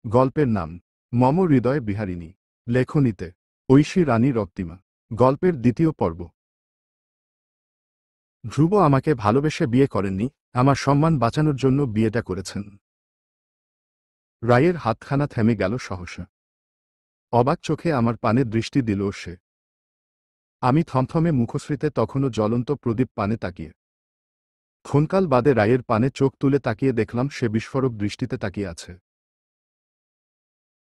গল্পের নাম মম হৃদয় বিহারিণী। লেখনীতে ঐশী রানী রক্তিমা। গল্পের দ্বিতীয় পর্ব। ধ্রুব আমাকে ভালোবেসে বিয়ে করেননি, আমার সম্মান বাঁচানোর জন্য বিয়েটা করেছেন। রায়ের হাতখানা থেমে গেল সহসা। অবাক চোখে আমার পানে দৃষ্টি দিল সে। আমি থমথমে মুখশ্রীতে তখনও জ্বলন্ত প্রদীপ পানে তাকিয়ে। ক্ষণকাল বাদে রায়ের পানে চোখ তুলে তাকিয়ে দেখলাম সে বিস্ফোরক দৃষ্টিতে তাকিয়ে আছে।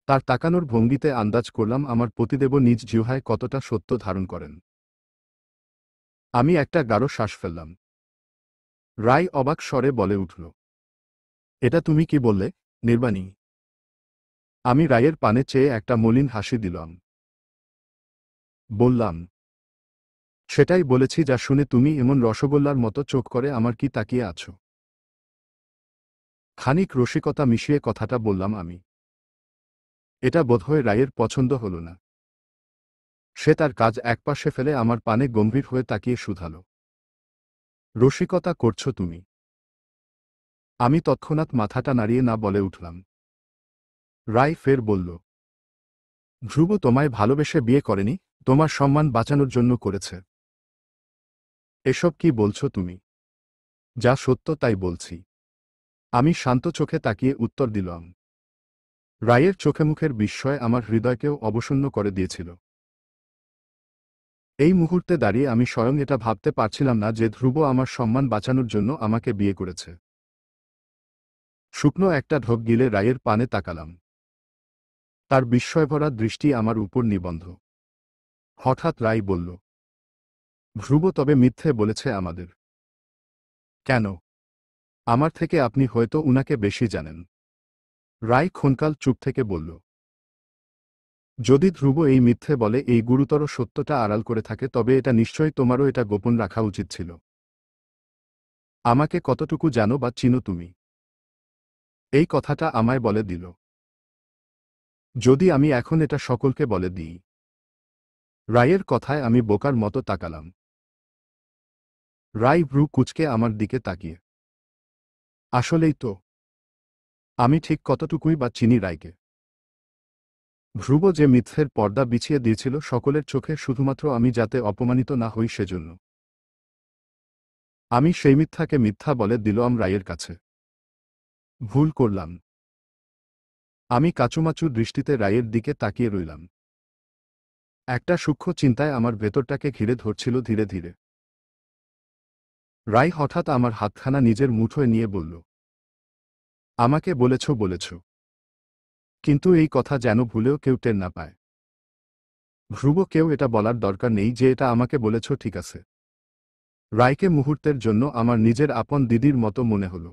তার তাকানোর ভঙ্গিতে আন্দাজ করলাম আমার পতিদেব নিজ জিহ্বায় কতটা সত্য ধারণ করেন। আমি একটা গাঢ় শ্বাস ফেললাম। রায় অবাক স্বরে বলে উঠল, এটা তুমি কি বললে, নির্বাণী? আমি রায়ের পানে চেয়ে একটা মলিন হাসি দিলাম। বললাম, সেটাই বলেছি যা শুনে তুমি এমন রসগোল্লার মতো চোখ করে আমার কি তাকিয়ে আছো। খানিক রসিকতা মিশিয়ে কথাটা বললাম আমি। এটা বোধহয় রায়ের পছন্দ হল না। সে তার কাজ একপাশে ফেলে আমার পানে গম্ভীর হয়ে তাকিয়ে শুধাল, রসিকতা করছো তুমি? আমি তৎক্ষণাৎ মাথাটা নাড়িয়ে না বলে উঠলাম। রায় ফের বলল, ধ্রুব তোমায় ভালোবেসে বিয়ে করেনি, তোমার সম্মান বাঁচানোর জন্য করেছে। এসব কি বলছো তুমি? যা সত্য তাই বলছি। আমি শান্ত চোখে তাকিয়ে উত্তর দিলাম। রায়ের চোখে মুখের বিস্ময় আমার হৃদয়কেও অবসন্ন করে দিয়েছিল। এই মুহূর্তে দাঁড়িয়ে আমি স্বয়ং এটা ভাবতে পারছিলাম না যে ধ্রুব আমার সম্মান বাঁচানোর জন্য আমাকে বিয়ে করেছে। শুকনো একটা ঢোক গিলে রায়ের পানে তাকালাম। তার বিস্ময়ভরা দৃষ্টি আমার উপর নিবন্ধ। হঠাৎ রায় বলল, ধ্রুব তবে মিথ্যে বলেছে আমাদের? কেন? আমার থেকে আপনি হয়তো উনাকে বেশি জানেন। রায় ক্ষণকাল চুপ থেকে বলল, যদি ধ্রুব এই মিথ্যে বলে, এই গুরুতর সত্যটা আড়াল করে থাকে, তবে এটা নিশ্চয়ই তোমারও এটা গোপন রাখা উচিত ছিল। আমাকে কতটুকু জানো বা চিনো তুমি? এই কথাটা আমায় বলে দিল। যদি আমি এখন এটা সকলকে বলে দিই? রায়ের কথায় আমি বোকার মতো তাকালাম। রায় ভ্রু কুঁচকে আমার দিকে তাকিয়ে, আসলেই তো, আমি ঠিক কতটুকুই বা চিনি রায়কে? ধ্রুব যে মিথ্যের পর্দা বিছিয়ে দিয়েছিল সকলের চোখে, শুধুমাত্র আমি যাতে অপমানিত না হই সেজন্য। আমি সেই মিথ্যাকে মিথ্যা বলে দিলাম রায়ের কাছে। ভুল করলাম। আমি কাচুমাচু দৃষ্টিতে রায়ের দিকে তাকিয়ে রইলাম। একটা সূক্ষ্ম চিন্তায় আমার ভেতরটাকে ঘিরে ধরছিল ধীরে ধীরে। রায় হঠাৎ আমার হাতখানা নিজের মুঠোয় নিয়ে বলল, আমাকে বলেছ, কিন্তু এই কথা যেন ভুলেও কেউ টের না পায়। ধ্রুব কেউ এটা বলার দরকার নেই যে এটা আমাকে বলেছ, ঠিক আছে? রায়কে মুহূর্তের জন্য আমার নিজের আপন দিদির মতো মনে হল,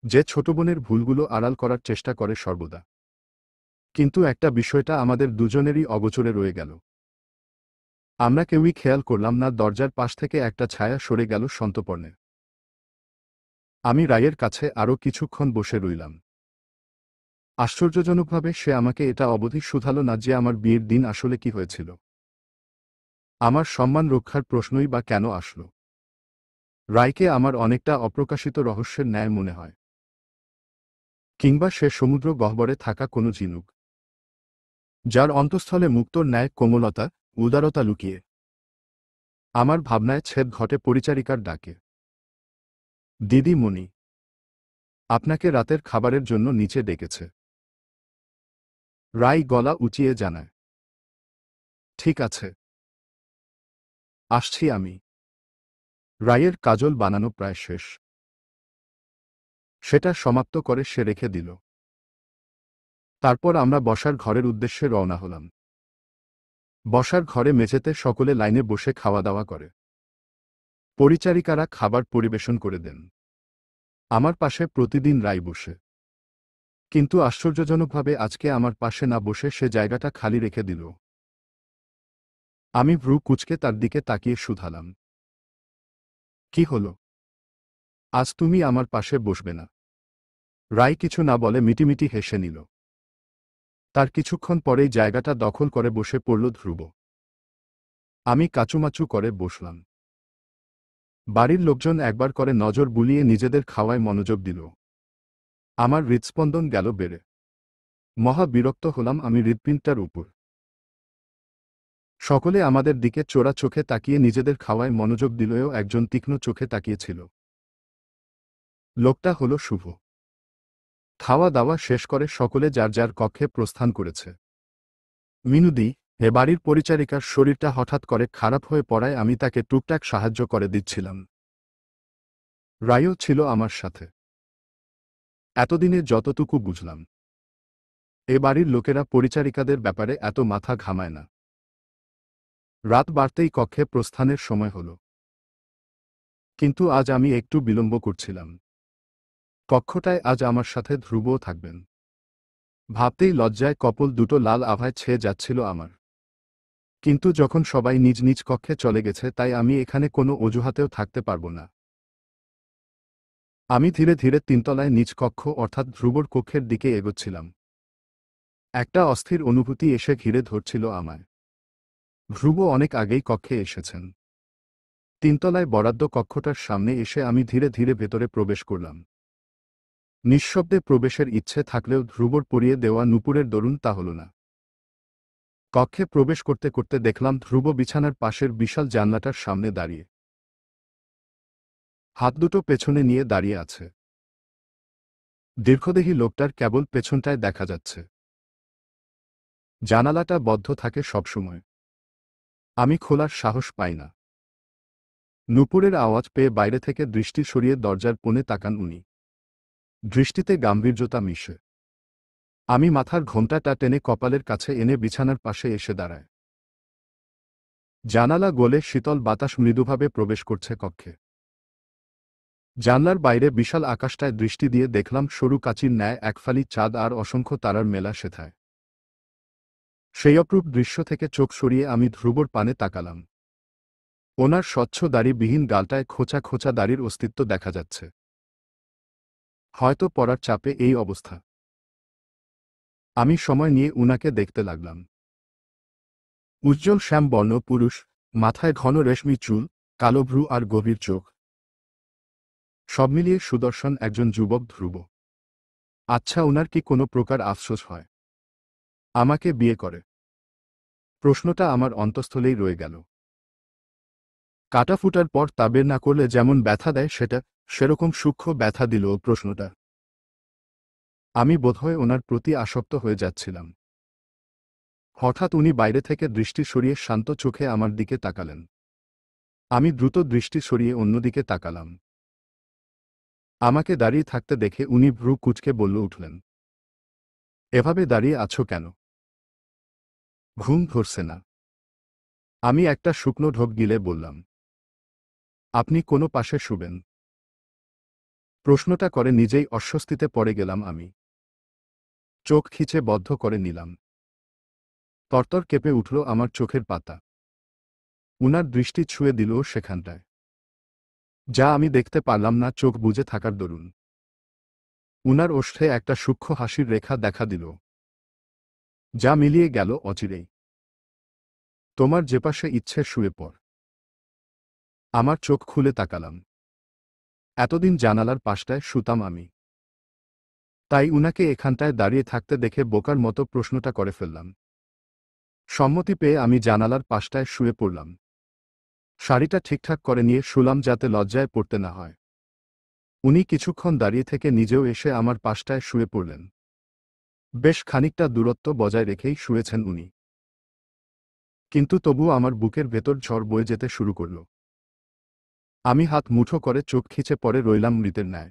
যে ছোট বোনের ভুলগুলো আড়াল করার চেষ্টা করে সর্বদা। কিন্তু একটা বিষয়টা আমাদের দুজনেরই অগোচরে রয়ে গেল। আমরা কেউই খেয়াল করলাম না দরজার পাশ থেকে একটা ছায়া সরে গেল সন্তর্পণে। আমি রায়ের কাছে আরও কিছুক্ষণ বসে রইলাম। আশ্চর্যজনকভাবে সে আমাকে এটা অবধি শুধালো না যে আমার বিয়ের দিন আসলে কি হয়েছিল। আমার সম্মান রক্ষার প্রশ্নই বা কেন আসল? রায়কে আমার অনেকটা অপ্রকাশিত রহস্যের ন্যায় মনে হয়। কিংবা সে সমুদ্র গহ্বরে থাকা কোনো ঝিনুক, যার অন্তঃস্থলে মুক্তোর ন্যায় কোমলতা, উদারতা লুকিয়ে। আমার ভাবনায় ছেদ ঘটে পরিচারিকার ডাকে, দিদিমণি, আপনাকে রাতের খাবারের জন্য নিচে ডেকেছে। রায় গলা উঁচিয়ে জানায়, ঠিক আছে, আসছি আমি। রায়ের কাজল বানানো প্রায় শেষ। সেটা সমাপ্ত করে সে রেখে দিল। তারপর আমরা বসার ঘরের উদ্দেশ্যে রওনা হলাম। বসার ঘরে মেঝেতে সকলে লাইনে বসে খাওয়া দাওয়া করে। পরিচারিকারা খাবার পরিবেশন করে দেন। আমার পাশে প্রতিদিন রায় বসে, কিন্তু আশ্চর্যজনকভাবে আজকে আমার পাশে না বসে সে জায়গাটা খালি রেখে দিল। আমি ভ্রু কুঁচকে তার দিকে তাকিয়ে শুধালাম, কি হলো? আজ তুমি আমার পাশে বসবে না? রায় কিছু না বলে মিটিমিটি হেসে নিল। তার কিছুক্ষণ পরেই জায়গাটা দখল করে বসে পড়ল ধ্রুব। আমি কাচুমাচু করে বসলাম। বাড়ির লোকজন একবার করে নজর বুলিয়ে নিজেদের খাওয়ায় মনোযোগ দিল। আমার হৃৎস্পন্দন গেল বেড়ে। মহা বিরক্ত হলাম আমি হৃৎপিণ্ডটার উপর। সকলে আমাদের দিকে চোরা চোখে তাকিয়ে নিজেদের খাওয়ায় মনোযোগ দিলেও একজন তীক্ষ্ণ চোখে তাকিয়েছিল। লোকটা হলো শুভ। খাওয়া দাওয়া শেষ করে সকলে যার যার কক্ষে প্রস্থান করেছে। মিনুদি, এ বাড়ির পরিচারিকার শরীরটা হঠাৎ করে খারাপ হয়ে পড়ায় আমি তাকে টুকটাক সাহায্য করে দিচ্ছিলাম। রায়ও ছিল আমার সাথে। এতদিনে যতটুকু বুঝলাম, এ বাড়ির লোকেরা পরিচারিকাদের ব্যাপারে এত মাথা ঘামায় না। রাত বাড়তেই কক্ষে প্রস্থানের সময় হল। কিন্তু আজ আমি একটু বিলম্ব করছিলাম। কক্ষটায় আজ আমার সাথে ধ্রুবও থাকবেন। ভাবতেই লজ্জায় কপোল দুটো লাল আভায় ছেয়ে যাচ্ছিল আমার। কিন্তু যখন সবাই নিজ নিজ কক্ষে চলে গেছে তাই আমি এখানে কোনো অজুহাতেও থাকতে পারব না। আমি ধীরে ধীরে তিনতলায় নিজ কক্ষ অর্থাৎ ধ্রুবর কক্ষের দিকে এগোচ্ছিলাম। একটা অস্থির অনুভূতি এসে ঘিরে ধরছিল আমায়। ধ্রুব অনেক আগেই কক্ষে এসেছেন। তিনতলায় বরাদ্দ কক্ষটার সামনে এসে আমি ধীরে ধীরে ভেতরে প্রবেশ করলাম। নিঃশব্দে প্রবেশের ইচ্ছে থাকলেও ধ্রুবর পরিয়ে দেওয়া নুপুরের দরুন তা হল না। কক্ষে প্রবেশ করতে করতে দেখলাম ধ্রুব বিছানার পাশের বিশাল জানলাটার সামনে দাঁড়িয়ে। হাত দুটো পেছনে নিয়ে দাঁড়িয়ে আছে। দীর্ঘদেহী লোকটার কেবল পেছনটায় দেখা যাচ্ছে। জানালাটা বদ্ধ থাকে সবসময়। আমি খোলার সাহস পাই না। নুপুরের আওয়াজ পেয়ে বাইরে থেকে দৃষ্টি সরিয়ে দরজার কোণে তাকান উনি। দৃষ্টিতে গাম্ভীর্যতা মিশে। আমি মাথার ঘোমটাটা টেনে কপালের কাছে এনে বিছানার পাশে এসে দাঁড়ায়। জানালা গলে শীতল বাতাস মৃদুভাবে প্রবেশ করছে কক্ষে। জানলার বাইরে বিশাল আকাশটায় দৃষ্টি দিয়ে দেখলাম সরু কাচির ন্যায় একফালি চাঁদ আর অসংখ্য তারার মেলা সেথায়। সেই অপরূপ দৃশ্য থেকে চোখ সরিয়ে আমি ধ্রুবর পানে তাকালাম। ওনার স্বচ্ছ দাড়িবিহীন গালটায় খোঁচা খোঁচা দাড়ির অস্তিত্ব দেখা যাচ্ছে। হয়তো পড়ার চাপে এই অবস্থা। আমি সময় নিয়ে উনাকে দেখতে লাগলাম। উজ্জ্বল শ্যাম বর্ণ পুরুষ, মাথায় ঘন রেশমি চুল, কালো ভ্রু আর গভীর চোখ। সব মিলিয়ে সুদর্শন একজন যুবক ধ্রুব। আচ্ছা, উনার কি কোনো প্রকার আফসোস হয় আমাকে বিয়ে করে? প্রশ্নটা আমার অন্তঃস্থলেই রয়ে গেল। কাটা ফুটার পর তা বের না করলে যেমন ব্যথা দেয় সেরকম সূক্ষ্ম ব্যথা দিল প্রশ্নটা। আমি বোধহয় ওনার প্রতি আসক্ত হয়ে যাচ্ছিলাম। হঠাৎ উনি বাইরে থেকে দৃষ্টি সরিয়ে শান্ত চোখে আমার দিকে তাকালেন। আমি দ্রুত দৃষ্টি সরিয়ে অন্যদিকে তাকালাম। আমাকে দাঁড়িয়ে থাকতে দেখে উনি ভ্রু কুঁচকে বলল উঠলেন, এভাবে দাঁড়িয়ে আছো কেন? ঘুম ধরছে না? আমি একটা শুকনো ঢোক গিলে বললাম, আপনি কোনো পাশে শুবেন? প্রশ্নটা করে নিজেই অস্বস্তিতে পড়ে গেলাম আমি। চোখ খিচে বদ্ধ করে নিলাম। তরতর কেঁপে উঠল আমার চোখের পাতা। উনার দৃষ্টি ছুঁয়ে দিল সেখানটায়, যা আমি দেখতে পারলাম না চোখ বুজে থাকার দরুন। উনার ওষ্ঠে একটা সূক্ষ্ম হাসির রেখা দেখা দিল, যা মিলিয়ে গেল অচিরেই। তোমার যে পাশে ইচ্ছে শুয়ে পড়। আমার চোখ খুলে তাকালাম। এতদিন জানালার পাশটায় শুতাম আমি। তাই উনাকে এখানটায় দাঁড়িয়ে থাকতে দেখে বোকার মতো প্রশ্নটা করে ফেললাম। সম্মতি পেয়ে আমি জানালার পাশটায় শুয়ে পড়লাম। শাড়িটা ঠিকঠাক করে নিয়ে শুলাম যাতে লজ্জায় পড়তে না হয়। উনি কিছুক্ষণ দাঁড়িয়ে থেকে নিজেও এসে আমার পাশটায় শুয়ে পড়লেন। বেশ খানিকটা দূরত্ব বজায় রেখেই শুয়েছেন উনি। কিন্তু তবুও আমার বুকের ভেতর ঝড় বয়ে যেতে শুরু করল। আমি হাত মুঠো করে চোখ খিচে পড়ে রইলাম মৃতের ন্যায়।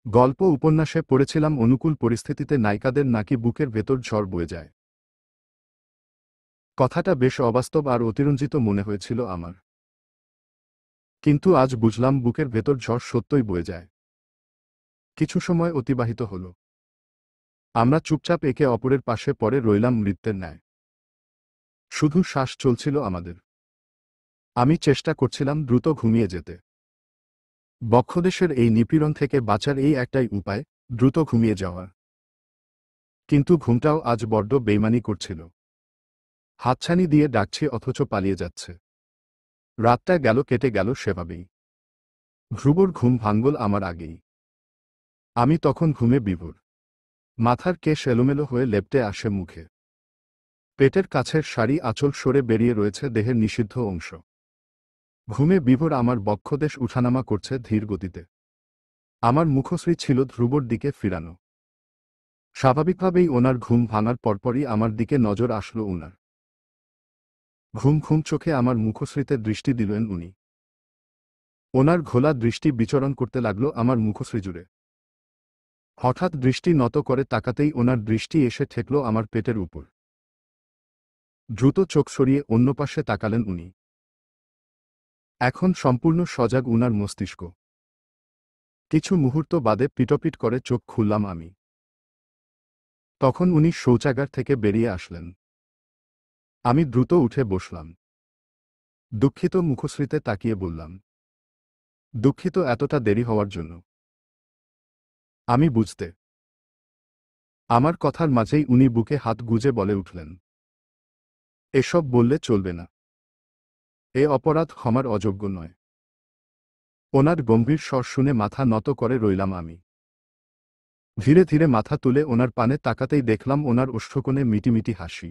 গল্প উপন্যাসে পড়েছিলাম অনুকূল পরিস্থিতিতে নায়িকাদের নাকি বুকের ভেতর ঝড় বয়ে যায়। কথাটা বেশ অবাস্তব আর অতিরঞ্জিত মনে হয়েছিল আমার। কিন্তু আজ বুঝলাম বুকের ভেতর ঝড় সত্যই বয়ে যায়। কিছু সময় অতিবাহিত হল। আমরা চুপচাপ একে অপরের পাশে পড়ে রইলাম মৃত্যের ন্যায়। শুধু শ্বাস চলছিল আমাদের। আমি চেষ্টা করছিলাম দ্রুত ঘুমিয়ে যেতে। বক্ষদেশের এই নিপীড়ন থেকে বাঁচার এই একটাই উপায়, দ্রুত ঘুমিয়ে যাওয়া। কিন্তু ঘুমটাও আজ বড্ড বেইমানি করছিল। হাতছানি দিয়ে ডাকছি অথচ পালিয়ে যাচ্ছে। রাতটা গেল কেটে গেল সেভাবেই। ধ্রুবর ঘুম ভাঙল আমার আগেই। আমি তখন ঘুমে বিভোর। মাথার কেশ এলোমেলো হয়ে লেপ্টে আসে মুখে। পেটের কাছের শাড়ি আঁচল সরে বেরিয়ে রয়েছে দেহের নিষিদ্ধ অংশ। ঘুমে বিভোর আমার বক্ষদেশ উঠানামা করছে ধীর গতিতে। আমার মুখশ্রী ছিল ধ্রুবর দিকে ফিরানো। স্বাভাবিকভাবেই ওনার ঘুম ভাঙার পরপরই আমার দিকে নজর আসলো উনার। ঘুম ঘুম চোখে আমার মুখশ্রীতে দৃষ্টি দিলেন উনি। ওনার ঘোলা দৃষ্টি বিচরণ করতে লাগলো আমার মুখশ্রী জুড়ে। হঠাৎ দৃষ্টি নত করে তাকাতেই ওনার দৃষ্টি এসে ঠেকল আমার পেটের উপর। দ্রুত চোখ সরিয়ে অন্য পাশে তাকালেন উনি। এখন সম্পূর্ণ সজাগ উনার মস্তিষ্ক। কিছু মুহূর্ত বাদে পিটপিট করে চোখ খুললাম আমি। তখন উনি শৌচাগার থেকে বেরিয়ে আসলেন। আমি দ্রুত উঠে বসলাম। দুঃখিত মুখশ্রীতে তাকিয়ে বললাম। দুঃখিত এতটা দেরি হওয়ার জন্য। আমি বুঝতে। আমার কথার মাঝেই উনি বুকে হাত গুজে বলে উঠলেন, এসব বললে চলবে না। এ অপরাধ ক্ষমার অযোগ্য নয়। ওনার গম্ভীর স্বর শুনে মাথা নত করে রইলাম আমি। ধীরে ধীরে মাথা তুলে ওনার পানে তাকাতেই দেখলাম ওনার ওষ্ঠকোণে মিটিমিটি হাসি।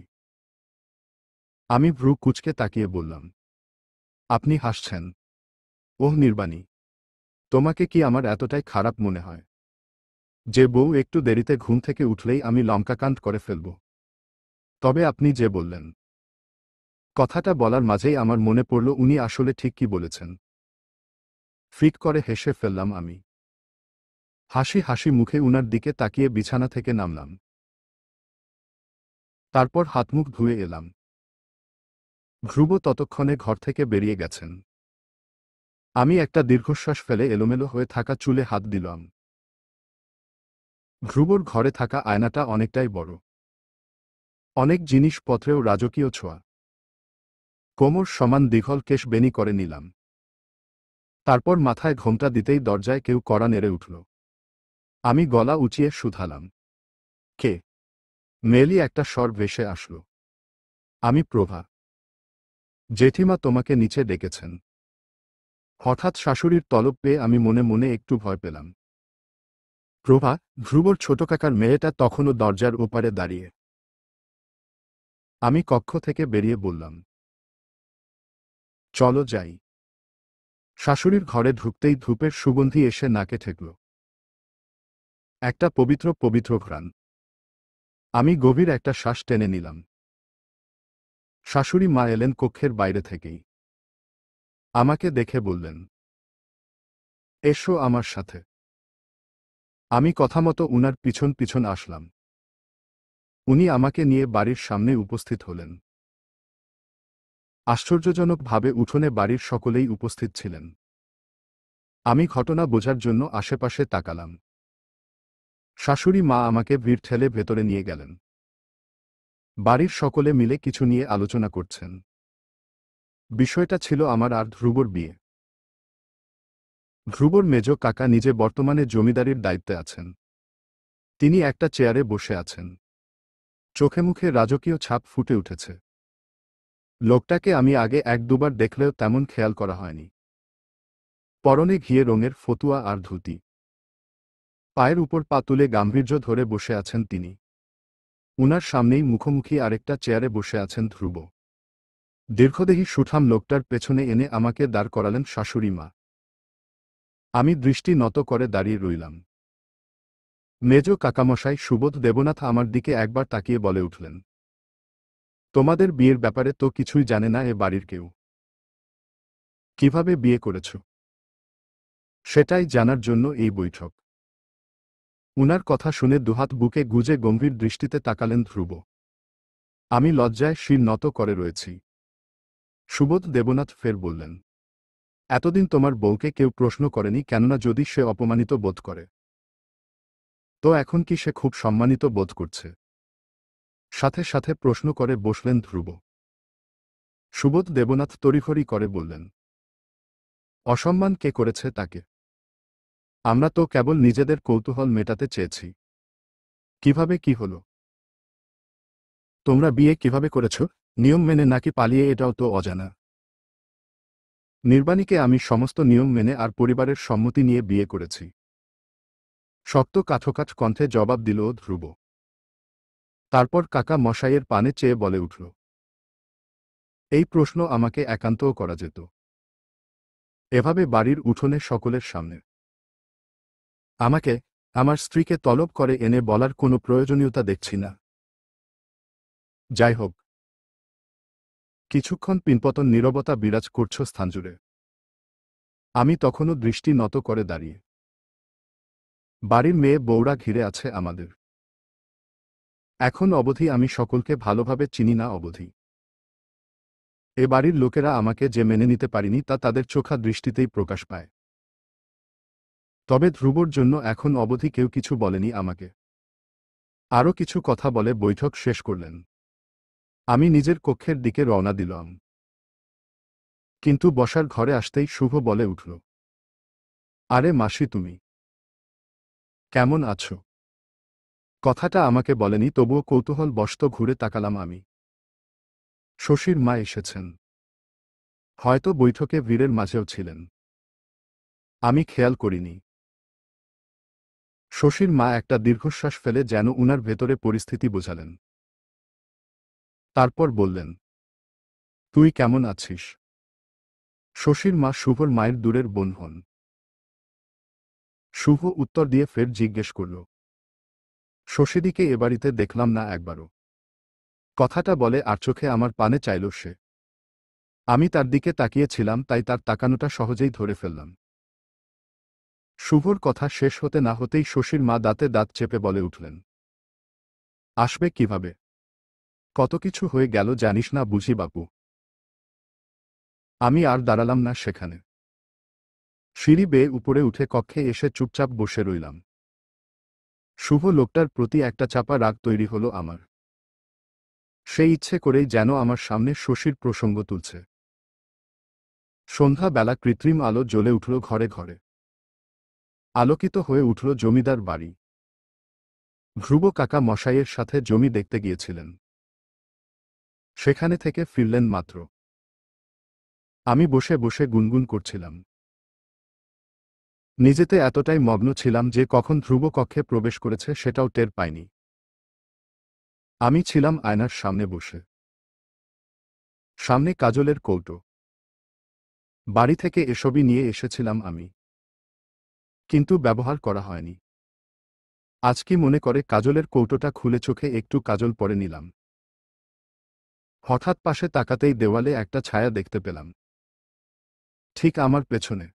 আমি ভ্রু কুঁচকে তাকিয়ে বললাম, আপনি হাসছেন? ওহ নির্বাণী, তোমাকে কি আমার এতটাই খারাপ মনে হয় যে বউ একটু দেরিতে ঘুম থেকে উঠলেই আমি লঙ্কাকাণ্ড করে ফেলব? তবে আপনি যে বললেন, কথাটা বলার মাঝেই আমার মনে পড়ল উনি আসলে ঠিক কি বলেছেন। ফিক করে হেসে ফেললাম আমি। হাসি হাসি মুখে উনার দিকে তাকিয়ে বিছানা থেকে নামলাম। তারপর হাতমুখ ধুয়ে এলাম। ধ্রুব ততক্ষণে ঘর থেকে বেরিয়ে গেছেন। আমি একটা দীর্ঘশ্বাস ফেলে এলোমেলো হয়ে থাকা চুলে হাত দিলাম। ধ্রুবর ঘরে থাকা আয়নাটা অনেকটাই বড়। অনেক জিনিসপত্রেও রাজকীয় ছোঁয়া। কোমর সমান দীঘল কেশ বেনি করে নিলাম। তারপর মাথায় ঘোমটা দিতেই দরজায় কেউ কড়া নেড়ে উঠল। আমি গলা উঁচিয়ে শুধালাম, কে? মেয়েলি একটা স্বর ভেসে আসল, আমি প্রভা। জেঠিমা তোমাকে নিচে ডেকেছেন। হঠাৎ শাশুড়ির তলব পেয়ে আমি মনে মনে একটু ভয় পেলাম। প্রভা, ধ্রুবর ছোট কাকার মেয়েটা তখনও দরজার ওপারে দাঁড়িয়ে। আমি কক্ষ থেকে বেরিয়ে বললাম, চলো যাই। শাশুড়ির ঘরে ঢুকতেই ধূপের সুগন্ধি এসে নাকে ঠেকল। একটা পবিত্র পবিত্র ঘ্রাণ। আমি গভীর একটা শ্বাস টেনে নিলাম। শাশুড়ি মা এলেন কক্ষের বাইরে থেকেই। আমাকে দেখে বললেন, এসো আমার সাথে। আমি কথামতো উনার পিছন পিছন আসলাম। উনি আমাকে নিয়ে বাড়ির সামনে উপস্থিত হলেন। আশ্চর্যজনকভাবে উঠোনে বাড়ির সকলেই উপস্থিত ছিলেন। আমি ঘটনা বোঝার জন্য আশেপাশে তাকালাম। শাশুড়ি মা আমাকে ভিড় ঠেলে ভেতরে নিয়ে গেলেন। বাড়ির সকলে মিলে কিছু নিয়ে আলোচনা করছেন। বিষয়টা ছিল আমার আর ধ্রুবর বিয়ে। ধ্রুবর মেজ কাকা নিজে বর্তমানে জমিদারির দায়িত্বে আছেন। তিনি একটা চেয়ারে বসে আছেন। চোখে মুখে রাজকীয় ছাপ ফুটে উঠেছে। লোকটাকে আমি আগে এক দুবার দেখলেও তেমন খেয়াল করা হয়নি। পরনে ঘিয়ে রঙের ফতুয়া আর ধুতি। পায়ের উপর পা তুলে গাম্ভীর্য ধরে বসে আছেন তিনি। উনার সামনেই মুখোমুখি আরেকটা চেয়ারে বসে আছেন ধ্রুব। দীর্ঘদেহী সুঠাম লোকটার পেছনে এনে আমাকে দাঁড় করালেন শাশুড়ি মা। আমি দৃষ্টি নত করে দাঁড়িয়ে রইলাম। মেজ কাকামশাই সুবোধ দেবনাথ আমার দিকে একবার তাকিয়ে বলে উঠলেন, তোমাদের বিয়ের ব্যাপারে তো কিছুই জানে না এ বাড়ির কেউ। কিভাবে বিয়ে করেছ সেটাই জানার জন্য এই বৈঠক। উনার কথা শুনে দুহাত বুকে গুজে গম্ভীর দৃষ্টিতে তাকালেন ধ্রুব। আমি লজ্জায় শির নত করে রয়েছি। সুবোধ দেবনাথ ফের বললেন, এতদিন তোমার বউকে কেউ প্রশ্ন করেনি, কেননা যদি সে অপমানিত বোধ করে তো এখন কি সে খুব সম্মানিত বোধ করছে? সাথে সাথে প্রশ্ন করে বসলেন ধ্রুব। সুবোধ দেবনাথ তড়িঘড়ি করে বললেন, অসম্মান কে করেছে তাকে? আমরা তো কেবল নিজেদের কৌতূহল মেটাতে চেয়েছি। কিভাবে কি হলো? তোমরা বিয়ে কিভাবে করেছ? নিয়ম মেনে নাকি পালিয়ে, এটাও তো অজানা। নির্বাণীকে আমি সমস্ত নিয়ম মেনে আর পরিবারের সম্মতি নিয়ে বিয়ে করেছি। শক্ত কাঠোকাঠ কণ্ঠে জবাব দিল ধ্রুব। তারপর কাকা মশাইয়ের পানে চেয়ে বলে উঠল, এই প্রশ্ন আমাকে একান্তও করা যেত, এভাবে বাড়ির উঠোনে সকলের সামনে আমাকে, আমার স্ত্রীকে তলব করে এনে বলার কোনো প্রয়োজনীয়তা দেখছি না। যাই হোক। কিছুক্ষণ পিনপতন নীরবতা বিরাজ করছ স্থানজুড়ে। আমি তখনও দৃষ্টি নত করে দাঁড়িয়ে। বাড়ির মেয়ে বউরা ঘিরে আছে আমাদের। এখন অবধি আমি সকলকে ভালোভাবে চিনি না অবধি। এ বাড়ির লোকেরা আমাকে যে মেনে নিতে পারিনি তা তাদের চোখা দৃষ্টিতেই প্রকাশ পায়। তবে ধ্রুবর জন্য এখন অবধি কেউ কিছু বলেনি আমাকে। আরও কিছু কথা বলে বৈঠক শেষ করলেন। আমি নিজের কক্ষের দিকে রওনা দিলাম। কিন্তু বসার ঘরে আসতেই শুভ বলে উঠল, আরে মাসি, তুমি কেমন আছো? কথাটা আমাকে বলেনি, তবুও কৌতূহলবশত ঘুরে তাকালাম আমি। শশীর মা এসেছেন। হয়তো বৈঠকে ভিড়ের মাঝেও ছিলেন। আমি খেয়াল করিনি। শশীর মা একটা দীর্ঘশ্বাস ফেলে যেন উনার ভেতরে পরিস্থিতি বোঝালেন। তারপর বললেন, তুই কেমন আছিস? শশীর মা শুভর মায়ের দূরের বোন হন। শুভ উত্তর দিয়ে ফের জিজ্ঞেস করল, শশীদিকে এ বাড়িতে দেখলাম না একবারও। কথাটা বলে আর চোখে আমার পানে চাইল সে। আমি তার দিকে তাকিয়েছিলাম, তাই তার তাকানোটা সহজেই ধরে ফেললাম। শুভর কথা শেষ হতে না হতেই শশীর মা দাঁতে দাঁত চেপে বলে উঠলেন, আসবে কিভাবে? কত কিছু হয়ে গেল জানিস না বুঝি বাপু। আমি আর দাঁড়ালাম না সেখানে। সিঁড়ি বেয়ে উপরে উঠে কক্ষে এসে চুপচাপ বসে রইলাম। শুভ লোকটার প্রতি একটা চাপা রাগ তৈরি হলো আমার। সেই ইচ্ছে করেই যেন আমার সামনে শশীর প্রসঙ্গ তুলছে। সন্ধ্যাবেলা কৃত্রিম আলো জ্বলে উঠল ঘরে ঘরে। আলোকিত হয়ে উঠল জমিদার বাড়ি। ধ্রুব কাকা মশাইয়ের সাথে জমি দেখতে গিয়েছিলেন। সেখানে থেকে ফিরলেন মাত্র। আমি বসে বসে গুনগুন করছিলাম। নিজেতে এতটাই মগ্ন ছিলাম যে কখন ধ্রুব কক্ষে প্রবেশ করেছে সেটাও টের পাইনি। আমি ছিলাম আয়নার সামনে বসে। সামনে কাজলের কৌটো। বাড়ি থেকে এসবই নিয়ে এসেছিলাম আমি। কিন্তু ব্যবহার করা হয়নি। আজ কি মনে করে কাজলের কৌটোটা খুলে চোখে একটু কাজল পরে নিলাম। হঠাৎ পাশে তাকাতেই দেওয়ালে একটা ছায়া দেখতে পেলাম। ঠিক আমার পেছনে।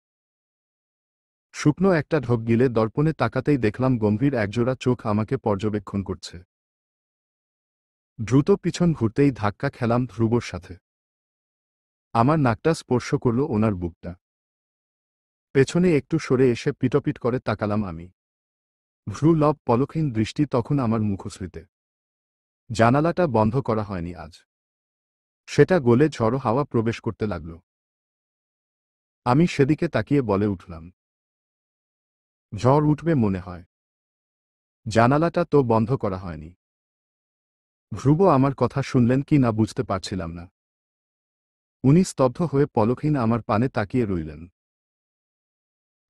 শুকনো একটা ঢোক গিলে দর্পণে তাকাতেই দেখলাম গম্ভীর একজোড়া চোখ আমাকে পর্যবেক্ষণ করছে। দ্রুত পিছন ঘুরতেই ধাক্কা খেলাম ধ্রুবর সাথে। আমার নাকটা স্পর্শ করল ওনার বুকটা। পেছনে একটু সরে এসে পিটপিট করে তাকালাম আমি। ভ্রুলব পলকহীন দৃষ্টি তখন আমার মুখশ্রীতে। জানালাটা বন্ধ করা হয়নি আজ। সেটা গলে ঝড়ো হাওয়া প্রবেশ করতে লাগল। আমি সেদিকে তাকিয়ে বলে উঠলাম, ঝড় উঠবে মনে হয়। জানালাটা তো বন্ধ করা হয়নি। ধ্রুব আমার কথা শুনলেন কি না বুঝতে পারছিলাম না। উনি স্তব্ধ হয়ে পলকহীন আমার পানে তাকিয়ে রইলেন।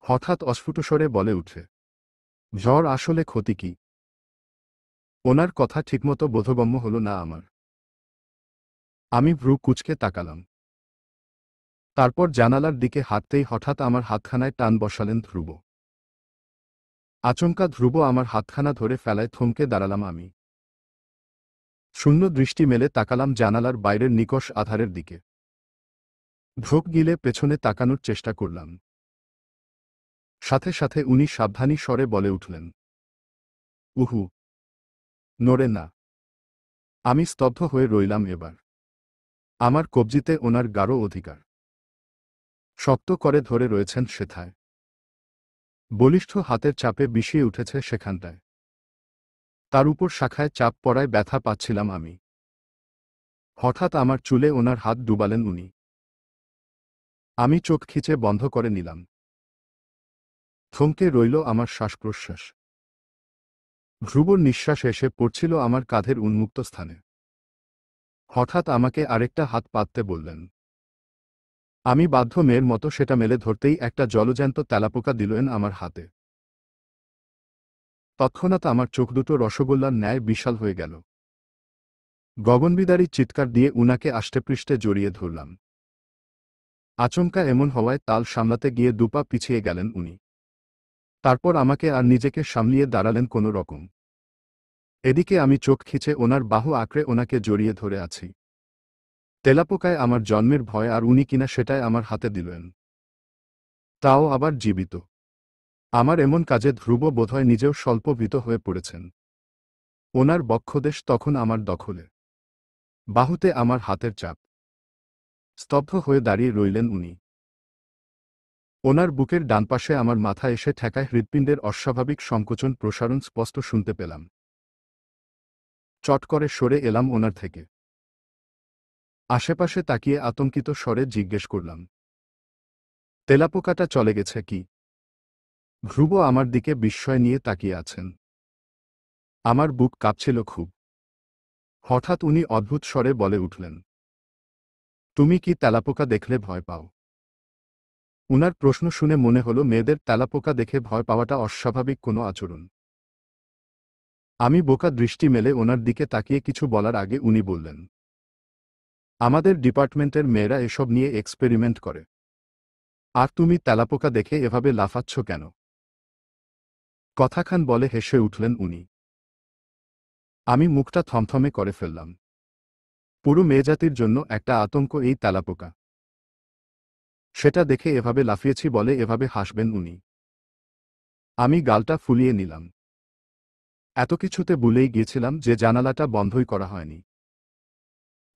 হঠাৎ অস্ফুটস্বরে বলে উঠে, ঝড় আসলে ক্ষতি কি? ওনার কথা ঠিকমতো বোধগম্য হল না আমার। আমি ভ্রু কুঁচকে তাকালাম। তারপর জানালার দিকে হাঁটতেই হঠাৎ আমার হাতখানায় টান বসালেন ধ্রুব। আচমকা ধ্রুব আমার হাতখানা ধরে ফেলায় থমকে দাঁড়ালাম আমি। শূন্য দৃষ্টি মেলে তাকালাম জানালার বাইরের নিকষ আধারের দিকে। ঢোক গিলে পেছনে তাকানোর চেষ্টা করলাম। সাথে সাথে উনি সাবধানী স্বরে বলে উঠলেন, উহু, নড়ে না। আমি স্তব্ধ হয়ে রইলাম এবার। আমার কবজিতে ওনার গাঢ় অধিকার। শক্ত করে ধরে রয়েছেন সেথায়। বলিষ্ঠ হাতের চাপে বিষিয়ে উঠেছে সেখানটায়। তার উপর শাখায় চাপ পড়ায় ব্যথা পাচ্ছিলাম আমি। হঠাৎ আমার চুলে ওনার হাত ডুবালেন উনি। আমি চোখ খিচে বন্ধ করে নিলাম। থমকে রইল আমার শ্বাসপ্রশ্বাস। ধ্রুবর নিঃশ্বাস এসে পড়ছিল আমার কাঁধের উন্মুক্ত স্থানে। হঠাৎ আমাকে আরেকটা হাত পাততে বললেন। আমি বাধ্য মেয়ের মতো সেটা মেলে ধরতেই একটা জলজ্যান্ত তেলাপোকা দিলেন আমার হাতে। তৎক্ষণাৎ আমার চোখ দুটো রসগোল্লার ন্যায় বিশাল হয়ে গেল। গগনবিদারী চিৎকার দিয়ে উনাকে আষ্টেপৃষ্ঠে জড়িয়ে ধরলাম। আচমকা এমন হওয়ায় তাল সামলাতে গিয়ে দুপা পিছিয়ে গেলেন উনি। তারপর আমাকে আর নিজেকে সামলিয়ে দাঁড়ালেন কোনো রকম। এদিকে আমি চোখ খিচে ওনার বাহু আঁকড়ে ওনাকে জড়িয়ে ধরে আছি। তেলাপোকায় আমার জন্মের ভয় আর উনি কিনা সেটাই আমার হাতে দিলেন, তাও আবার জীবিত। আমার এমন কাজে ধ্রুব বোধহয় নিজেও স্বল্প ভীত হয়ে পড়েছেন। ওনার বক্ষদেশ তখন আমার দখলে, বাহুতে আমার হাতের চাপ। স্তব্ধ হয়ে দাঁড়িয়ে রইলেন উনি। ওনার বুকের ডান পাশে আমার মাথা এসে ঠেকায়, হৃৎপিণ্ডের অস্বাভাবিক সংকোচন প্রসারণ স্পষ্ট শুনতে পেলাম। চট করে সরে এলাম ওনার থেকে। আশেপাশে তাকিয়ে আতঙ্কিত স্বরে জিজ্ঞেস করলাম, তেলাপোকাটা চলে গেছে কি? ধ্রুব আমার দিকে বিস্ময় নিয়ে তাকিয়ে আছেন। আমার বুক কাঁপছিল খুব। হঠাৎ উনি অদ্ভুত স্বরে বলে উঠলেন, তুমি কি তেলাপোকা দেখলে ভয় পাও? উনার প্রশ্ন শুনে মনে হলো মেয়েদের তেলাপোকা দেখে ভয় পাওয়াটা অস্বাভাবিক কোনো আচরণ। আমি বোকা দৃষ্টি মেলে ওনার দিকে তাকিয়ে কিছু বলার আগে উনি বললেন, আমাদের ডিপার্টমেন্টের মেয়েরা এসব নিয়ে এক্সপেরিমেন্ট করে। আর তুমি তেলাপোকা দেখে এভাবে লাফাচ্ছ কেন? কথাখান বলে হেসে উঠলেন উনি। আমি মুখটা থমথমে করে ফেললাম। পুরো মেয়েজাতির জন্য একটা আতঙ্ক এই তেলাপোকা। সেটা দেখে এভাবে লাফিয়েছি বলে এভাবে হাসবেন উনি? আমি গালটা ফুলিয়ে নিলাম। এত কিছুতে ভুলেই গিয়েছিলাম যে জানালাটা বন্ধই করা হয়নি।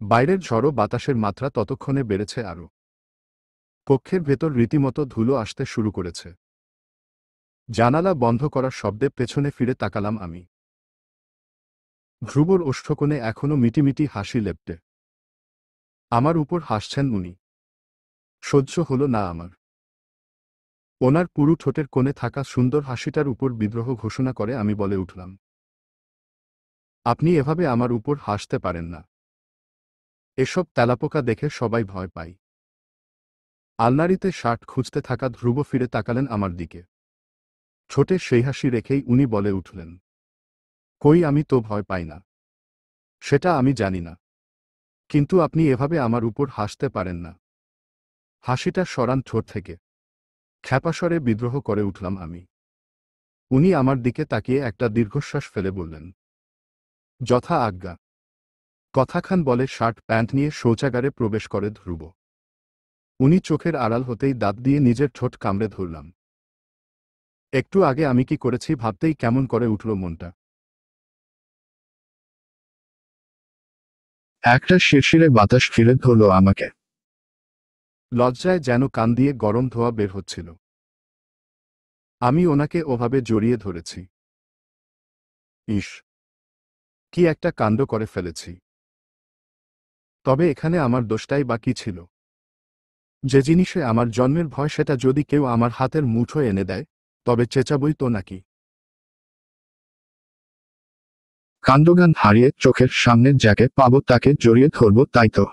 বাইরের ঝড়ো বাতাসের মাত্রা ততক্ষণে বেড়েছে আরও। কক্ষের ভেতর রীতিমতো ধুলো আসতে শুরু করেছে। জানালা বন্ধ করার শব্দে পেছনে ফিরে তাকালাম আমি। ধ্রুবর ওষ্ঠকোণে এখনো মিটিমিটি হাসি লেপ্টে। আমার উপর হাসছেন উনি। সহ্য হল না আমার। ওনার পুরু ঠোঁটের কোণে থাকা সুন্দর হাসিটার উপর বিদ্রোহ ঘোষণা করে আমি বলে উঠলাম, আপনি এভাবে আমার উপর হাসতে পারেন না। এসব তেলাপোকা দেখে সবাই ভয় পায়। আলনারিতে শার্ট খুঁজতে থাকা ধ্রুব ফিরে তাকালেন আমার দিকে। ঠোঁটে সেই হাসি রেখেই উনি বলে উঠলেন, কই, আমি তো ভয় পাই না। সেটা আমি জানি না, কিন্তু আপনি এভাবে আমার উপর হাসতে পারেন না। হাসিটা সরান ঠোঁট থেকে। খ্যাপাস্বরে বিদ্রোহ করে উঠলাম আমি। উনি আমার দিকে তাকিয়ে একটা দীর্ঘশ্বাস ফেলে বললেন, যথা আজ্ঞা। কথাখান বলে শার্ট প্যান্ট নিয়ে শৌচাগারে প্রবেশ করে ধ্রুব। উনি চোখের আড়াল হতেই দাঁত দিয়ে নিজের ঠোঁট কামড়ে ধরলাম। একটু আগে আমি কি করেছি ভাবতেই কেমন করে উঠল মনটা। একটা শিরশিরে বাতাস ঘিরে ধরল আমাকে। লজ্জায় যেন কান দিয়ে গরম ধোঁয়া বের হচ্ছিল। আমি ওনাকে ওভাবে জড়িয়ে ধরেছি। ইস, কি একটা কাণ্ড করে ফেলেছি। তবে এখানে আমার দোষটাই বা কি ছিল? যে জিনিসে আমার জন্মের ভয় সেটা যদি কেউ আমার হাতের মুঠোয় এনে দেয়, তবে চেঁচাবই তো নাকি? কাণ্ডজ্ঞান হারিয়ে চোখের সামনে যাকে পাবো তাকে জড়িয়ে ধরব, তাই তো।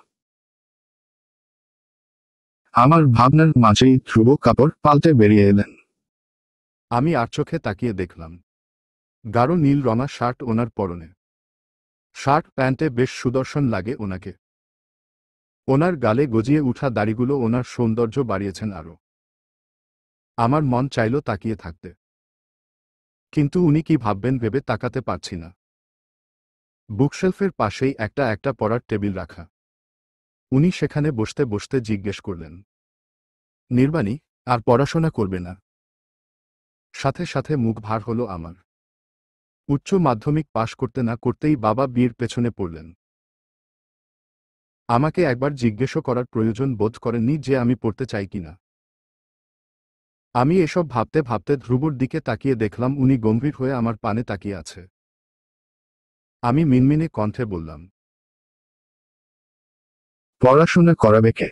আমার ভাবনার মাঝেই ধ্রুব কাপড় পাল্টে বেরিয়ে এলেন। আমি আর চোখে তাকিয়ে দেখলাম, গাঢ় নীল রঙা শার্ট ওনার পরনে। শার্ট প্যান্টে বেশ সুদর্শন লাগে ওনাকে। ওনার গালে গজিয়ে উঠা দাড়িগুলো ওনার সৌন্দর্য বাড়িয়েছেন আরও। আমার মন চাইল তাকিয়ে থাকতে, কিন্তু উনি কি ভাববেন ভেবে তাকাতে পারছি না। বুকশেলফের পাশেই একটা একটা পড়ার টেবিল রাখা। উনি সেখানে বসতে বসতে জিজ্ঞেস করলেন, নির্বাণী, আর পড়াশোনা করবে না? সাথে সাথে মুখ ভার হলো আমার। উচ্চ মাধ্যমিক পাশ করতে না করতেই বাবা বিয়ের পেছনে পড়লেন। আমাকে একবার জিজ্ঞেসও করার প্রয়োজন বোধ করেননি যে আমি পড়তে চাই কিনা। আমি এসব ভাবতে ভাবতে ধ্রুবর দিকে তাকিয়ে দেখলাম উনি গম্ভীর হয়ে আমার পানে তাকিয়ে আছে। আমি মিনমিনে কণ্ঠে বললাম, পড়াশোনা করাবে কে?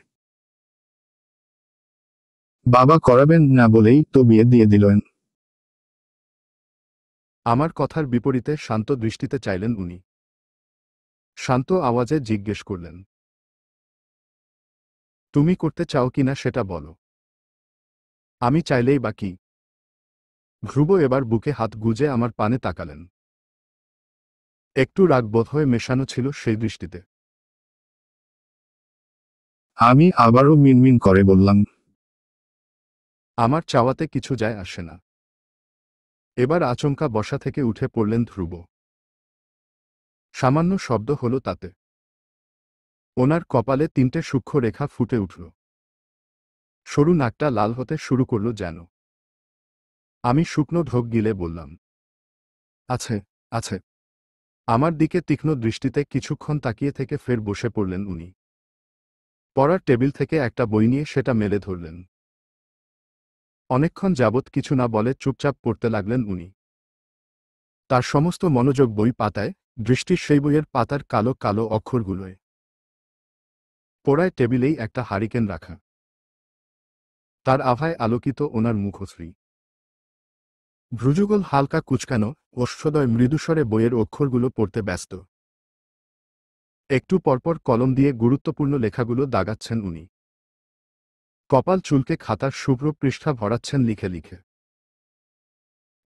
বাবা করাবেন না বলেই তো বিয়ে দিয়ে দিলেন। আমার কথার বিপরীতে শান্ত দৃষ্টিতে চাইলেন উনি। শান্ত আওয়াজে জিজ্ঞেস করলেন, তুমি করতে চাও কিনা সেটা বলো। আমি চাইলেই বা কি? ধ্রুব এবার বুকে হাত গুজে আমার পানে তাকালেন। একটু রাগ বোধহয় মেশানো ছিল সেই দৃষ্টিতে। আমি আবারও মিনমিন করে বললাম, আমার চাওয়াতে কিছু যায় আসে না। এবার আচমকা বসা থেকে উঠে পড়লেন ধ্রুব। সামান্য শব্দ হলো তাতে। ওনার কপালে ৩টে সূক্ষ্ম রেখা ফুটে উঠল। সরু নাকটা লাল হতে শুরু করল যেন। আমি শুকনো ঢোক গিলে বললাম, আছে, আছে। আমার দিকে তীক্ষ্ণ দৃষ্টিতে কিছুক্ষণ তাকিয়ে থেকে ফের বসে পড়লেন উনি। পড়ার টেবিল থেকে একটা বই নিয়ে সেটা মেলে ধরলেন। অনেকক্ষণ যাবৎ কিছু না বলে চুপচাপ পড়তে লাগলেন উনি। তার সমস্ত মনোযোগ বই পাতায়, দৃষ্টি সেই বইয়ের পাতার কালো কালো অক্ষরগুলোয়। পড়ায় টেবিলেই একটা হারিকেন রাখা। তার আভায় আলোকিত ওনার মুখশ্রী। ভ্রুযুগল হালকা কুঁচকানো, ওষ্ঠদয় মৃদুস্বরে বইয়ের অক্ষরগুলো পড়তে ব্যস্ত। একটু পরপর কলম দিয়ে গুরুত্বপূর্ণ লেখাগুলো দাগাচ্ছেন উনি। কপাল চুলকে খাতার শুভ্র পৃষ্ঠা ভরাচ্ছেন লিখে লিখে।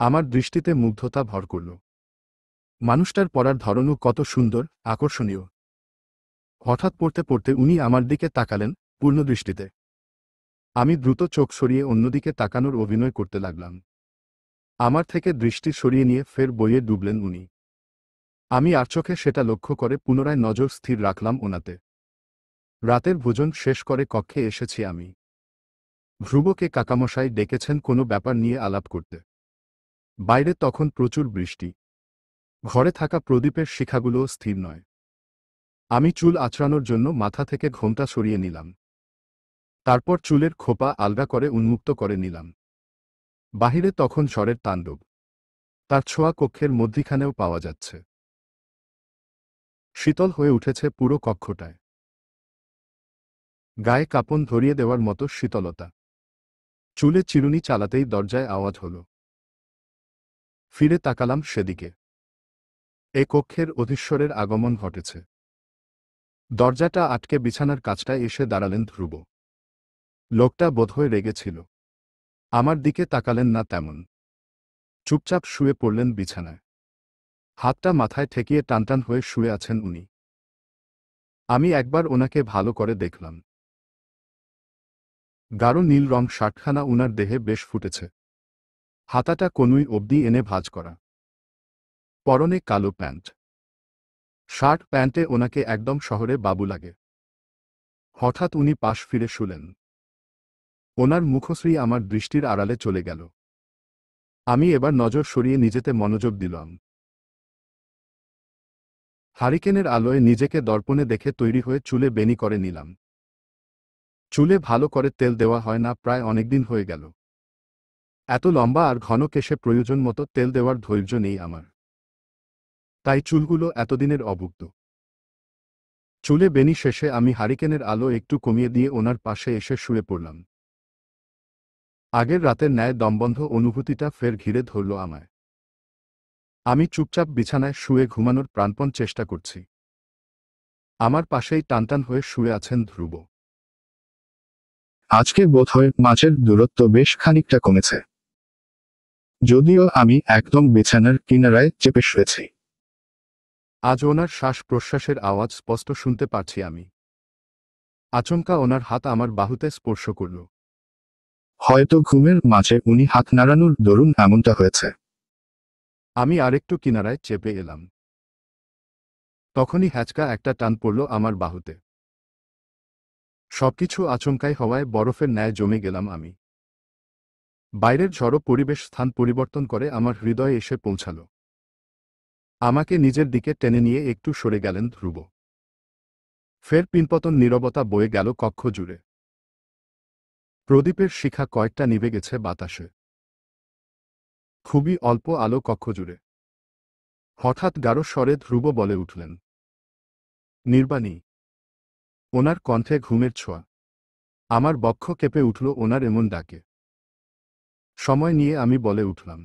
আমার দৃষ্টিতে মুগ্ধতা ভর করল। মানুষটার পড়ার ধরনও কত সুন্দর, আকর্ষণীয়। হঠাৎ পড়তে পড়তে উনি আমার দিকে তাকালেন, পূর্ণ দৃষ্টিতে। আমি দ্রুত চোখ সরিয়ে অন্যদিকে তাকানোর অভিনয় করতে লাগলাম। আমার থেকে দৃষ্টি সরিয়ে নিয়ে ফের বইয়ে ডুবলেন উনি। আমি আর চোখে সেটা লক্ষ্য করে পুনরায় নজর স্থির রাখলাম ওনাতে। রাতের ভোজন শেষ করে কক্ষে এসেছি আমি। ধ্রুবকে কাকামশাই ডেকেছেন কোনো ব্যাপার নিয়ে আলাপ করতে। বাইরে তখন প্রচুর বৃষ্টি। ঘরে থাকা প্রদীপের শিখাগুলোও স্থির নয়। আমি চুল আঁচড়ানোর জন্য মাথা থেকে ঘোমটা সরিয়ে নিলাম। তারপর চুলের খোপা আলগা করে উন্মুক্ত করে নিলাম। বাহিরে তখন ঝড়ের তাণ্ডব। তার ছোঁয়া কক্ষের মধ্যিখানেও পাওয়া যাচ্ছে। শীতল হয়ে উঠেছে পুরো কক্ষটায়। গায়ে কাঁপন ধরিয়ে দেওয়ার মতো শীতলতা। চুলে চিরুনি চালাতেই দরজায় আওয়াজ হল। ফিরে তাকালাম সেদিকে। এ কক্ষের অধীশ্বরের আগমন ঘটেছে। দরজাটা আটকে বিছানার কাছটায় এসে দাঁড়ালেন ধ্রুব। লোকটা বোধহয় রেগেছিল। আমার দিকে তাকালেন না তেমন। চুপচাপ শুয়ে পড়লেন বিছানায়। হাতটা মাথায় ঠেকিয়ে টানটান হয়ে শুয়ে আছেন উনি। আমি একবার ওনাকে ভালো করে দেখলাম। গাঢ় নীল রং শার্টখানা উনার দেহে বেশ ফুটেছে। হাতাটা কনুই অবধি এনে ভাঁজ করা। পরনে কালো প্যান্ট। শার্ট প্যান্টে ওনাকে একদম শহরে বাবু লাগে। হঠাৎ উনি পাশ ফিরে শুলেন। ওনার মুখশ্রী আমার দৃষ্টির আড়ালে চলে গেল। আমি এবার নজর সরিয়ে নিজেতে মনোযোগ দিলাম। হারিকেনের আলোয় নিজেকে দর্পণে দেখে তৈরি হয়ে চুলে বেনি করে নিলাম। চুলে ভালো করে তেল দেওয়া হয় না প্রায় অনেকদিন হয়ে গেল। এত লম্বা আর ঘন কেশে প্রয়োজন মতো তেল দেওয়ার ধৈর্য নেই আমার। তাই চুলগুলো এতদিনের অভুক্ত। চুলে বেনি শেষে আমি হারিকেনের আলো একটু কমিয়ে দিয়ে ওনার পাশে এসে শুয়ে পড়লাম। আগের রাতের ন্যায় দমবন্ধ অনুভূতিটা ফের ঘিরে ধরল আমায়। আমি চুপচাপ বিছানায় শুয়ে ঘুমানোর প্রাণপণ চেষ্টা করছি। আমার পাশেই টানটান হয়ে শুয়ে আছেন ধ্রুব। আজকে বোধহয় মাঝের দূরত্ব বেশ খানিকটা কমেছে। যদিও আমি একদম বিছানার কিনারায় চেপে শুয়েছি। আজ ওনার শ্বাস প্রশ্বাসের আওয়াজ স্পষ্ট শুনতে পারছি আমি। আচমকা ওনার হাত আমার বাহুতে স্পর্শ করল। হয়তো ঘুমের মাঝে উনি হাত নাড়ানোর দরুন এমনটা হয়েছে। আমি আরেকটু কিনারায় চেপে এলাম। তখনই হ্যাচকা একটা টান পড়ল আমার বাহুতে। সবকিছু আচমকাই হওয়ায় বরফের ন্যায় জমে গেলাম আমি। বাইরের ঝড়ো পরিবেশ স্থান পরিবর্তন করে আমার হৃদয়ে এসে পৌঁছাল। আমাকে নিজের দিকে টেনে নিয়ে একটু সরে গেলেন ধ্রুব। ফের পিনপতন নীরবতা বয়ে গেল কক্ষ জুড়ে। প্রদীপের শিখা কয়েকটা নিভে গেছে বাতাসে। খুবই অল্প আলো কক্ষ জুড়ে। হঠাৎ গাঢ় স্বরে ধ্রুব বলে উঠলেন, নির্বাণী। ওনার কণ্ঠে ঘুমের ছোঁয়া। আমার বক্ষ কেঁপে উঠল ওনার এমন ডাকে। সময় নিয়ে আমি বলে উঠলাম,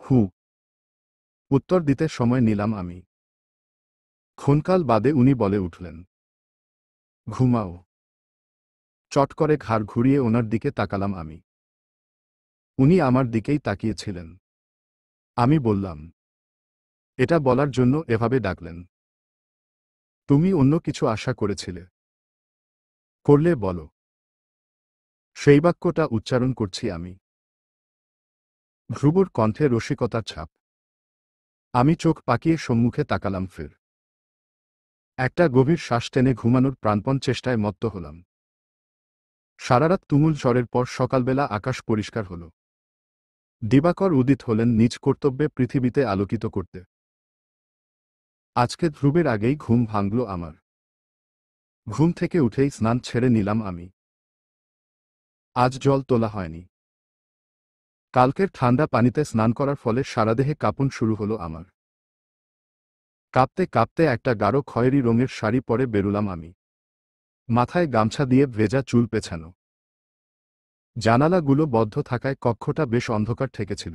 হু। উত্তর দিতে সময় নিলাম আমি। ক্ষণকাল বাদে উনি বলে উঠলেন, ঘুমাও। চট করে ঘাড় ঘুরিয়ে ওনার দিকে তাকালাম আমি। উনি আমার দিকেই তাকিয়েছিলেন। আমি বললাম, এটা বলার জন্য এভাবে ডাকলেন? তুমি অন্য কিছু আশা করেছিলে? করলে বলো। সেই বাক্যটা উচ্চারণ করছি আমি। ধ্রুবর কণ্ঠে রসিকতার ছাপ। আমি চোখ পাকিয়ে সম্মুখে তাকালাম ফের। একটা গভীর শ্বাস টেনে ঘুমানোর প্রাণপণ চেষ্টায় মত্ত হলাম। সারারাত তুমুল ঝড়ের পর সকালবেলা আকাশ পরিষ্কার হল। দিবাকর উদিত হলেন নিজ কর্তব্যে পৃথিবীতে আলোকিত করতে। আজকে ধ্রুবের আগেই ঘুম ভাঙল আমার। ঘুম থেকে উঠেই স্নান ছেড়ে নিলাম আমি। আজ জল তোলা হয়নি। কালকের ঠান্ডা পানিতে স্নান করার ফলে সারাদেহে কাঁপুন শুরু হলো আমার। কাঁপতে কাঁপতে একটা গাঢ় খয়েরি রঙের শাড়ি পরে বেরুলাম আমি। মাথায় গামছা দিয়ে ভেজা চুল পেছানো। জানালাগুলো বদ্ধ থাকায় কক্ষটা বেশ অন্ধকার ঠেকেছিল।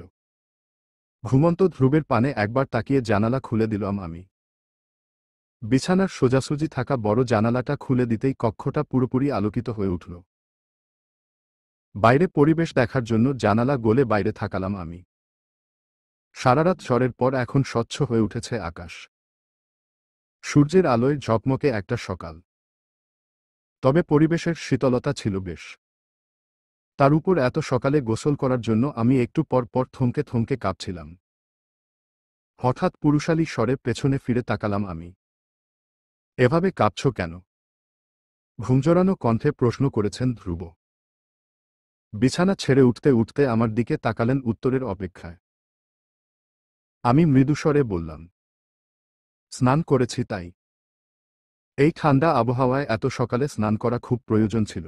ঘুমন্ত ধ্রুবের পানে একবার তাকিয়ে জানালা খুলে দিলাম আমি। বিছানার সোজাসুজি থাকা বড় জানালাটা খুলে দিতেই কক্ষটা পুরোপুরি আলোকিত হয়ে উঠল। বাইরে পরিবেশ দেখার জন্য জানালা গলে বাইরে থাকালাম আমি। সারারাত ঝড়ের পর এখন স্বচ্ছ হয়ে উঠেছে আকাশ। সূর্যের আলোয় ঝকমকে একটা সকাল। তবে পরিবেশের শীতলতা ছিল বেশ। তার উপর এত সকালে গোসল করার জন্য আমি একটু পর পর থমকে থমকে কাঁপছিলাম। হঠাৎ পুরুষালী স্বরে পেছনে ফিরে তাকালাম আমি। এভাবে কাঁপছ কেন? ঘুমজড়ানো কণ্ঠে প্রশ্ন করেছেন ধ্রুব। বিছানা ছেড়ে উঠতে উঠতে আমার দিকে তাকালেন উত্তরের অপেক্ষায়। আমি মৃদুস্বরে বললাম, স্নান করেছি তাই। এই ঠান্ডা আবহাওয়ায় এত সকালে স্নান করা খুব প্রয়োজন ছিল।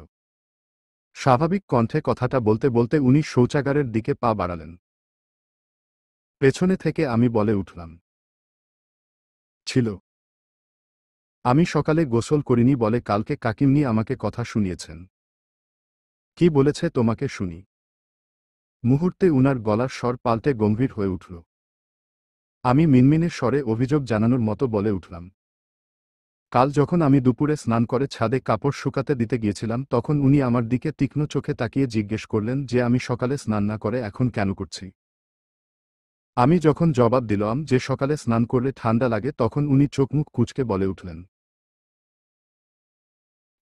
স্বাভাবিক কণ্ঠে কথাটা বলতে বলতে উনি শৌচাগারের দিকে পা বাড়ালেন। পেছনে থেকে আমি বলে উঠলাম, ছিল। আমি সকালে গোসল করিনি বলে কালকে কাকিমনি আমাকে কথা শুনিয়েছেন। কি বলেছে তোমাকে শুনি? মুহূর্তে উনার গলার স্বর পাল্টে গম্ভীর হয়ে উঠল। আমি মিনমিনে স্বরে অভিযোগ জানানোর মতো বলে উঠলাম, কাল যখন আমি দুপুরে স্নান করে ছাদে কাপড় শুকাতে দিতে গিয়েছিলাম তখন উনি আমার দিকে তীক্ষ্ণ চোখে তাকিয়ে জিজ্ঞেস করলেন যে আমি সকালে স্নান না করে এখন কেন করছি। আমি যখন জবাব দিলাম যে সকালে স্নান করলে ঠান্ডা লাগে তখন উনি চোখমুখ কুঁচকে বলে উঠলেন,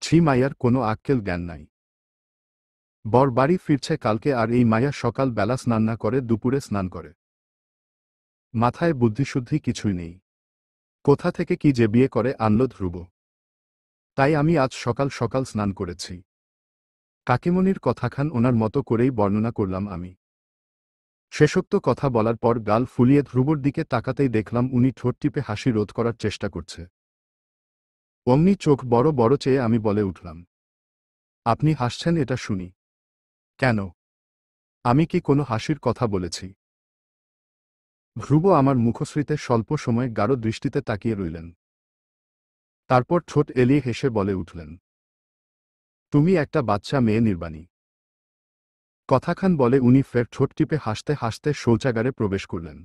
ছি মাইয়ার কোনো আক্কেল জ্ঞান নাই। বর বাড়ি ফিরছে কালকে আর এই মাইয়া সকাল বেলা স্নান না করে দুপুরে স্নান করে। মাথায় বুদ্ধিশুদ্ধি কিছুই নেই। কোথা থেকে কি যে বিয়ে করে আনল ধ্রুব। তাই আমি আজ সকাল সকাল স্নান করেছি। কাকিমণির কথাখান ওনার মতো করেই বর্ণনা করলাম আমি। শেষোক্ত কথা বলার পর গাল ফুলিয়ে ধ্রুবর দিকে তাকাতেই দেখলাম উনি ঠোঁট টিপে হাসি রোধ করার চেষ্টা করছে। অমনি চোখ বড় বড় চেয়ে আমি বলে উঠলাম, আপনি হাসছেন এটা শুনি। কেন? আমি কি কোনো হাসির কথা বলেছি? ধ্রুব আমার মুখশ্রীতে স্বল্প সময় গাঢ় দৃষ্টিতে তাকিয়ে রইলেন। তারপর ঠোঁট এলিয়ে হেসে বলে উঠলেন, তুমি একটা বাচ্চা মেয়ে নির্বাণী। কথাখান বলে উনি ফের ঠোঁট টিপে হাসতে হাসতে শৌচাগারে প্রবেশ করলেন।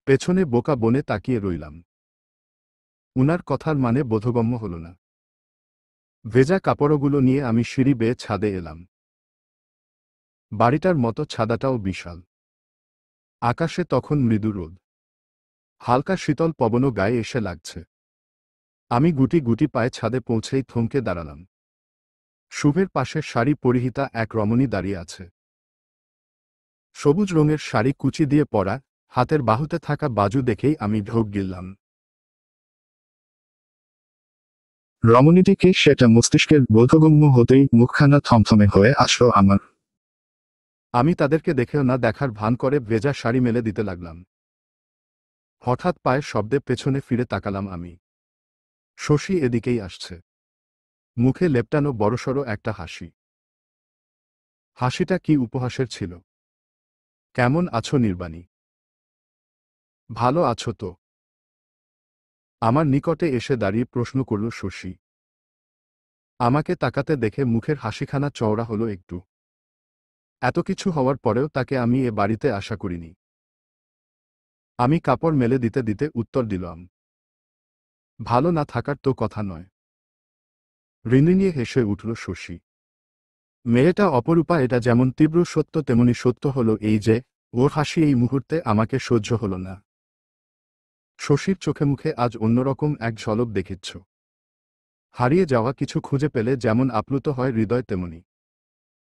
পেছনে বোকা বনে তাকিয়ে রইলাম। উনার কথার মানে বোধগম্য হল না। ভেজা কাপড়গুলো নিয়ে আমি সিঁড়ি বেয়ে ছাদে এলাম। বাড়িটার মতো ছাদাটাও বিশাল। আকাশে তখন মৃদু রোদ। হালকা শীতল পবনও গায়ে এসে লাগছে। আমি গুটি গুটি পায়ে ছাদে পৌঁছেই থমকে দাঁড়ালাম। শুভের পাশে শাড়ি পরিহিতা এক রমণী দাঁড়িয়ে আছে। সবুজ রঙের শাড়ি কুচি দিয়ে পরা, হাতের বাহুতে থাকা বাজু দেখেই আমি ঢোক গিললাম। রমণীটিকে সেটা মস্তিষ্কের বোধগম্য হতেই মুখখানা থমথমে হয়ে আসলো আমার। আমি তাদেরকে দেখেও না দেখার ভান করে ভেজা শাড়ি মেলে দিতে লাগলাম। হঠাৎ পায়ের শব্দে পেছনে ফিরে তাকালাম আমি। শশী এদিকেই আসছে। মুখে লেপটানো বড়সড় একটা হাসি। হাসিটা কি উপহাসের ছিল? কেমন আছো নির্বাণী? ভালো আছো তো? আমার নিকটে এসে দাঁড়িয়ে প্রশ্ন করল শশী। আমাকে তাকাতে দেখে মুখের হাসিখানা চওড়া হলো একটু। এত কিছু হওয়ার পরেও তাকে আমি এ বাড়িতে আশা করিনি। আমি কাপড় মেলে দিতে দিতে উত্তর দিলাম, ভালো না থাকার তো কথা নয়। ঋণী নিয়ে হেসে উঠল শশী। মেয়েটা অপরূপা, এটা যেমন তীব্র সত্য তেমনি সত্য হলো এই যে ওর হাসি এই মুহূর্তে আমাকে সহ্য হলো না। শশীর চোখে মুখে আজ অন্যরকম এক ঝলক দেখিচ্ছ। হারিয়ে যাওয়া কিছু খুঁজে পেলে যেমন আপ্লুত হয় হৃদয় তেমনি।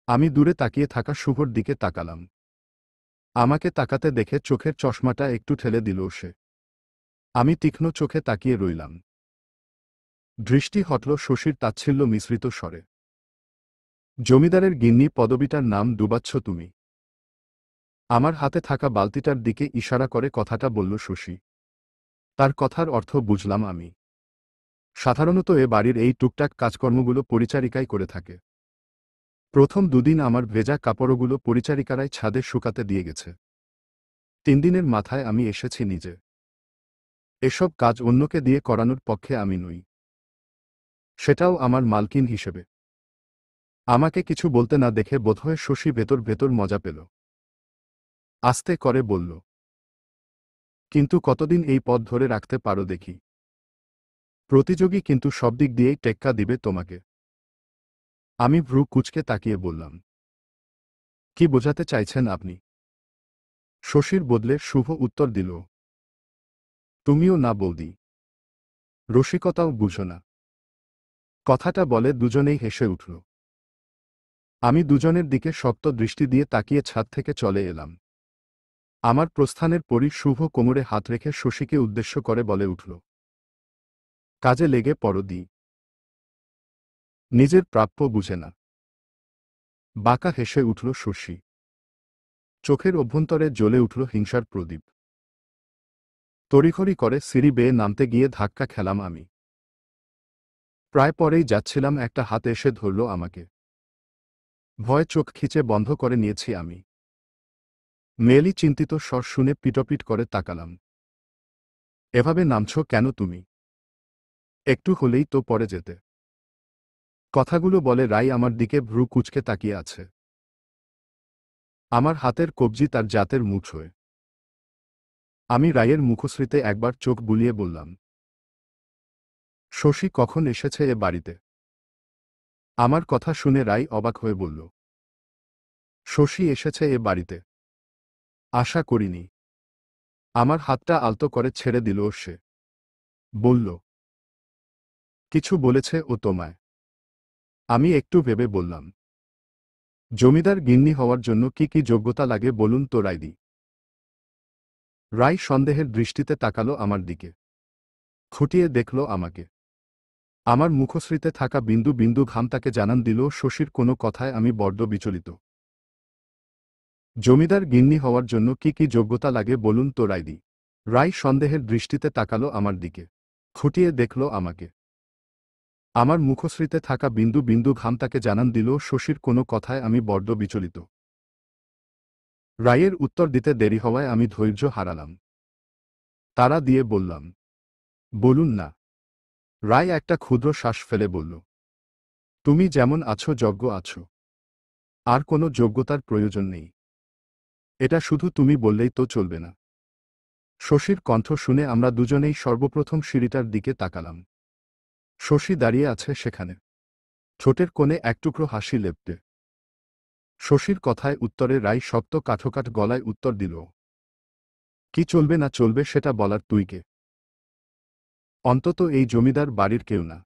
আমি দূরে তাকিয়ে থাকা শুভর দিকে তাকালাম। আমাকে তাকাতে দেখে চোখের চশমাটা একটু ঠেলে দিল সে। আমি তীক্ষ্ণ চোখে তাকিয়ে রইলাম। দৃষ্টি হটল শশীর তাচ্ছিল্য মিশ্রিত স্বরে। জমিদারের গিন্নি পদবিটার নাম ডুবাচ্ছ তুমি। আমার হাতে থাকা বালতিটার দিকে ইশারা করে কথাটা বলল শশী। তার কথার অর্থ বুঝলাম আমি। সাধারণত এ বাড়ির এই টুকটাক কাজকর্মগুলো পরিচারিকাই করে থাকে। প্রথম দুদিন আমার ভেজা কাপড়গুলো পরিচারিকারাই ছাদে শুকাতে দিয়ে গেছে। 3 দিনের মাথায় আমি এসেছি নিজে। এসব কাজ অন্যকে দিয়ে করানোর পক্ষে আমি নই, সেটাও আমার মালকিন হিসেবে। আমাকে কিছু বলতে না দেখে বোধহয় শশী ভেতর ভেতর মজা পেল। আস্তে করে বলল, কিন্তু কতদিন এই পথ ধরে রাখতে পারো দেখি। প্রতিযোগী কিন্তু সব দিক দিয়েই টেক্কা দিবে তোমাকে। আমি ভ্রু কুঁচকে তাকিয়ে বললাম, কি বোঝাতে চাইছেন আপনি? শশীর বদলে শুভ উত্তর দিল, তুমিও না বৌদি, রসিকতাও বুঝো না। কথাটা বলে দুজনেই হেসে উঠল। আমি দুজনের দিকে শক্ত দৃষ্টি দিয়ে তাকিয়ে ছাদ থেকে চলে এলাম। আমার প্রস্থানের পরই শুভ কোমরে হাত রেখে শশীকে উদ্দেশ্য করে বলে উঠল, কাজে লেগে পড়ো দি। নিজের প্রাপ্য বুঝে না। বাঁকা হেসে উঠল শশী। চোখের অভ্যন্তরে জ্বলে উঠল হিংসার প্রদীপ। তড়িঘড়ি করে সিঁড়ি বেয়ে নামতে গিয়ে ধাক্কা খেলাম আমি। প্রায় পরেই যাচ্ছিলাম, একটা হাত এসে ধরল আমাকে। ভয়ে চোখ খিচে বন্ধ করে নিয়েছি আমি। মেয়েলি চিন্তিত স্বর শুনে পিটপিট করে তাকালাম। এভাবে নামছ কেন তুমি? একটু হলেই তো পড়ে যেতে। কথাগুলো বলে রাই আমার দিকে ভ্রু কুঁচকে তাকিয়ে আছে। আমার হাতের কবজি তার জাতের মুঠোয়। আমি রায়ের মুখশ্রীতে একবার চোখ বুলিয়ে বললাম, শশী কখন এসেছে এ বাড়িতে? আমার কথা শুনে রাই অবাক হয়ে বলল, শশী এসেছে এ বাড়িতে? আশা করিনি। আমার হাতটা আলতো করে ছেড়ে দিল সে। বলল, কিছু বলেছে ও তোমায়? আমি একটু ভেবে বললাম, জমিদার গিন্নি হওয়ার জন্য কি কি যোগ্যতা লাগে বলুন তো রায়দি। রাই সন্দেহের দৃষ্টিতে তাকালো আমার দিকে। খুঁটিয়ে দেখল আমাকে। আমার মুখশ্রীতে থাকা বিন্দু বিন্দু ঘাম তাকে জানান দিল শশীর কোনো কথায় আমি বড্ড বিচলিত। জমিদার গিন্নি হওয়ার জন্য কি কি যোগ্যতা লাগে বলুন তো রায়দি। রাই সন্দেহের দৃষ্টিতে তাকালো আমার দিকে। খুঁটিয়ে দেখল আমাকে। আমার মুখশ্রীতে থাকা বিন্দু বিন্দু ঘাম তাকে জানান দিল শশীর কোনো কথায় আমি বড্ড বিচলিত। রায়ের উত্তর দিতে দেরি হওয়ায় আমি ধৈর্য হারালাম। তাড়া দিয়ে বললাম, বলুন না। রায় একটা ক্ষুদ্র শ্বাস ফেলে বলল, তুমি যেমন আছো যোগ্য আছো। আর কোনো যোগ্যতার প্রয়োজন নেই। এটা শুধু তুমি বললেই তো চলবে না। শশীর কণ্ঠ শুনে আমরা দুজনেই সর্বপ্রথম সিঁড়িটার দিকে তাকালাম। শশী দাঁড়িয়ে আছে সেখানে, ঠোঁটের কোণে এক টুকরো হাসি লেপ্টে। শশীর কথায় উত্তরে রাই শক্ত কাঠোকাঠ গলায় উত্তর দিল, কি চলবে না চলবে সেটা বলার তুই কে? অন্তত এই জমিদার বাড়ির কেউ না।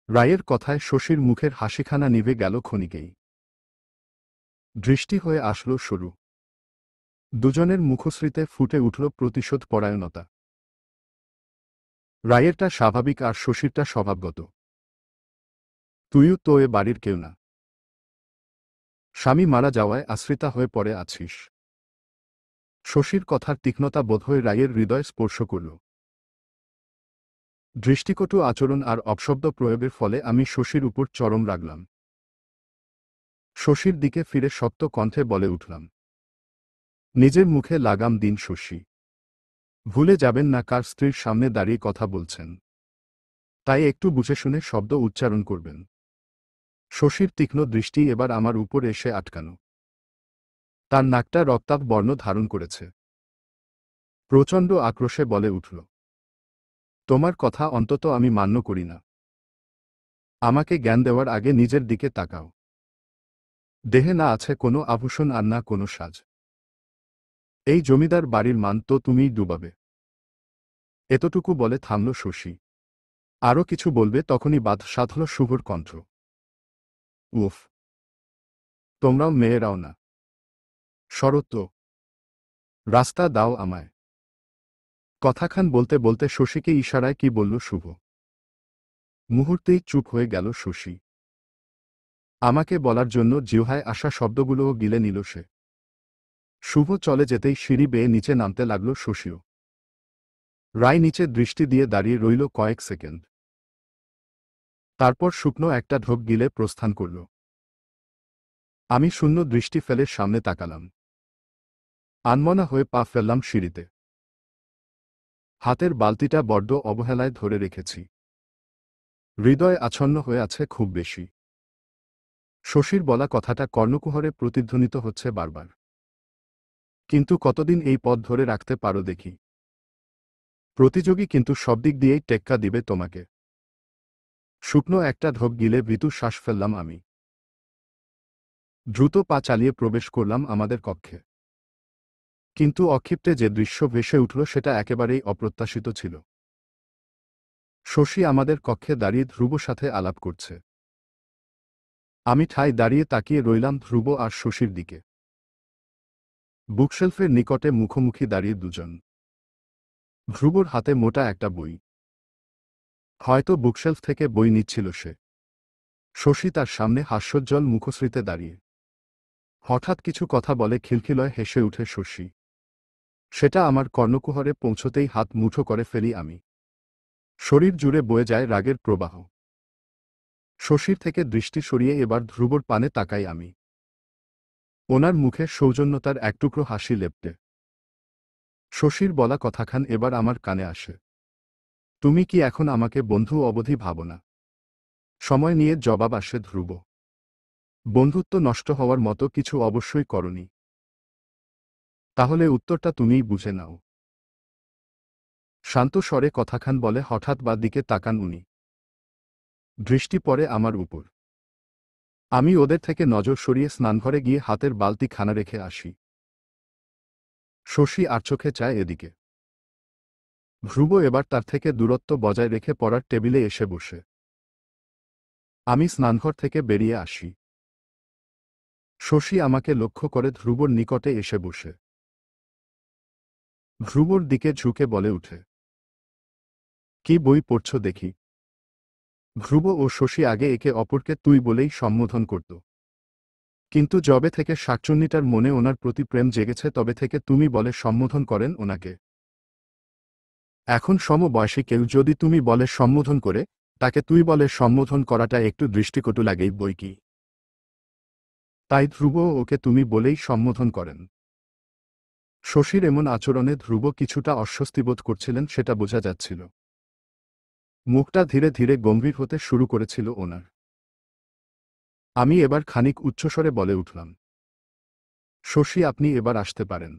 রায়ের কথায় শশীর মুখের হাসিখানা নিভে গেল ক্ষণিকেই। দৃষ্টি হয়ে আসলো সরু। দুজনের মুখশ্রীতে ফুটে উঠল প্রতিশোধ পরায়ণতা। রায়েরটা স্বাভাবিক আর শশীরটা স্বভাবগত। তুইও তো এ বাড়ির কেউ না। স্বামী মারা যাওয়ায় আশ্রিতা হয়ে পড়ে আছিস। শশীর কথার তীক্ষ্ণতা বোধহয় রায়ের হৃদয় স্পর্শ করল। দৃষ্টিকটু আচরণ আর অপশব্দ প্রয়োগের ফলে আমি শশীর উপর চরম রাগলাম। শশীর দিকে ফিরে শক্ত কণ্ঠে বলে উঠলাম, নিজের মুখে লাগাম দিন শশী। ভুলে যাবেন না কার স্ত্রীর সামনে দাঁড়িয়ে কথা বলছেন। তাই একটু বুঝে শুনে শব্দ উচ্চারণ করবেন। শশীর তীক্ষ্ণ দৃষ্টি এবার আমার উপর এসে আটকানো। তার নাকটা রক্তাভ বর্ণ ধারণ করেছে। প্রচণ্ড আক্রোশে বলে উঠল, তোমার কথা অন্তত আমি মান্য করি না। আমাকে জ্ঞান দেওয়ার আগে নিজের দিকে তাকাও। দেহে না আছে কোনো আভূষণ আর না কোনো সাজ। এই জমিদার বাড়ির মান তো তুমিই ডুবাবে। এতটুকু বলে থামল শশী। আরও কিছু বলবে তখনই বাদ সাধল শুভর কণ্ঠ। উফ, তোমরাও মেয়েরাও না। সরো তো, রাস্তা দাও আমায়। কথাখান বলতে বলতে শশীকে ইশারায় কি বলল শুভ। মুহূর্তেই চুপ হয়ে গেল শশী। আমাকে বলার জন্য জিহ্বায় আসা শব্দগুলোও গিলে নিল সে। শুভ চলে যেতেই সিঁড়ি বেয়ে নিচে নামতে লাগল শশীও। রায় নিচে দৃষ্টি দিয়ে দাঁড়িয়ে রইল কয়েক সেকেন্ড। তারপর শুকনো একটা ঢোক গিলে প্রস্থান করল। আমি শূন্য দৃষ্টি ফেলে সামনে তাকালাম। আনমনা হয়ে পা ফেললাম সিঁড়িতে। হাতের বালতিটা বড্ড অবহেলায় ধরে রেখেছি। হৃদয় আচ্ছন্ন হয়ে আছে খুব বেশি। শশীর বলা কথাটা কর্ণকুহরে প্রতিধ্বনিত হচ্ছে বারবার। কিন্তু কতদিন এই পথ ধরে রাখতে পারো দেখি। প্রতিযোগী কিন্তু সব দিক দিয়েই টেক্কা দিবে তোমাকে। শুকনো একটা ঢোক গিলে ভীতু শ্বাস ফেললাম আমি। দ্রুত পা চালিয়ে প্রবেশ করলাম আমাদের কক্ষে। কিন্তু অক্ষিপ্তে যে দৃশ্য ভেসে উঠল সেটা একেবারেই অপ্রত্যাশিত ছিল। শশী আমাদের কক্ষে দাঁড়িয়ে ধ্রুব সাথে আলাপ করছে। আমি ঠায় দাঁড়িয়ে তাকিয়ে রইলাম ধ্রুব আর শশীর দিকে। বুকশেলফের নিকটে মুখোমুখি দাঁড়িয়ে দুজন। ধ্রুবর হাতে মোটা একটা বই। হয়তো বুকশেলফ থেকে বই নিচ্ছিল সে। শশী তার সামনে হাস্যোজ্জ্বল মুখশ্রীতে দাঁড়িয়ে। হঠাৎ কিছু কথা বলে খিলখিলয় হেসে উঠে শশী। সেটা আমার কর্ণকুহরে পৌঁছতেই হাত মুঠো করে ফেলি আমি। শরীর জুড়ে বয়ে যায় রাগের প্রবাহ। শশীর থেকে দৃষ্টি সরিয়ে এবার ধ্রুবর পানে তাকাই আমি। ওনার মুখে সৌজন্যতার একটুকরো হাসি লেপ্টে। শশীর বলা কথাখান এবার আমার কানে আসে। তুমি কি এখন আমাকে বন্ধু অবধি ভাবো না? সময় নিয়ে জবাব আসে ধ্রুব। বন্ধুত্ব নষ্ট হওয়ার মতো কিছু অবশ্যই করনি। তাহলে উত্তরটা তুমিই বুঝে নাও। শান্ত স্বরে কথাখান বলে হঠাৎ বা দিকে তাকান উনি। দৃষ্টি পড়ে আমার উপর। আমি ওদের থেকে নজর সরিয়ে স্নানঘরে গিয়ে হাতের বালতি খানা রেখে আসি। শশী আর চোখে চায় এদিকে। ধ্রুব এবার তার থেকে দূরত্ব বজায় রেখে পড়ার টেবিলে এসে বসে। আমি স্নানঘর থেকে বেরিয়ে আসি। শশী আমাকে লক্ষ্য করে ধ্রুবর নিকটে এসে বসে। ধ্রুবর দিকে ঝুঁকে বলে উঠে, কি বই পড়ছ দেখি? ধ্রুব ও শশী আগে একে অপরকে তুই বলেই সম্বোধন করত। কিন্তু যবে থেকে শাকচুন্নিটার মনে ওনার প্রতি প্রেম জেগেছে তবে থেকে তুমি বলে সম্বোধন করেন ওনাকে। এখন সমবয়সী কেউ যদি তুমি বলে সম্বোধন করে, তাকে তুই বলে সম্বোধন করাটা একটু দৃষ্টিকটু লাগেই বই কি। তাই ধ্রুব ওকে তুমি বলেই সম্বোধন করেন। শশীর এমন আচরণে ধ্রুব কিছুটা অস্বস্তিবোধ করছিলেন সেটা বোঝা যাচ্ছিল। মুখটা ধীরে ধীরে গম্ভীর হতে শুরু করেছিল ওনার। আমি এবার খানিক উচ্চস্বরে বলে উঠলাম, শশী আপনি এবার আসতে পারেন।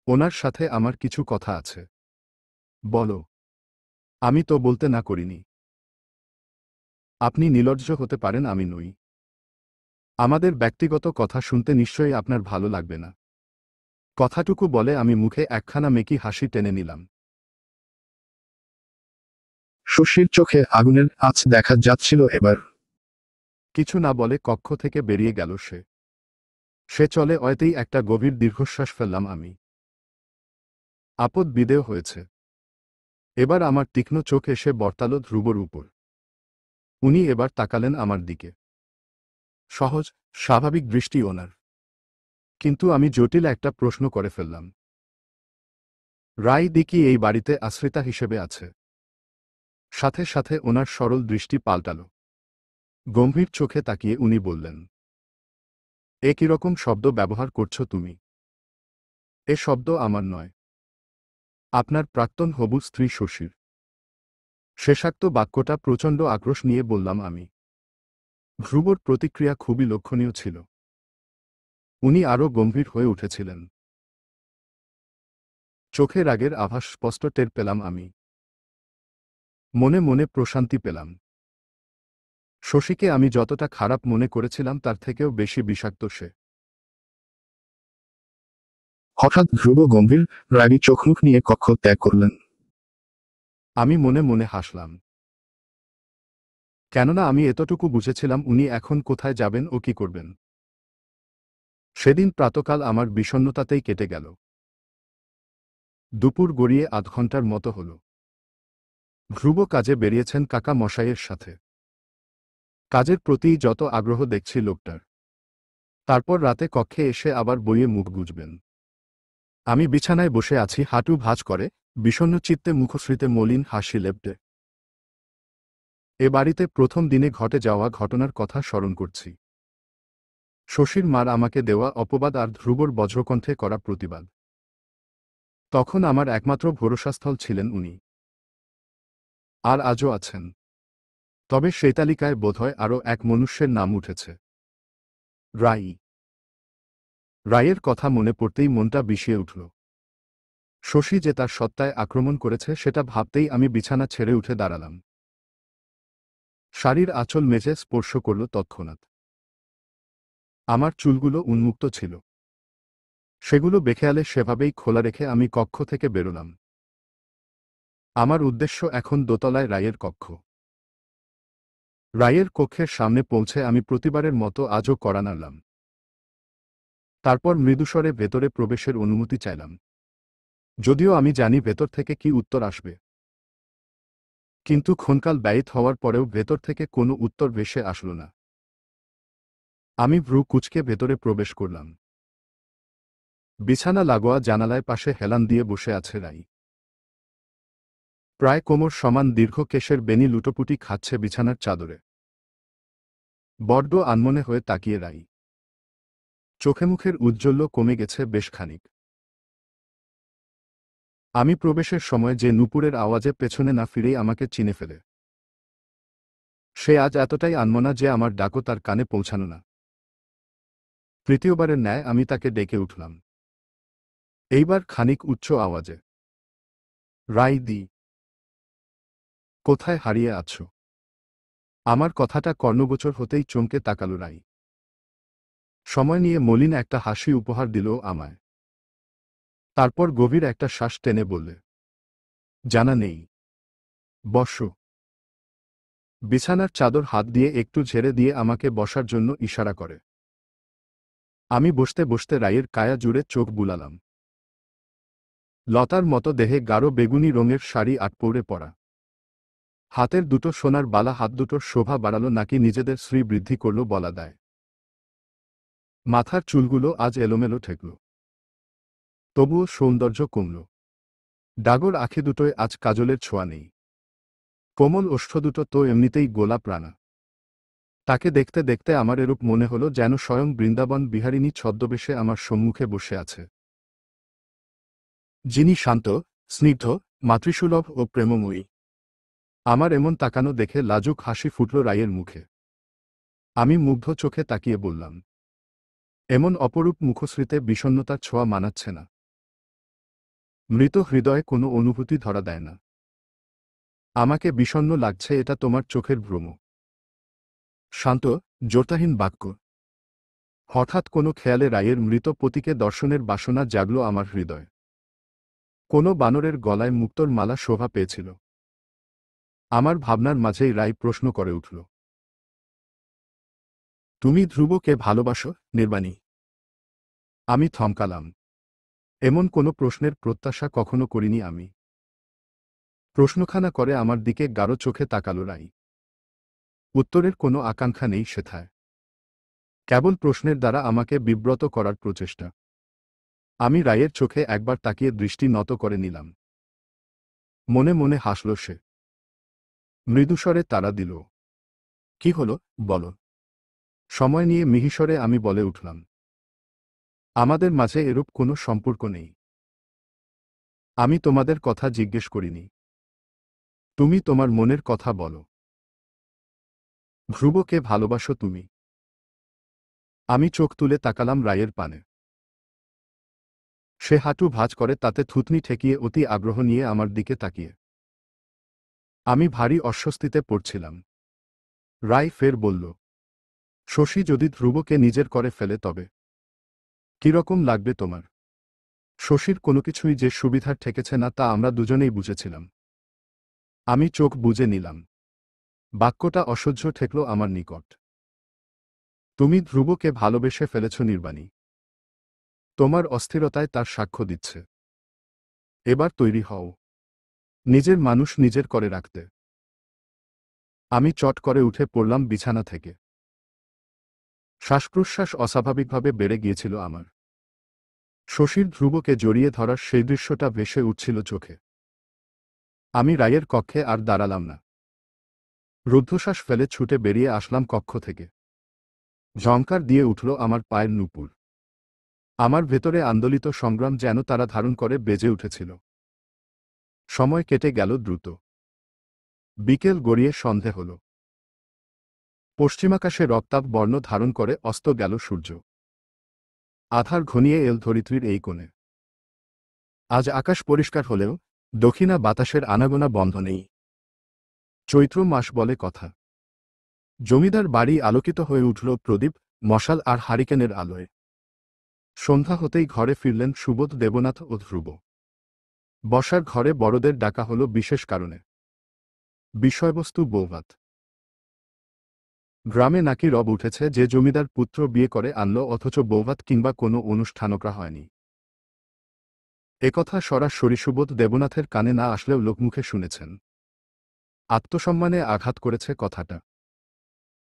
ওনার সাথে আমার কিছু কথা আছে। বলো। আমি তো বলতে না করিনি। আপনি নির্লজ্জ হতে পারেন আমি নই। আমাদের ব্যক্তিগত কথা শুনতে নিশ্চয়ই আপনার ভালো লাগবে না। কথাটুকু বলে আমি মুখে একখানা মেকি হাসি টেনে নিলাম। শশীর চোখে আগুনের আঁচ দেখা যাচ্ছিল এবার। কিছু না বলে কক্ষ থেকে বেরিয়ে গেল সে। সে চলে অয়তেই একটা গভীর দীর্ঘশ্বাস ফেললাম আমি। আপদ বিদেয় হয়েছে। এবার আমার তীক্ষ্ণ চোখ এসে বর্তাল ধ্রুবর উপর। উনি এবার তাকালেন আমার দিকে। সহজ, স্বাভাবিক দৃষ্টি ওনার। কিন্তু আমি জটিল একটা প্রশ্ন করে ফেললাম। রায় দি কি এই বাড়িতে আশ্রিতা হিসেবে আছে? সাথে সাথে ওনার সরল দৃষ্টি পাল্টাল। গম্ভীর চোখে তাকিয়ে উনি বললেন, এ কিরকম শব্দ ব্যবহার করছো তুমি? এ শব্দ আমার নয়। আপনার প্রাক্তন হবু স্ত্রী শশীর। শেষাক্ত বাক্যটা প্রচণ্ড আক্রোশ নিয়ে বললাম আমি। ধ্রুবর প্রতিক্রিয়া খুবই লক্ষণীয় ছিল। উনি আরও গম্ভীর হয়ে উঠেছিলেন। চোখে রাগের আভাস স্পষ্ট টের পেলাম আমি। মনে মনে প্রশান্তি পেলাম। শশীকে আমি যতটা খারাপ মনে করেছিলাম তার থেকেও বেশি বিষাক্ত সে। হঠাৎ ধ্রুব গম্ভীর রাগী চোখমুখ নিয়ে কক্ষ ত্যাগ করলেন। আমি মনে মনে হাসলাম, কেননা আমি এতটুকু বুঝেছিলাম উনি এখন কোথায় যাবেন ও কি করবেন। সেদিন প্রাতকাল আমার বিষণ্ণতাতেই কেটে গেল। দুপুর গড়িয়ে আধ ঘন্টার মতো হল। ধ্রুব কাজে বেরিয়েছেন কাকা মশাইয়ের সাথে। কাজের প্রতি যত আগ্রহ দেখছি লোকটার। তারপর রাতে কক্ষে এসে আবার বইয়ে মুখ গুজবেন। আমি বিছানায় বসে আছি হাঁটু ভাঁজ করে, বিষণ্ণ চিত্তে মুখশ্রীতে মলিন হাসি লেপ্টে। এ বাড়িতে প্রথম দিনে ঘটে যাওয়া ঘটনার কথা স্মরণ করছি। শশীর মার আমাকে দেওয়া অপবাদ আর ধ্রুবর বজ্রকণ্ঠে করা প্রতিবাদ। তখন আমার একমাত্র ভরসাস্থল ছিলেন উনি। আর আজও আছেন। তবে সেই তালিকায় বোধহয় আরও এক মনুষ্যের নাম উঠেছে। রাই। রায়ের কথা মনে পড়তেই মনটা বিষিয়ে উঠল। শশী যে তার সত্তায় আক্রমণ করেছে সেটা ভাবতেই আমি বিছানা ছেড়ে উঠে দাঁড়ালাম। শাড়ির আঁচল মেঝে স্পর্শ করল তৎক্ষণাৎ। আমার চুলগুলো উন্মুক্ত ছিল। সেগুলো বেখেয়ালে সেভাবেই খোলা রেখে আমি কক্ষ থেকে বেরোলাম। আমার উদ্দেশ্য এখন দোতলায় রায়ের কক্ষ। রায়ের কক্ষের সামনে পৌঁছে আমি প্রতিবারের মতো আজও কড়া নাড়লাম। তারপর মৃদুস্বরে ভেতরে প্রবেশের অনুমতি চাইলাম। যদিও আমি জানি ভেতর থেকে কি উত্তর আসবে। কিন্তু ক্ষণকাল ব্যয়িত হওয়ার পরেও ভেতর থেকে কোনো উত্তর ভেসে আসল না। আমি ভ্রু কুঁচকে ভেতরে প্রবেশ করলাম। বিছানা লাগোয়া জানালায় পাশে হেলান দিয়ে বসে আছে রাই। প্রায় কোমর সমান দীর্ঘ কেশের বেনি লুটোপুটি খাচ্ছে বিছানার চাদরে। বড্ড আনমনে হয়ে তাকিয়ে রাই। চোখে মুখের উজ্জ্বল্য কমে গেছে বেশ খানিক। আমি প্রবেশের সময় যে নুপুরের আওয়াজে পেছনে না ফিরেই আমাকে চিনে ফেলে। সে আজ এতটাই আনমনা যে আমার ডাকও তার কানে পৌঁছানো না। তৃতীয়বারের ন্যায় আমি তাকে ডেকে উঠলাম। এইবার খানিক উচ্চ আওয়াজে। রাই দি। কোথায় হারিয়ে আছো? আমার কথাটা কর্ণগোচর হতেই চমকে তাকালো রাই। সময় নিয়ে মলিন একটা হাসি উপহার দিল আমায়। তারপর গভীর একটা শ্বাস টেনে বললে, জানা নেই। বসো। বিছানার চাদর হাত দিয়ে একটু ঝেড়ে দিয়ে আমাকে বসার জন্য ইশারা করে। আমি বসতে বসতে রায়ের কায়া জুড়ে চোখ বুলালাম। লতার মতো দেহে গাঢ় বেগুনি রঙের শাড়ি আটপৌড়ে পরা। হাতের দুটো সোনার বালা হাত দুটোর শোভা বাড়ালো নাকি নিজেদের শ্রী বৃদ্ধি করল বলা দেয়। মাথার চুলগুলো আজ এলোমেলো ঠেকল। তবুও সৌন্দর্য কমল। ডাগর আঁখি দুটোয় আজ কাজলের ছোঁয়া নেই। কোমল ওষ্ঠ দুটো তো এমনিতেই গোলাপ রানা। তাকে দেখতে দেখতে আমার এরূপ মনে হলো যেন স্বয়ং বৃন্দাবন বিহারিণী ছদ্মবেশে আমার সম্মুখে বসে আছে। যিনি শান্ত, স্নিগ্ধ, মাতৃসুলভ ও প্রেমময়ী। আমার এমন তাকানো দেখে লাজুক হাসি ফুটল রায়ের মুখে। আমি মুগ্ধ চোখে তাকিয়ে বললাম, এমন অপরূপ মুখশ্রীতে বিষণ্ণতার ছোঁয়া মানাচ্ছে না। মৃত হৃদয়ে কোনো অনুভূতি ধরা দেয় না। আমাকে বিষণ্ণ লাগছে এটা তোমার চোখের ভ্রম। শান্ত, জোরতাহীন বাক্য। হঠাৎ কোনো খেয়ালে রায়ের মৃত পতিকে দর্শনের বাসনা জাগল আমার হৃদয়ে। কোনো বানরের গলায় মুক্তোর মালা শোভা পেয়েছিল। আমার ভাবনার মাঝেই রাই প্রশ্ন করে উঠল, তুমি ধ্রুবকে ভালোবাসো, নির্বাণী? আমি থমকালাম। এমন কোনো প্রশ্নের প্রত্যাশা কখনো করিনি আমি। প্রশ্নখানা করে আমার দিকে গাঢ় চোখে তাকালো রাই। উত্তরের কোনো আকাঙ্ক্ষা নেই সেথায়। কেবল প্রশ্নের দ্বারা আমাকে বিব্রত করার প্রচেষ্টা। আমি রায়ের চোখে একবার তাকিয়ে দৃষ্টি নত করে নিলাম। মনে মনে হাসল সে। মৃদুস্বরে তাড়া দিল, কি হলো, বলো। সময় নিয়ে মিহিস্বরে আমি বলে উঠলাম, আমাদের মাঝে এরূপ কোনো সম্পর্ক নেই। আমি তোমাদের কথা জিজ্ঞেস করিনি। তুমি তোমার মনের কথা বলো। ধ্রুবকে ভালোবাসো তুমি? আমি চোখ তুলে তাকালাম রায়ের পানে। সে হাঁটু ভাঁজ করে তাতে থুতনি ঠেকিয়ে অতি আগ্রহ নিয়ে আমার দিকে তাকিয়ে। আমি ভারী অস্বস্তিতে পড়ছিলাম। রায় ফের বলল, শশী যদি ধ্রুবকে নিজের করে ফেলে তবে কিরকম লাগবে তোমার? শশীর কোনো কিছুই যে সুবিধার ঠেকেছে না তা আমরা দুজনেই বুঝেছিলাম। আমি চোখ বুজে নিলাম। বাক্যটা অসহ্য ঠেকল আমার নিকট। তুমি ধ্রুবকে ভালোবেসে ফেলেছ নির্বাণী। তোমার অস্থিরতায় তার সাক্ষ্য দিচ্ছে। এবার তৈরি হও নিজের মানুষ নিজের করে রাখতে। আমি চট করে উঠে পড়লাম বিছানা থেকে। শ্বাসপ্রশ্বাস অস্বাভাবিকভাবে বেড়ে গিয়েছিল আমার। শশীর ধ্রুবকে জড়িয়ে ধরার সেই দৃশ্যটা ভেসে উঠছিল চোখে। আমি রায়ের কক্ষে আর দাঁড়ালাম না। রুদ্ধশ্বাস ফেলে ছুটে বেরিয়ে আসলাম কক্ষ থেকে। ঝংকার দিয়ে উঠল আমার পায়ের নূপুর। আমার ভেতরে আন্দোলিত সংগ্রাম যেন তারা ধারণ করে বেজে উঠেছিল। সময় কেটে গেল দ্রুত। বিকেল গড়িয়ে সন্ধে হল। পশ্চিমাকাশে রক্তাভ বর্ণ ধারণ করে অস্ত গেল সূর্য। আধার ঘনিয়ে এল ধরিত্রীর এই কোণে। আজ আকাশ পরিষ্কার হলেও দক্ষিণা বাতাসের আনাগোনা বন্ধ নেই। চৈত্র মাস বলে কথা। জমিদার বাড়ি আলোকিত হয়ে উঠল প্রদীপ, মশাল আর হারিকেনের আলোয়। সন্ধ্যা হতেই ঘরে ফিরলেন সুবোধ, দেবনাথ ও ধ্রুব। বসার ঘরে বড়দের ডাকা হল বিশেষ কারণে। বিষয়বস্তু বৌভাত। গ্রামে নাকি রব উঠেছে যে জমিদার পুত্র বিয়ে করে আনল অথচ বৌভাত কিংবা কোনো অনুষ্ঠানকরা হয়নি। একথা সরাসরি সুবোধ দেবনাথের কানে না আসলেও লোকমুখে শুনেছেন। আত্মসম্মানে আঘাত করেছে কথাটা।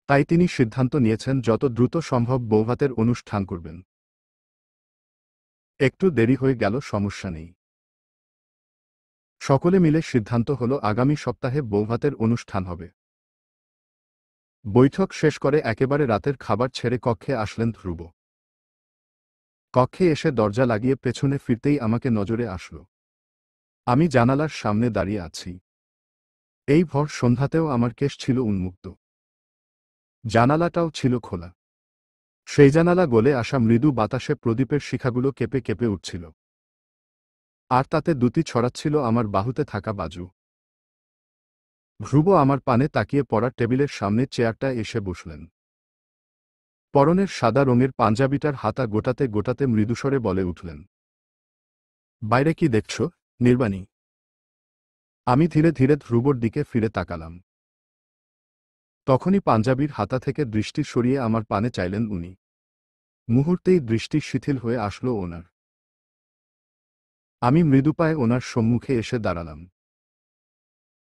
তাই তিনি সিদ্ধান্ত নিয়েছেন যত দ্রুত সম্ভব বৌভাতের অনুষ্ঠান করবেন। একটু দেরি হয়ে গেল সমস্যা নেই। সকলে মিলে সিদ্ধান্ত হল আগামী সপ্তাহে বৌভাতের অনুষ্ঠান হবে। বৈঠক শেষ করে একেবারে রাতের খাবার ছেড়ে কক্ষে আসলেন ধ্রুব। কক্ষে এসে দরজা লাগিয়ে পেছনে ফিরতেই আমাকে নজরে আসল। আমি জানালার সামনে দাঁড়িয়ে আছি। এই ভর সন্ধ্যাতেও আমার কেশ ছিল উন্মুক্ত। জানালাটাও ছিল খোলা। সেই জানালা গলে আসা মৃদু বাতাসে প্রদীপের শিখাগুলো কেঁপে কেঁপে উঠছিল। আর তাতে দুটি ছড়াচ্ছিল আমার বাহুতে থাকা বাজু। ধ্রুব আমার পানে তাকিয়ে পড়া টেবিলের সামনে চেয়ারটা এসে বসলেন। পরনের সাদা রঙের পাঞ্জাবিটার হাতা গোটাতে গোটাতে মৃদুস্বরে বলে উঠলেন, বাইরে কি দেখছ, নির্বাণী? আমি ধীরে ধীরে ধ্রুবর দিকে ফিরে তাকালাম। তখনই পাঞ্জাবির হাতা থেকে দৃষ্টি সরিয়ে আমার পানে চাইলেন উনি। মুহূর্তেই দৃষ্টি শিথিল হয়ে আসলো ওনার। আমি মৃদুপায়ে ওনার সম্মুখে এসে দাঁড়ালাম।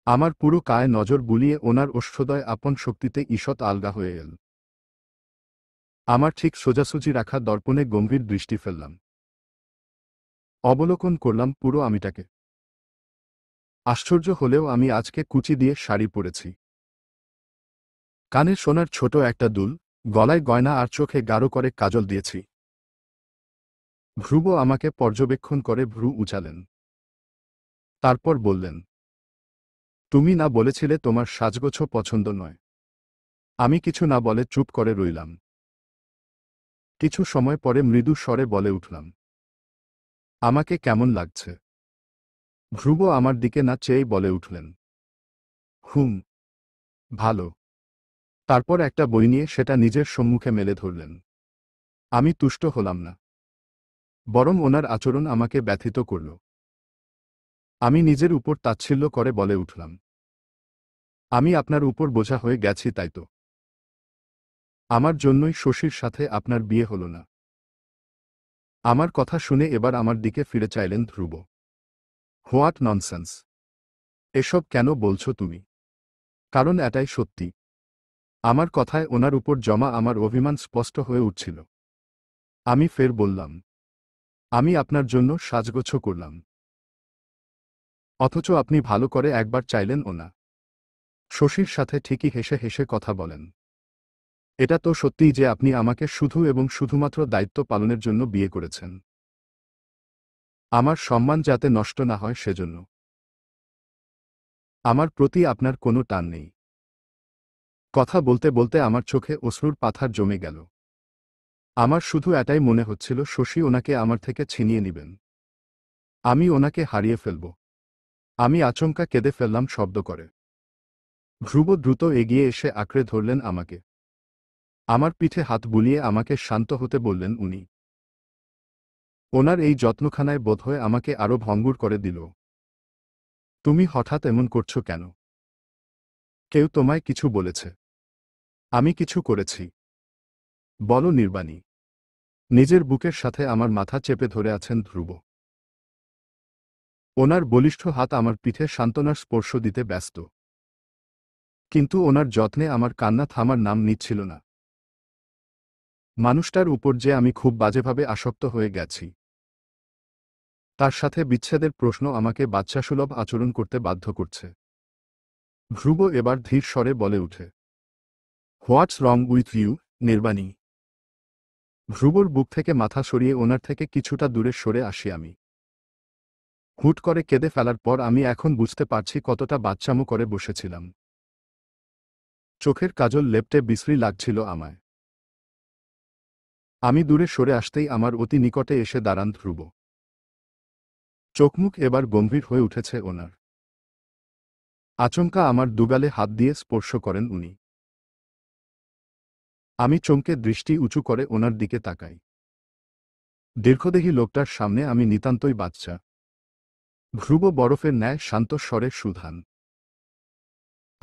আমার পুরো কায়ে নজর বুলিয়ে ওনার ওষ্ঠদয় আপন শক্তিতে ঈষৎ আলগা হয়ে এল। আমার ঠিক সোজাসুজি রাখা দর্পণে গম্ভীর দৃষ্টি ফেললাম। অবলোকন করলাম পুরো আমিটাকে। আশ্চর্য হলেও আমি আজকে কুচি দিয়ে শাড়ি পরেছি। কানে সোনার ছোট একটা দুল, গলায় গয়না আর চোখে গাঢ় করে কাজল দিয়েছি। ধ্রুব আমাকে পর্যবেক্ষণ করে ভ্রু উচালেন। তারপর বললেন, তুমি না বলেছিলে তোমার সাজগোছ পছন্দ নয়? আমি কিছু না বলে চুপ করে রইলাম। কিছু সময় পরে মৃদু স্বরে বলে উঠলাম, আমাকে কেমন লাগছে? ধ্রুব আমার দিকে না চেয়েই বলে উঠলেন, হুম, ভালো। তারপর একটা বই নিয়ে সেটা নিজের সম্মুখে মেলে ধরলেন। আমি তুষ্ট হলাম না, বরং ওনার আচরণ আমাকে ব্যথিত করল। আমি নিজের উপর তাচ্ছিল্য করে বলে উঠলাম, আমি আপনার উপর বোঝা হয়ে গেছি তাই তো? আমার জন্যই শশীর সাথে আপনার বিয়ে হল না। আমার কথা শুনে এবার আমার দিকে ফিরে চাইলেন ধ্রুব। What nonsense! এসব কেন বলছো তুমি? কারণ এটাই সত্যি। আমার কথায় ওনার উপর জমা আমার অভিমান স্পষ্ট হয়ে উঠছিল। আমি ফের বললাম, আমি আপনার জন্য সাজগোছ করলাম। অথচ আপনি ভালো করে একবার চাইলেন ও না। শশীর সাথে ঠিকই হেসে হেসে কথা বলেন। এটা তো সত্যিই যে আপনি আমাকে শুধু এবং শুধুমাত্র দায়িত্ব পালনের জন্য বিয়ে করেছেন। আমার সম্মান যাতে নষ্ট না হয় সেজন্য। আমার প্রতি আপনার কোনো টান নেই। কথা বলতে বলতে আমার চোখে অশ্রুর পাথার জমে গেল। আমার শুধু এটাই মনে হচ্ছিল শশী ওনাকে আমার থেকে ছিনিয়ে নিবেন। আমি ওনাকে হারিয়ে ফেলব। আমি আচমকা কেঁদে ফেললাম শব্দ করে। ধ্রুব দ্রুত এগিয়ে এসে আঁকড়ে ধরলেন আমাকে। আমার পিঠে হাত বুলিয়ে আমাকে শান্ত হতে বললেন উনি। ওনার এই যত্নখানায় বোধহয় আমাকে আরো ভঙ্গুর করে দিল। তুমি হঠাৎ এমন করছো কেন? কেউ তোমায় কিছু বলেছে? আমি কিছু করেছি? বলো নির্বাণী। নিজের বুকের সাথে আমার মাথা চেপে ধরে আছেন ধ্রুব। ওনার বলিষ্ঠ হাত আমার পিঠে সান্ত্বনার স্পর্শ দিতে ব্যস্ত। কিন্তু ওনার যত্নে আমার কান্না থামার নাম নিচ্ছিল না। মানুষটার উপর যে আমি খুব বাজেভাবে আসক্ত হয়ে গেছি, তার সাথে বিচ্ছেদের প্রশ্ন আমাকে বাচ্চাসুলভ আচরণ করতে বাধ্য করছে। ধ্রুব এবার ধীর স্বরে বলে উঠে, হোয়াটস রং উইথ ইউ, নির্বাণী? ধ্রুবর বুক থেকে মাথা সরিয়ে ওনার থেকে কিছুটা দূরে সরে আসি আমি। হুট করে কেঁদে ফেলার পর আমি এখন বুঝতে পারছি কতটা বাচ্চামো করে বসেছিলাম। চোখের কাজল লেপ্টে বিশ্রী লাগছিল আমায়। আমি দূরে সরে আসতেই আমার অতি নিকটে এসে দাঁড়ান ধ্রুব। চোখমুখ এবার গম্ভীর হয়ে উঠেছে ওনার। আচমকা আমার দুগালে হাত দিয়ে স্পর্শ করেন উনি। আমি চমকে দৃষ্টি উঁচু করে ওনার দিকে তাকাই। দীর্ঘদেহী লোকটার সামনে আমি নিতান্তই বাচ্চা। ধ্রুব বরফের ন্যায় শান্ত স্বরে সুধান,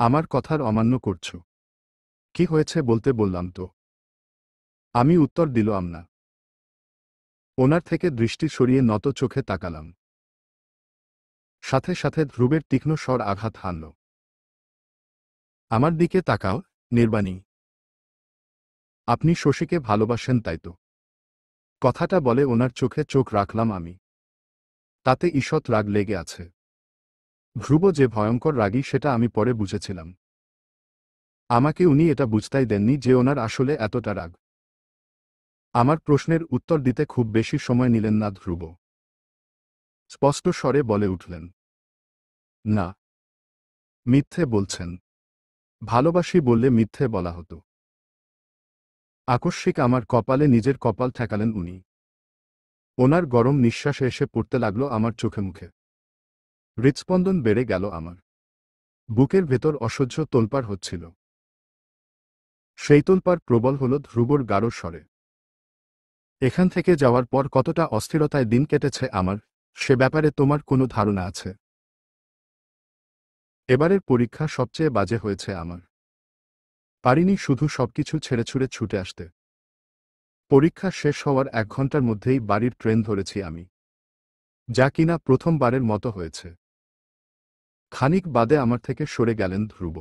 আমার কথার অমান্য করছ? কি হয়েছে বলতে বললাম তো। আমি উত্তর দিলাম না। ওনার থেকে দৃষ্টি সরিয়ে নত চোখে তাকালাম। সাথে সাথে ধ্রুবের তীক্ষ্ণ স্বর আঘাত হানল, আমার দিকে তাকাও, নির্বাণী। আপনি শশীকে ভালোবাসেন তাই তো? কথাটা বলে ওনার চোখে চোখ রাখলাম আমি। তাতে ঈষৎ রাগ লেগে আছে। ধ্রুব যে ভয়ঙ্কর রাগী সেটা আমি পরে বুঝেছিলাম। আমাকে উনি এটা বুঝতেই দেননি যে ওনার আসলে এতটা রাগ। আমার প্রশ্নের উত্তর দিতে খুব বেশি সময় নিলেন না ধ্রুব। স্পষ্ট স্বরে বলে উঠলেন, না, মিথ্যে বলছেন। ভালোবাসি বললে মিথ্যে বলা হতো। আকস্মিক আমার কপালে নিজের কপাল ঠেকালেন উনি। ওনার গরম নিঃশ্বাসে এসে পড়তে লাগলো আমার চোখে মুখে। হৃৎস্পন্দন বেড়ে গেল আমার। বুকের ভেতর অসহ্য তোলপাড় হচ্ছিল। সেই তোলপাড় প্রবল হল ধ্রুবর গাঢ় স্বরে। এখান থেকে যাওয়ার পর কতটা অস্থিরতায় দিন কেটেছে আমার, সে ব্যাপারে তোমার কোনো ধারণা আছে? এবারের পরীক্ষা সবচেয়ে বাজে হয়েছে আমার। পারিনি শুধু সবকিছু ছেড়ে ছুড়ে ছুটে আসতে। পরীক্ষা শেষ হওয়ার 1 ঘন্টার মধ্যেই বাড়ির ট্রেন ধরেছি আমি। যা কিনা প্রথমবারের মতো হয়েছে। খানিক বাদে আমার থেকে সরে গেলেন ধ্রুব।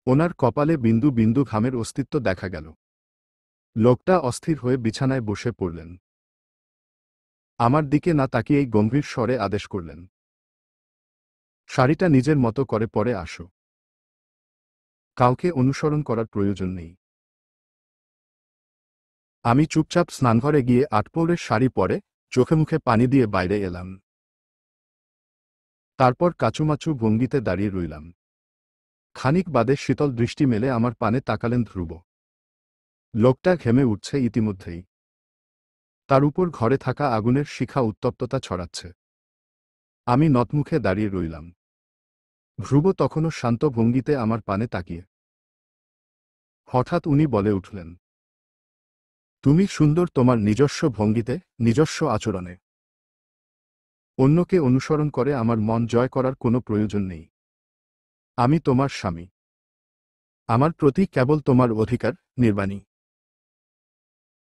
ওনার কপালে বিন্দু বিন্দু ঘামের অস্তিত্ব দেখা গেল। লোকটা অস্থির হয়ে বিছানায় বসে পড়লেন। আমার দিকে না তাকিয়েই গম্ভীর স্বরে আদেশ করলেন, শাড়িটা নিজের মতো করে পরে আসো। কাউকে অনুসরণ করার প্রয়োজন নেই। আমি চুপচাপ স্নানঘরে গিয়ে আটপৌরের শাড়ি পরে চোখে মুখে পানি দিয়ে বাইরে এলাম। তারপর কাচুমাচু ভঙ্গিতে দাঁড়িয়ে রইলাম। খানিক বাদে শীতল দৃষ্টি মেলে আমার পানে তাকালেন ধ্রুব। লোকটা ঘেমে উঠছে ইতিমধ্যেই। তার উপর ঘরে থাকা আগুনের শিখা উত্তপ্ততা ছড়াচ্ছে। আমি নতমুখে দাঁড়িয়ে রইলাম। ধ্রুব তখনও শান্ত ভঙ্গিতে আমার পানে তাকিয়ে। হঠাৎ উনি বলে উঠলেন, তুমি সুন্দর তোমার নিজস্ব ভঙ্গিতে, নিজস্ব আচরণে। অন্যকে অনুসরণ করে আমার মন জয় করার কোনো প্রয়োজন নেই। আমি তোমার স্বামী। আমার প্রতি কেবল তোমার অধিকার, নির্বাণী।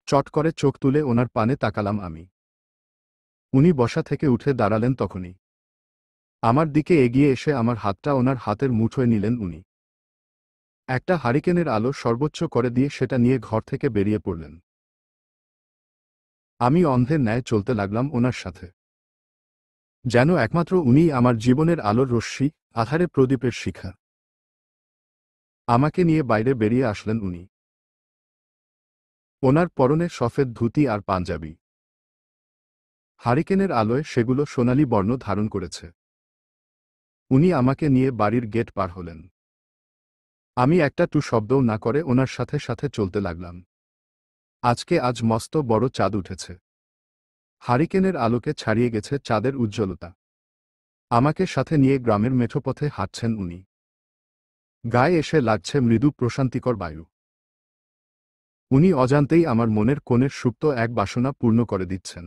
চট করে চোখ তুলে ওনার পানে তাকালাম আমি। উনি বসা থেকে উঠে দাঁড়ালেন তখনই। আমার দিকে এগিয়ে এসে আমার হাতটা ওনার হাতের মুঠোয় নিলেন উনি। একটা হারিকেনের আলো সর্বোচ্চ করে দিয়ে সেটা নিয়ে ঘর থেকে বেরিয়ে পড়লেন। আমি অন্ধের ন্যায় চলতে লাগলাম ওনার সাথে। যেন একমাত্র উনিই আমার জীবনের আলোর রশ্মি, আধারে প্রদীপের শিখা। আমাকে নিয়ে বাইরে বেরিয়ে আসলেন উনি। ওনার পরনে সফেদ ধুতি আর পাঞ্জাবি। হারিকেনের আলোয় সেগুলো সোনালি বর্ণ ধারণ করেছে। উনি আমাকে নিয়ে বাড়ির গেট পার হলেন। আমি একটা টু শব্দও না করে ওনার সাথে সাথে চলতে লাগলাম। আজ মস্ত বড় চাঁদ উঠেছে। হারিকেনের আলোকে ছাড়িয়ে গেছে চাঁদের উজ্জ্বলতা। আমাকে সাথে নিয়ে গ্রামের মেঠোপথে হাঁটছেন উনি। গায়ে এসে লাগছে মৃদু প্রশান্তিকর বায়ু। উনি অজান্তেই আমার মনের কোণের সুপ্ত এক বাসনা পূর্ণ করে দিচ্ছেন।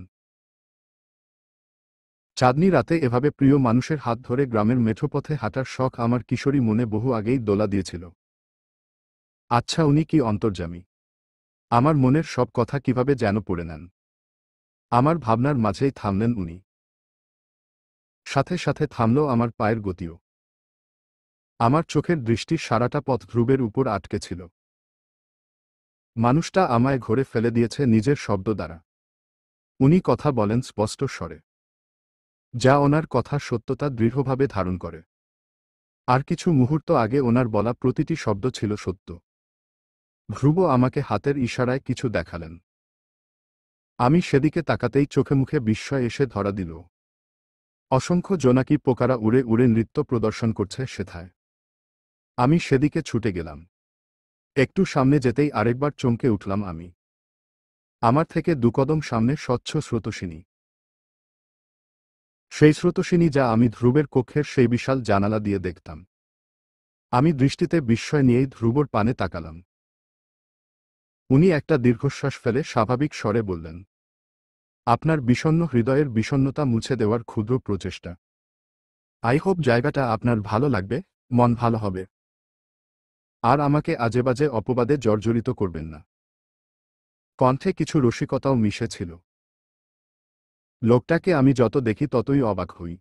চাঁদনি রাতে এভাবে প্রিয় মানুষের হাত ধরে গ্রামের মেঠোপথে হাঁটার শখ আমার কিশোরী মনে বহু আগেই দোলা দিয়েছিল। আচ্ছা, উনি কি অন্তর্যামী? আমার মনের সব কথা কিভাবে যেন পড়ে নেন। আমার ভাবনার মাঝেই থামলেন উনি। সাথে সাথে থামল আমার পায়ের গতিও। আমার চোখের দৃষ্টি সারাটা পথ ধ্রুবের উপর আটকে ছিল। মানুষটা আমায় ঘরে ফেলে দিয়েছে নিজের শব্দ দ্বারা। উনি কথা বলেন স্পষ্ট স্বরে, যা ওনার কথার সত্যতা দৃঢ়ভাবে ধারণ করে। আর কিছু মুহূর্ত আগে ওনার বলা প্রতিটি শব্দ ছিল সত্য। ধ্রুব আমাকে হাতের ইশারায় কিছু দেখালেন। আমি সেদিকে তাকাতেই চোখে মুখে বিস্ময় এসে ধরা দিল। অসংখ্য জোনাকি পোকারা উড়ে উড়ে নৃত্য প্রদর্শন করছে সেথায়। আমি সেদিকে ছুটে গেলাম। একটু সামনে যেতেই আরেকবার চমকে উঠলাম আমি। আমার থেকে দুকদম সামনে স্বচ্ছ স্রোতস্বিনী। সেই স্রোতস্বিনী যা আমি ধ্রুবের কক্ষের সেই বিশাল জানালা দিয়ে দেখতাম। আমি দৃষ্টিতে বিস্ময় নিয়েই ধ্রুবর পানে তাকালাম। উনি একটা দীর্ঘশ্বাস ফেলে স্বাভাবিক স্বরে বললেন, আপনার বিষণ্ণ হৃদয়ের বিষণ্ণতা মুছে দেওয়ার ক্ষুদ্র প্রচেষ্টা। আই হোপ জায়গাটা আপনার ভালো লাগবে, মন ভালো হবে। আর আমাকে আজেবাজে অপবাদে জর্জরিত করবেন না। কণ্ঠে কিছু রসিকতাও মিশে ছিল। লোকটাকে আমি যত দেখি ততই অবাক হই।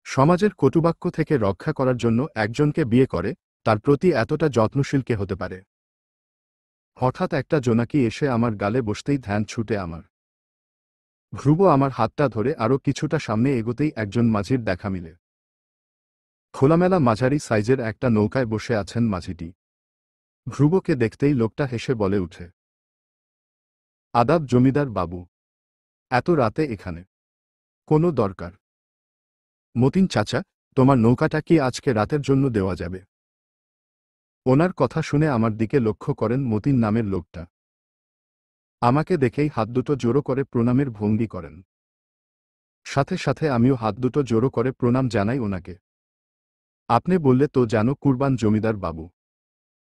সমাজের কটুবাক্য থেকে রক্ষা করার জন্য একজনকে বিয়ে করে, তার প্রতি এতটা যত্নশীল কে হতে পারে? হঠাৎ একটা জোনাকি এসে আমার গালে বসতেই ধ্যান ছুটে আমার। ধ্রুব আমার হাতটা ধরে আরও কিছুটা সামনে এগোতেই একজন মাঝির দেখা মিলে। খোলামেলা মাঝারি সাইজের একটা নৌকায় বসে আছেন মাঝিটি। ধ্রুবকে দেখতেই লোকটা হেসে বলে উঠে, আদাব জমিদার বাবু, এত রাতে এখানে কোনো দরকার? মতিন চাচা, তোমার নৌকাটা কি আজকে রাতের জন্য দেওয়া যাবে? ওনার কথা শুনে আমার দিকে লক্ষ্য করেন মতিন নামের লোকটা। আমাকে দেখেই হাত দুটো জোড়ো করে প্রণামের ভঙ্গি করেন। সাথে সাথে আমিও হাত দুটো জোড়ো করে প্রণাম জানাই ওনাকে। আপনি বললে তো জানো কুরবান জমিদার বাবু।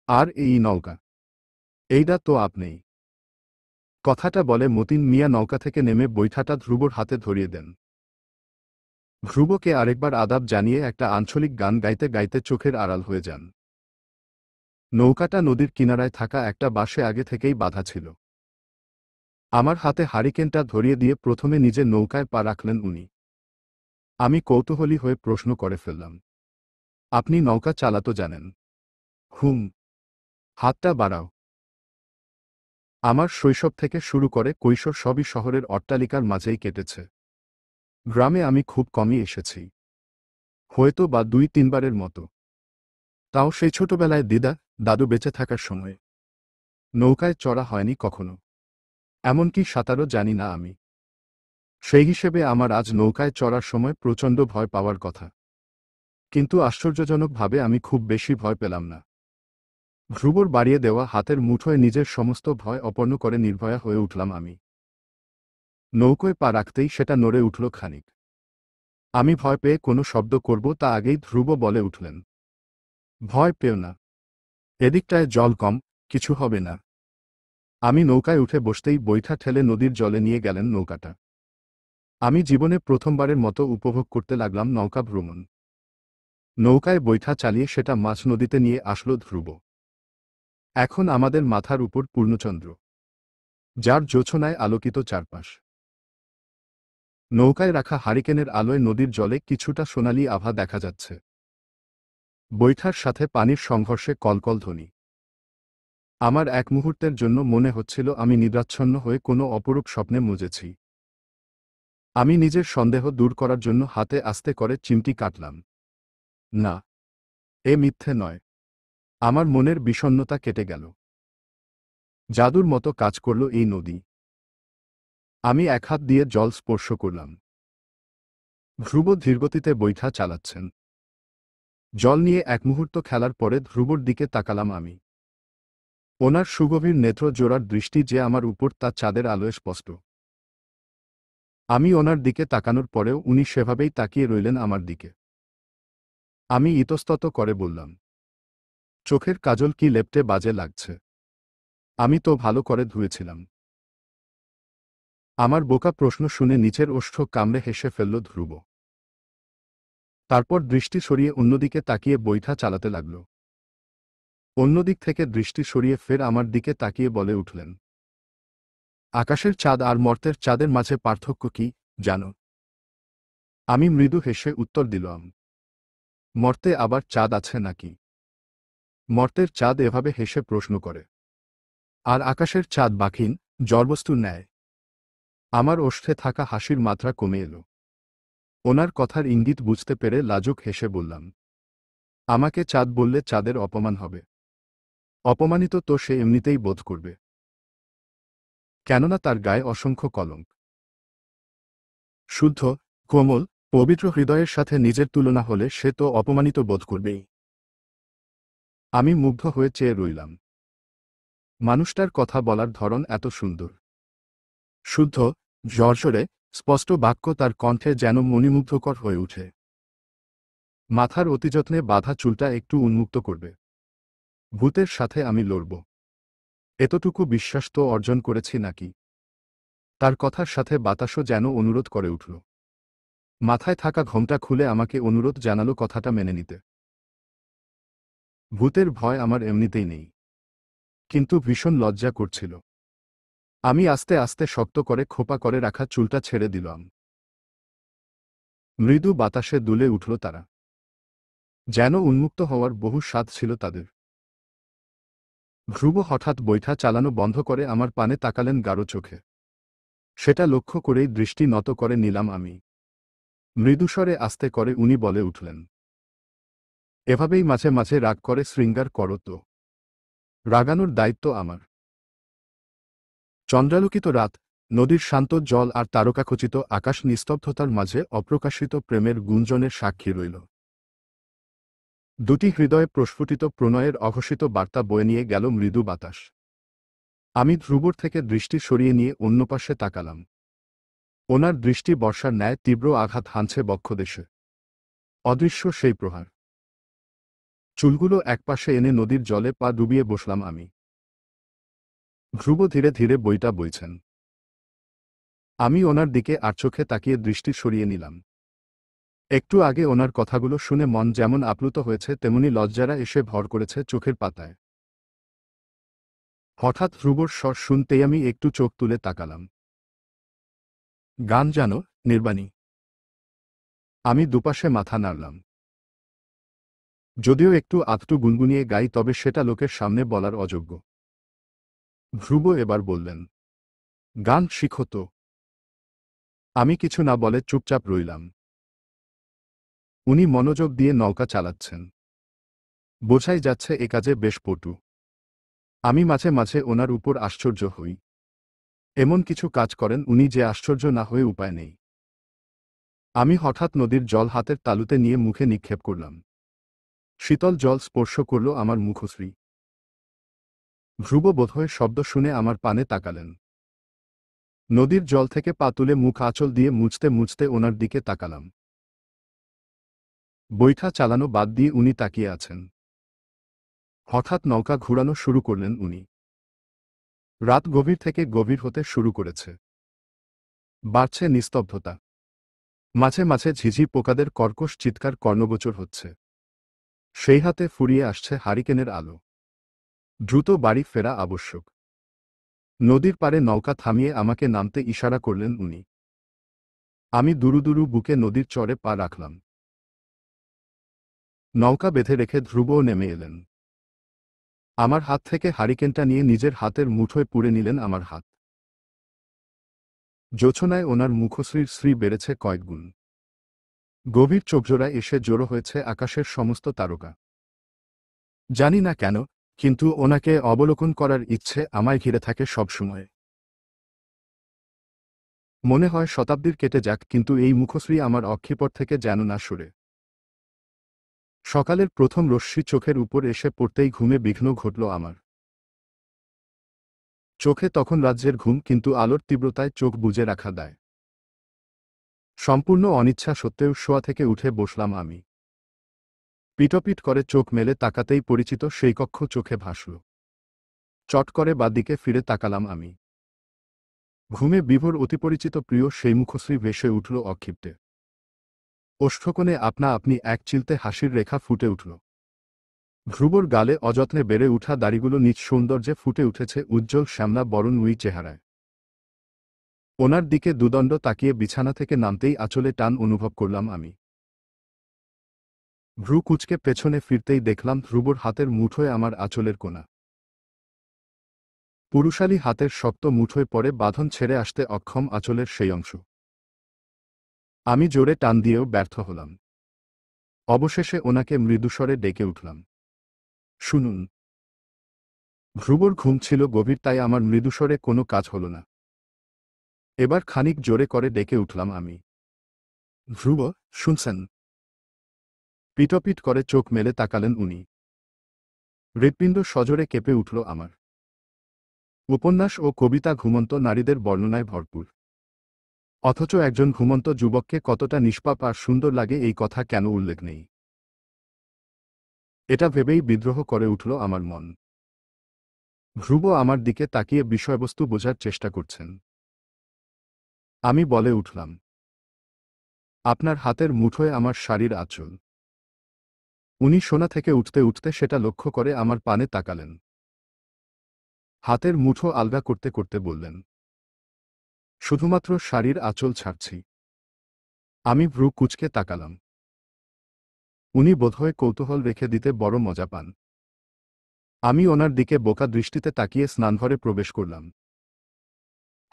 আর এই নৌকা, এইটা তো আপনিই। কথাটা বলে মতিন মিয়া নৌকা থেকে নেমে বৈঠাটা ধ্রুবর হাতে ধরিয়ে দেন। ধ্রুবকে আরেকবার আদাব জানিয়ে একটা আঞ্চলিক গান গাইতে গাইতে চোখের আড়াল হয়ে যান। নৌকাটা নদীর কিনারায় থাকা একটা বাঁশে আগে থেকেই বাঁধা ছিল। আমার হাতে হারিকেনটা ধরিয়ে দিয়ে প্রথমে নিজে নৌকায় পা রাখলেন উনি। আমি কৌতূহলী হয়ে প্রশ্ন করে ফেললাম, আপনি নৌকা চালাতে জানেন? হুম। হাতটা বাড়াও। আমার শৈশব থেকে শুরু করে কৈশোর সবই শহরের অট্টালিকার মাঝেই কেটেছে। গ্রামে আমি খুব কমই এসেছি, হয়তো বা ২-৩ বারের মতো। তাও সেই ছোটবেলায় দিদা দাদু বেঁচে থাকার সময়ে। নৌকায় চড়া হয়নি কখনো। এমনকি সাঁতারও জানি না আমি। সেই হিসেবে আমার আজ নৌকায় চড়ার সময় প্রচণ্ড ভয় পাওয়ার কথা। কিন্তু আশ্চর্যজনকভাবে আমি খুব বেশি ভয় পেলাম না। ধ্রুবর বাড়িয়ে দেওয়া হাতের মুঠোয় নিজের সমস্ত ভয় অপন্ন করে নির্ভয়া হয়ে উঠলাম আমি। নৌকোয় পা রাখতেই সেটা নড়ে উঠল খানিক। আমি ভয় পেয়ে কোনো শব্দ করব তা আগেই ধ্রুব বলে উঠলেন, ভয় পেও না, এদিকটায় জল কম, কিছু হবে না। আমি নৌকায় উঠে বসতেই বৈঠা ঠেলে নদীর জলে নিয়ে গেলেন নৌকাটা। আমি জীবনে প্রথমবারের মতো উপভোগ করতে লাগলাম নৌকা ভ্রমণ। নৌকায় বৈঠা চালিয়ে সেটা মাঝ নদীতে নিয়ে আসলো ধ্রুব। এখন আমাদের মাথার উপর পূর্ণচন্দ্র, যার জোছনায় আলোকিত চারপাশ। নৌকায় রাখা হারিকেনের আলোয় নদীর জলে কিছুটা সোনালি আভা দেখা যাচ্ছে। বৈঠার সাথে পানির সংঘর্ষে কলকল ধ্বনি। আমার এক মুহূর্তের জন্য মনে হচ্ছিল আমি নিদ্রাচ্ছন্ন হয়ে কোনো অপরূপ স্বপ্নে মজেছি। আমি নিজের সন্দেহ দূর করার জন্য হাতে আস্তে করে চিমটি কাটলাম। না, এ মিথ্যে নয়। আমার মনের বিষণ্ণতা কেটে গেল। জাদুর মতো কাজ করল এই নদী। আমি এক হাত দিয়ে জল স্পর্শ করলাম। ধ্রুব ধীরগতিতে বৈঠা চালাচ্ছেন। জল নিয়ে এক মুহূর্ত খেলার পরে ধ্রুবর দিকে তাকালাম আমি। ওনার সুগভীর নেত্র জোড়ার দৃষ্টি যে আমার উপর তা চাঁদের আলোয় স্পষ্ট। আমি ওনার দিকে তাকানোর পরেও উনি সেভাবেই তাকিয়ে রইলেন আমার দিকে। আমি ইতস্তত করে বললাম, চোখের কাজল কি লেপ্টে বাজে লাগছে। আমি তো ভালো করে ধুয়েছিলাম। আমার বোকা প্রশ্ন শুনে নিচের ওষ্ঠ কামড়ে হেসে ফেলল ধ্রুব। তারপর দৃষ্টি সরিয়ে অন্যদিকে তাকিয়ে বৈঠা চালাতে লাগল। অন্যদিক থেকে দৃষ্টি সরিয়ে ফের আমার দিকে তাকিয়ে বলে উঠলেন, আকাশের চাঁদ আর মর্তের চাঁদের মাঝে পার্থক্য কি জানো? আমি মৃদু হেসে উত্তর দিলাম, মর্তে আবার চাঁদ আছে নাকি? মর্তের চাঁদ এভাবে হেসে প্রশ্ন করে, আর আকাশের চাঁদ বাখিন, জড়বস্তুর ন্যায়। আমার ওষ্ঠে থাকা হাসির মাত্রা কমে এলো। ওনার কথার ইঙ্গিত বুঝতে পেরে লাজুক হেসে বললাম, আমাকে চাঁদ বললে চাঁদের অপমান হবে। অপমানিত তো সে এমনিতেই বোধ করবে, কেননা তার গায়ে অসংখ্য কলঙ্ক। শুদ্ধ, কোমল, পবিত্র হৃদয়ের সাথে নিজের তুলনা হলে সে তো অপমানিত বোধ করবেই। আমি মুগ্ধ হয়ে চেয়ে রইলাম। মানুষটার কথা বলার ধরন এত সুন্দর, শুদ্ধ, ঝরঝরে, স্পষ্ট বাক্য তার কণ্ঠে যেন মণিমুগ্ধকর হয়ে উঠে। মাথার অতিযত্নে বাঁধা চুলটা একটু উন্মুক্ত করবে। ভূতের সাথে আমি লড়ব, এতটুকু বিশ্বাস তো অর্জন করেছি নাকি। তার কথার সাথে বাতাসও যেন অনুরোধ করে উঠল। মাথায় থাকা ঘোমটা খুলে আমাকে অনুরোধ জানালো কথাটা মেনে নিতে। ভূতের ভয় আমার এমনিতেই নেই, কিন্তু ভীষণ লজ্জা করছিল। আমি আস্তে আস্তে শক্ত করে খোপা করে রাখা চুলটা ছেড়ে দিলাম। মৃদু বাতাসে দুলে উঠল তারা, যেন উন্মুক্ত হওয়ার বহু স্বাদ ছিল তাদের। ধ্রুব হঠাৎ বৈঠা চালানো বন্ধ করে আমার পানে তাকালেন গাঢ় চোখে। সেটা লক্ষ্য করেই দৃষ্টি নত করে নিলাম আমি। মৃদুস্বরে আস্তে করে উনি বলে উঠলেন, এভাবেই মাঝে মাঝে রাগ করে শৃঙ্গার করো তো। রাগানোর দায়িত্ব আমার। চন্দ্রালোকিত রাত, নদীর শান্ত জল আর তারকাখচিত আকাশ নিস্তব্ধতার মাঝে অপ্রকাশিত প্রেমের গুঞ্জনের সাক্ষী রইল। দুটি হৃদয়ে প্রস্ফুটিত প্রণয়ের অঘোষিত বার্তা বয়ে নিয়ে গেল মৃদু বাতাস। আমি ধ্রুবর থেকে দৃষ্টি সরিয়ে নিয়ে অন্য পাশে তাকালাম। ওনার দৃষ্টি বর্ষার ন্যায় তীব্র আঘাত হানছে বক্ষদেশে। অদৃশ্য সেই প্রহার। চুলগুলো একপাশে এনে নদীর জলে পা ডুবিয়ে বসলাম আমি। ধ্রুব ধীরে ধীরে বইটা বইছেন। আমি ওনার দিকে আর চোখে তাকিয়ে দৃষ্টি সরিয়ে নিলাম। একটু আগে ওনার কথাগুলো শুনে মন যেমন আপ্লুত হয়েছে তেমনি লজ্জারা এসে ভর করেছে চোখের পাতায়। হঠাৎ ধ্রুবর স্বর শুনতেই আমি একটু চোখ তুলে তাকালাম। গান জানো, নির্বাণী? আমি দুপাশে মাথা নাড়লাম। যদিও একটু আধটু গুনগুনিয়ে গাই, তবে সেটা লোকের সামনে বলার অযোগ্য। ধ্রুব এবার বললেন, গান শিখো তো। আমি কিছু না বলে চুপচাপ রইলাম। উনি মনোযোগ দিয়ে নৌকা চালাচ্ছেন। বোঝাই যাচ্ছে এ কাজে বেশ পটু। আমি মাঝে মাঝে ওনার উপর আশ্চর্য হই। এমন কিছু কাজ করেন উনি যে আশ্চর্য না হয়ে উপায় নেই। আমি হঠাৎ নদীর জল হাতের তালুতে নিয়ে মুখে নিক্ষেপ করলাম। শীতল জল স্পর্শ করল আমার মুখশ্রী। ধ্রুব বোধহয় শব্দ শুনে আমার পানে তাকালেন। নদীর জল থেকে পা তুলে মুখ আঁচল দিয়ে মুছতে মুছতে ওনার দিকে তাকালাম। বৈঠা চালানো বাদ দিয়ে উনি তাকিয়ে আছেন। হঠাৎ নৌকা ঘুরানো শুরু করলেন উনি। রাত গভীর থেকে গভীর হতে শুরু করেছে। বাড়ছে নিস্তব্ধতা। মাঝে মাঝে ঝিঝি পোকাদের কর্কশ চিৎকার কর্ণগোচর হচ্ছে। সেই হাতে ফুরিয়ে আসছে হারিকেনের আলো। দ্রুত বাড়ি ফেরা আবশ্যক। নদীর পাড়ে নৌকা থামিয়ে আমাকে নামতে ইশারা করলেন উনি। আমি দুরু দুরু বুকে নদীর চরে পা রাখলাম। নৌকা বেঁধে রেখে ধ্রুবও নেমে এলেন। আমার হাত থেকে হারিকেনটা নিয়ে নিজের হাতের মুঠোয় পুড়ে নিলেন আমার হাত। জোছনায় ওনার মুখশ্রীর শ্রী বেড়েছে কয়েকগুণ। গভীর চোখজোড়ায় এসে জড়ো হয়েছে আকাশের সমস্ত তারকা। জানি না কেন, কিন্তু ওনাকে অবলোকন করার ইচ্ছে আমায় ঘিরে থাকে সবসময়। মনে হয় শতাব্দীর কেটে যাক, কিন্তু এই মুখশ্রী আমার অক্ষিপট থেকে যেন না সরে। সকালের প্রথম রশ্মি চোখের উপর এসে পড়তেই ঘুমে বিঘ্ন ঘটল আমার। চোখে তখন রাজ্যের ঘুম, কিন্তু আলোর তীব্রতায় চোখ বুজে রাখা দায়। সম্পূর্ণ অনিচ্ছা সত্ত্বেও শোয়া থেকে উঠে বসলাম আমি। পিটপিট করে চোখ মেলে তাকাতেই পরিচিত সেই কক্ষ চোখে ভাসল। চট করে বাদিকে ফিরে তাকালাম আমি। ঘুমে বিভোর অতিপরিচিত প্রিয় সেই মুখশ্রী ভেসে উঠল অক্ষিপ্তে। ওষ্ঠকোণে আপনা আপনি এক চিলতে হাসির রেখা ফুটে উঠল। ধ্রুবর গালে অযত্নে বেড়ে উঠা দাড়িগুলো নিজ সৌন্দর্যে ফুটে উঠেছে উজ্জ্বল শ্যামলা বরণময়ী চেহারায়। ওনার দিকে দুদণ্ড তাকিয়ে বিছানা থেকে নামতেই আঁচলে টান অনুভব করলাম আমি। ভ্রু কুঁচকে পেছনে ফিরতেই দেখলাম ধ্রুবর হাতের মুঠোয় আমার আঁচলের কোনা। পুরুষালী হাতের শক্ত মুঠোয় পড়ে বাঁধন ছেড়ে আসতে অক্ষম আঁচলের সেই অংশ। আমি জোরে টান দিয়েও ব্যর্থ হলাম। অবশেষে ওনাকে মৃদুস্বরে ডেকে উঠলাম। শুনুন। ধ্রুবর ঘুম ছিল গভীর, তাই আমার মৃদুস্বরে কোনো কাজ হল না। এবার খানিক জোরে করে ডেকে উঠলাম আমি। ধ্রুব, শুনছেন? পিটপিট করে চোখ মেলে তাকালেন উনি। হৃৎপিণ্ড সজোরে কেঁপে উঠল আমার। উপন্যাস ও কবিতা ঘুমন্ত নারীদের বর্ণনায় ভরপুর। অথচ একজন ঘুমন্ত যুবককে কতটা নিষ্পাপ আর সুন্দর লাগে এই কথা কেন উল্লেখ নেই? এটা ভেবেই বিদ্রোহ করে উঠল আমার মন। ধ্রুব আমার দিকে তাকিয়ে বিষয়বস্তু বোঝার চেষ্টা করছেন। আমি বলে উঠলাম, আপনার হাতের মুঠোয় আমার শাড়ির আঁচল। উনি সোনা থেকে উঠতে উঠতে সেটা লক্ষ্য করে আমার পানে তাকালেন। হাতের মুঠো আলগা করতে করতে বললেন, শুধুমাত্র শাড়ির আঁচল ছাড়ছি। আমি ভ্রু কুঁচকে তাকালাম। উনি বোধহয় কৌতূহল রেখে দিতে বড় মজা পান। আমি ওনার দিকে বোকা দৃষ্টিতে তাকিয়ে স্নানঘরে প্রবেশ করলাম।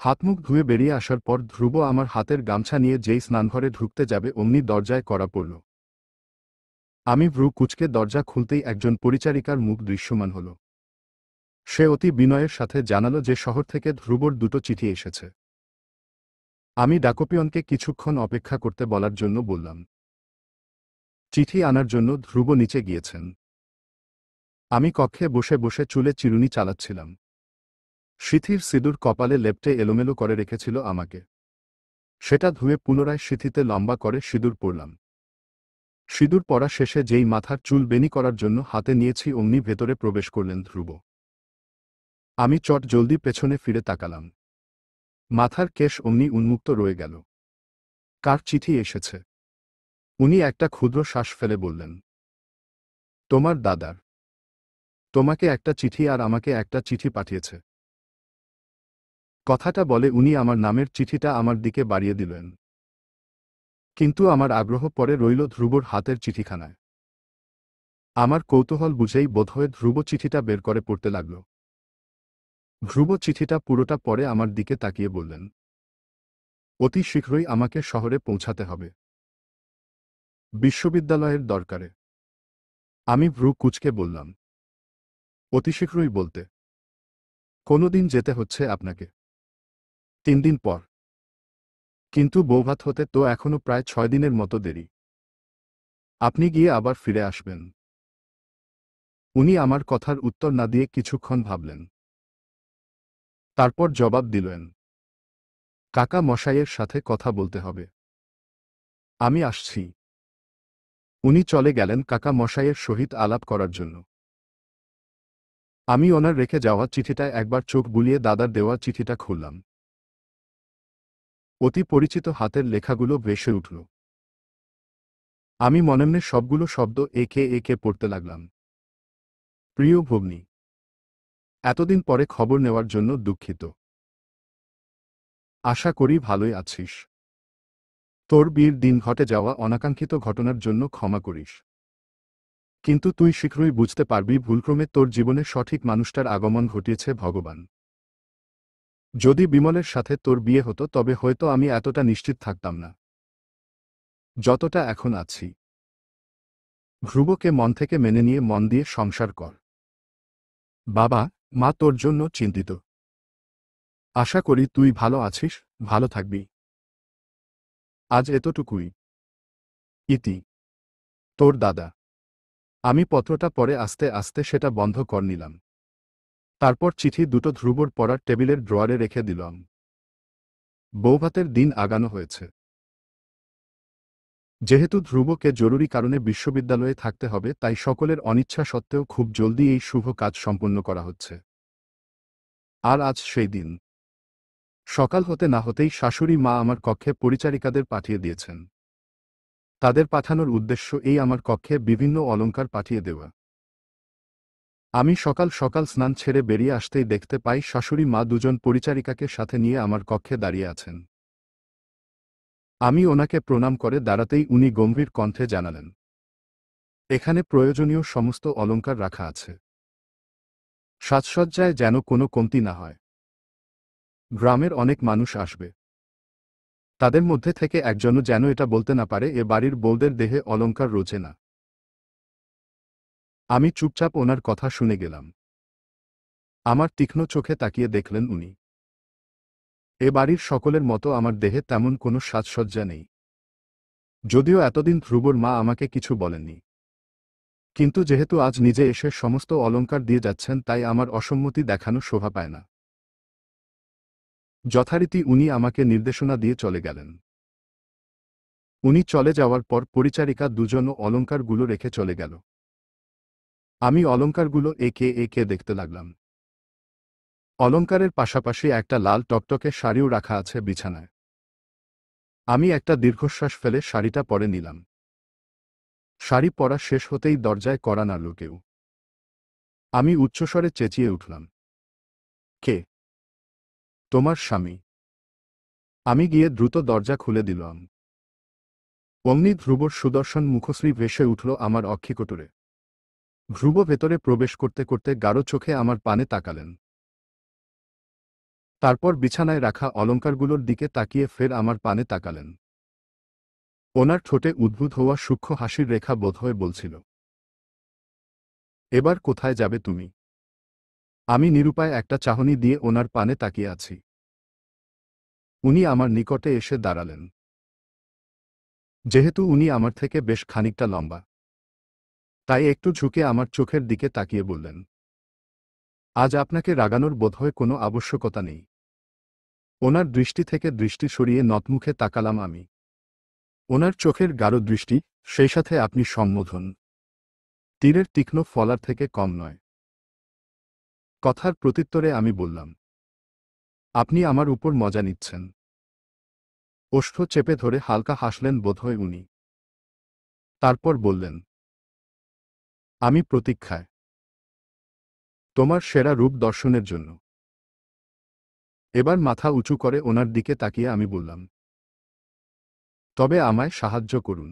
হাতমুখ ধুয়ে বেরিয়ে আসার পর ধ্রুব আমার হাতের গামছা নিয়ে যেই স্নানঘরে ঢুকতে যাবে অমনি দরজায় কড়া পড়ল। আমি ভ্রু কুঁচকে দরজা খুলতেই একজন পরিচারিকার মুখ দৃশ্যমান হল। সে অতি বিনয়ের সাথে জানালো যে শহর থেকে ধ্রুবর দুটো চিঠি এসেছে। আমি ডাকপিয়নকে কিছুক্ষণ অপেক্ষা করতে বলার জন্য বললাম। চিঠি আনার জন্য ধ্রুব নিচে গিয়েছেন। আমি কক্ষে বসে বসে চুলে চিরুনি চালাচ্ছিলাম। সিথির সিঁদুর কপালে লেপ্টে এলোমেলো করে রেখেছিল আমাকে। সেটা ধুয়ে পুনরায় সিথিতে লম্বা করে সিঁদুর পরলাম। সিঁদুর পরা শেষে যেই মাথার চুল বেনি করার জন্য হাতে নিয়েছি অমনি ভেতরে প্রবেশ করলেন ধ্রুব। আমি চট জলদি পেছনে ফিরে তাকালাম। মাথার কেশ অমনি উন্মুক্ত রয়ে গেল। কার চিঠি এসেছে? উনি একটা ক্ষুদ্র শ্বাস ফেলে বললেন, তোমার দাদার। তোমাকে একটা চিঠি আর আমাকে একটা চিঠি পাঠিয়েছে। কথাটা বলে উনি আমার নামের চিঠিটা আমার দিকে বাড়িয়ে দিলেন। কিন্তু আমার আগ্রহ পরে রইল ধ্রুবর হাতের চিঠিখানায়। আমার কৌতূহল বুঝেই বোধহয় ধ্রুব চিঠিটা বের করে পড়তে লাগল। ধ্রুব চিঠিটা পুরোটা পড়ে আমার দিকে তাকিয়ে বললেন, অতি শীঘ্রই আমাকে শহরে পৌঁছাতে হবে, বিশ্ববিদ্যালয়ের দরকারে। আমি ভ্রু কুঁচকে বললাম, অতি শীঘ্রই বলতে কোনোদিন যেতে হচ্ছে আপনাকে? 3 দিন পর। কিন্তু বৌভাত হতে তো এখনো প্রায় 6 দিনের মতো দেরি। আপনি গিয়ে আবার ফিরে আসবেন। উনি আমার কথার উত্তর না দিয়ে কিছুক্ষণ ভাবলেন। তারপর জবাব দিলেন, কাকা মশাইয়ের সাথে কথা বলতে হবে। আমি আসছি। উনি চলে গেলেন কাকা মশাইয়ের সহিত আলাপ করার জন্য। আমি ওনার রেখে যাওয়া চিঠিটায় একবার চোখ বুলিয়ে দাদার দেওয়া চিঠিটা খুললাম। অতি পরিচিত হাতের লেখাগুলো ভেসে উঠল। আমি মনে সবগুলো শব্দ একে একে পড়তে লাগলাম। প্রিয় ভগ্নী, এতদিন পরে খবর নেওয়ার জন্য দুঃখিত। আশা করি ভালোই আছিস। তোর বিয়ের দিন ঘটে যাওয়া অনাকাঙ্ক্ষিত ঘটনার জন্য ক্ষমা করিস। কিন্তু তুই শীঘ্রই বুঝতে পারবি ভুলক্রমে তোর জীবনে সঠিক মানুষটার আগমন ঘটিয়েছে ভগবান। যদি বিমলের সাথে তোর বিয়ে হতো তবে হয়তো আমি এতটা নিশ্চিত থাকতাম না যতটা এখন আছি। ধ্রুবকে মন থেকে মেনে নিয়ে মন দিয়ে সংসার কর। বাবা মা তোর জন্য চিন্তিত। আশা করি তুই ভালো আছিস, ভালো থাকবি। আজ এতটুকুই। ইতি, তোর দাদা। আমি পত্রটা পড়ে আস্তে আস্তে সেটা বন্ধ কর নিলাম। তারপর চিঠি দুটো ধ্রুবর পড়ার টেবিলের ড্রয়ারে রেখে দিলাম। বৌভাতের দিন আগানো হয়েছে। যেহেতু ধ্রুবকে জরুরি কারণে বিশ্ববিদ্যালয়ে থাকতে হবে, তাই সকলের অনিচ্ছা সত্ত্বেও খুব জলদি এই শুভ কাজ সম্পন্ন করা হচ্ছে। আর আজ সেই দিন। সকাল হতে না হতেই শাশুড়ি মা আমার কক্ষে পরিচারিকাদের পাঠিয়ে দিয়েছেন। তাদের পাঠানোর উদ্দেশ্য এই আমার কক্ষে বিভিন্ন অলংকার পাঠিয়ে দেওয়া। আমি সকাল সকাল স্নান ছেড়ে বেরিয়ে আসতেই দেখতে পাই শাশুড়ি মা দুজন পরিচারিকাকে সাথে নিয়ে আমার কক্ষে দাঁড়িয়ে আছেন। আমি ওনাকে প্রণাম করে দাঁড়াতেই উনি গম্ভীর কণ্ঠে জানালেন, এখানে প্রয়োজনীয় সমস্ত অলংকার রাখা আছে। সাজসজ্জায় যেন কোনো কমতি না হয়। গ্রামের অনেক মানুষ আসবে। তাদের মধ্যে থেকে একজনও যেন এটা বলতে না পারে এ বাড়ির বউদের দেহে অলংকার রোজে না। আমি চুপচাপ ওনার কথা শুনে গেলাম। আমার তীক্ষ্ণ চোখে তাকিয়ে দেখলেন উনি। এ বাড়ির সকলের মতো আমার দেহে তেমন কোনো সাজসজ্জা নেই। যদিও এতদিন ধ্রুবর মা আমাকে কিছু বলেননি, কিন্তু যেহেতু আজ নিজে এসে সমস্ত অলংকার দিয়ে যাচ্ছেন, তাই আমার অসম্মতি দেখানো শোভা পায় না। যথারীতি উনি আমাকে নির্দেশনা দিয়ে চলে গেলেন। উনি চলে যাওয়ার পর পরিচারিকা দুজনও অলংকারগুলো রেখে চলে গেল। আমি অলংকারগুলো একে একে দেখতে লাগলাম। অলংকারের পাশাপাশি একটা লাল টকটকে শাড়িও রাখা আছে বিছানায়। আমি একটা দীর্ঘশ্বাস ফেলে শাড়িটা পরে নিলাম। শাড়ি পরা শেষ হতেই দরজায় কড়া নাড়ল কেউ। আমি উচ্চস্বরে চেঁচিয়ে উঠলাম, কে? তোমার স্বামী। আমি গিয়ে দ্রুত দরজা খুলে দিলাম। অমনি ধ্রুবর সুদর্শন মুখশ্রী ভেসে উঠল আমার অক্ষিকোটরে। ধ্রুব ভেতরে প্রবেশ করতে করতে গাঢ় চোখে আমার পানে তাকালেন। তারপর বিছানায় রাখা অলংকারগুলোর দিকে তাকিয়ে ফের আমার পানে তাকালেন। ওনার ঠোঁটে উদ্ভূত হওয়া সূক্ষ্ম হাসির রেখা বোধহয় বলছিল, এবার কোথায় যাবে তুমি? আমি নিরুপায় একটা চাহনি দিয়ে ওনার পানে তাকিয়ে আছি। উনি আমার নিকটে এসে দাঁড়ালেন। যেহেতু উনি আমার থেকে বেশ খানিকটা লম্বা, তাই একটু ঝুঁকে আমার চোখের দিকে তাকিয়ে বললেন, আজ আপনাকে রাগানোর বোধহয় কোনো আবশ্যকতা নেই। ওনার দৃষ্টি থেকে দৃষ্টি সরিয়ে নতমুখে তাকালাম আমি। ওনার চোখের গাঢ় দৃষ্টি, সেই সাথে আপনি সম্বোধন, তীরের তীক্ষ্ণ ফলার থেকে কম নয়। কথার প্রত্যুত্তরে আমি বললাম, আপনি আমার উপর মজা নিচ্ছেন। ওষ্ঠ চেপে ধরে হালকা হাসলেন বোধহয় উনি। তারপর বললেন, আমি প্রতীক্ষায়, তোমার সেরা রূপ দর্শনের জন্য। এবার মাথা উঁচু করে ওনার দিকে তাকিয়ে আমি বললাম, তবে আমায় সাহায্য করুন,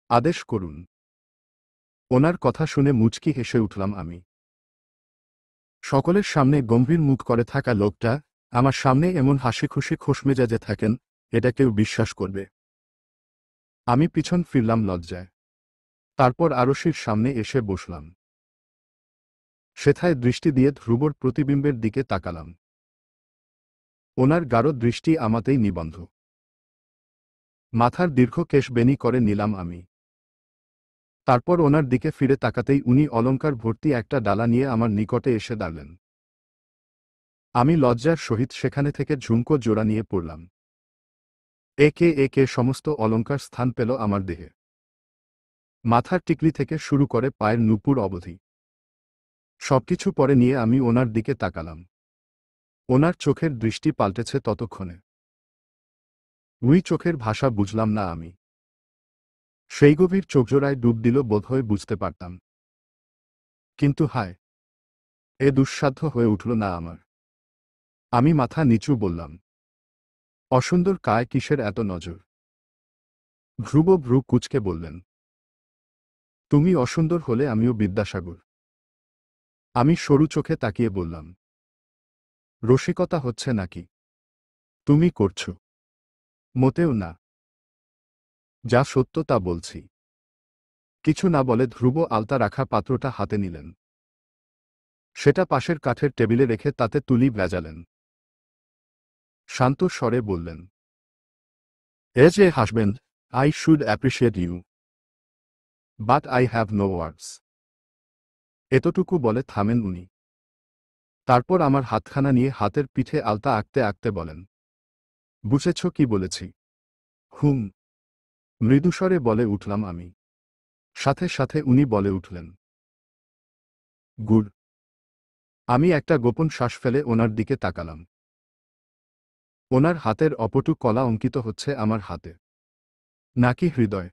আদেশ করুন। ওনার কথা শুনে মুচকি হেসে উঠলাম আমি। সকলের সামনে গম্ভীর মুখ করে থাকা লোকটা আমার সামনে এমন হাসিখুশি খোশমেজাজে থাকেন, এটা কেউ বিশ্বাস করবে? আমি পিছন ফিরলাম লজ্জায়। তারপর আরশির সামনে এসে বসলাম। সেথায় দৃষ্টি দিয়ে ধ্রুবর প্রতিবিম্বের দিকে তাকালাম। ওনার গাঢ় দৃষ্টি আমাতেই নিবন্ধ। মাথার দীর্ঘ কেশ বেনি করে নিলাম আমি। তারপর ওনার দিকে ফিরে তাকাতেই উনি অলংকার ভর্তি একটা ডালা নিয়ে আমার নিকটে এসে দাঁড়ালেন। আমি লজ্জার সহিত সেখানে থেকে ঝুমকো জোড়া নিয়ে পড়লাম। একে একে সমস্ত অলংকার স্থান পেল আমার দেহে। মাথার টিকলি থেকে শুরু করে পায়ের নুপুর অবধি সবকিছু পরে নিয়ে আমি ওনার দিকে তাকালাম। ওনার চোখের দৃষ্টি পাল্টেছে ততক্ষণে। উই চোখের ভাষা বুঝলাম না আমি। সেই গভীর চোখজোড়ায় ডুব দিল বোধহয় বুঝতে পারতাম। কিন্তু হায়, এ দুঃসাধ্য হয়ে উঠল না আমার। আমি মাথা নিচু বললাম, অসুন্দর কায় কিসের এত নজর? ধ্রুব ভ্রু কুঁচকে বললেন, তুমি অসুন্দর হলে আমিও বিদ্যাসাগর। আমি সরু চোখে তাকিয়ে বললাম, রসিকতা হচ্ছে নাকি? তুমি করছো? মোটেও না। যা সত্য তা বলছি। কিছু না বলে ধ্রুব আলতা রাখা পাত্রটা হাতে নিলেন। সেটা পাশের কাঠের টেবিলে রেখে তাতে তুলি ভেজালেন। শান্ত স্বরে বললেন, as a husband, I should appreciate you, but I have no words. এতটুকু বলে থামেন উনি। তারপর আমার হাতখানা নিয়ে হাতের পিঠে আলতা আঁকতে আঁকতে বলেন, বুঝেছ কি বলেছি? হুম। মৃদুস্বরে বলে উঠলাম আমি। সাথে সাথে উনি বলে উঠলেন, গুড। আমি একটা গোপন শ্বাস ফেলে ওনার দিকে তাকালাম। ওনার হাতের অপটু কলা অঙ্কিত হচ্ছে আমার হাতে, নাকি হৃদয়?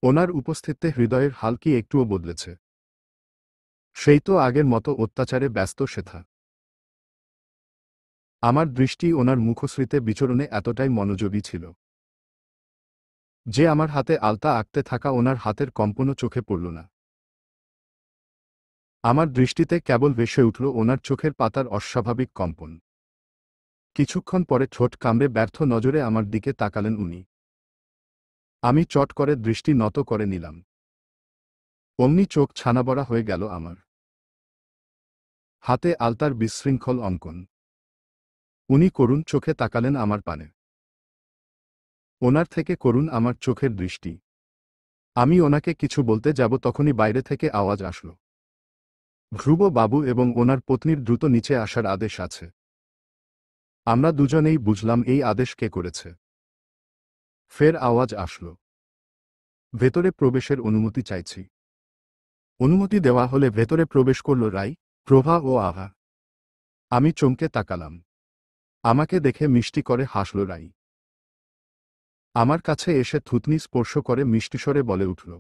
ওনার উপস্থিতিতে হৃদয়ের হাল কি একটুও বদলেছে? সেই তো আগের মতো অত্যাচারে ব্যস্ত সেথা। আমার দৃষ্টি ওনার মুখশ্রীতে বিচরণে এতটাই মনোযোগী ছিল যে আমার হাতে আলতা আঁকতে থাকা ওনার হাতের কম্পনও চোখে পড়ল না। আমার দৃষ্টিতে কেবল ভেসে উঠল ওনার চোখের পাতার অস্বাভাবিক কম্পন। কিছুক্ষণ পরে ঠোঁট কামড়ে ব্যর্থ নজরে আমার দিকে তাকালেন উনি। আমি চট করে দৃষ্টি নত করে নিলাম। অমনি চোখ ছানাবড়া হয়ে গেল আমার। হাতে আলতার বিশৃঙ্খল অঙ্কন। উনি করুণ চোখে তাকালেন আমার পানে। ওনার থেকে করুণ আমার চোখের দৃষ্টি। আমি ওনাকে কিছু বলতে যাব তখনই বাইরে থেকে আওয়াজ আসলো, ধ্রুব বাবু এবং ওনার পত্নীর দ্রুত নিচে আসার আদেশ আছে। আমরা দুজনেই বুঝলাম এই আদেশ কে করেছে। ফের আওয়াজ আসলো, ভেতরে প্রবেশের অনুমতি চাইছি। অনুমতি দেওয়া হলে ভেতরে প্রবেশ করল রাই, প্রভা ও আভা। আমি চমকে তাকালাম। আমাকে দেখে মিষ্টি করে হাসল রাই। আমার কাছে এসে থুতনি স্পর্শ করে মিষ্টিস্বরে বলে উঠল,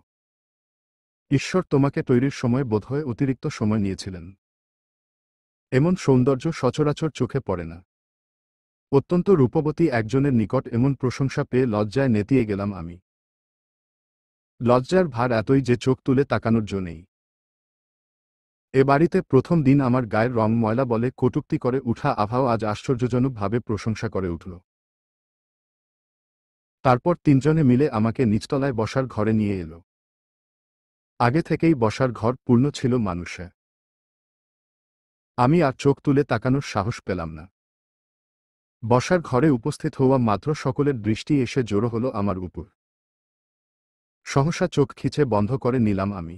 ঈশ্বর তোমাকে তৈরির সময় বোধহয় অতিরিক্ত সময় নিয়েছিলেন। এমন সৌন্দর্য সচরাচর চোখে পড়ে না। অত্যন্ত রূপবতী একজনের নিকট এমন প্রশংসা পেয়ে লজ্জায় নেতিয়ে গেলাম আমি। লজ্জার ভার এতই যে চোখ তুলে তাকানোর জো নেই। এ বাড়িতে প্রথম দিন আমার গায়ের রং ময়লা বলে কটূক্তি করে উঠা আভাও আজ আশ্চর্যজনকভাবে প্রশংসা করে উঠল। তারপর তিনজনে মিলে আমাকে নিচতলায় বসার ঘরে নিয়ে এল। আগে থেকেই বসার ঘর পূর্ণ ছিল মানুষে। আমি আর চোখ তুলে তাকানোর সাহস পেলাম না। বসার ঘরে উপস্থিত হওয়া মাত্র সকলের দৃষ্টি এসে জড়ো হলো আমার উপর। সহসা চোখ খিচে বন্ধ করে নিলাম আমি।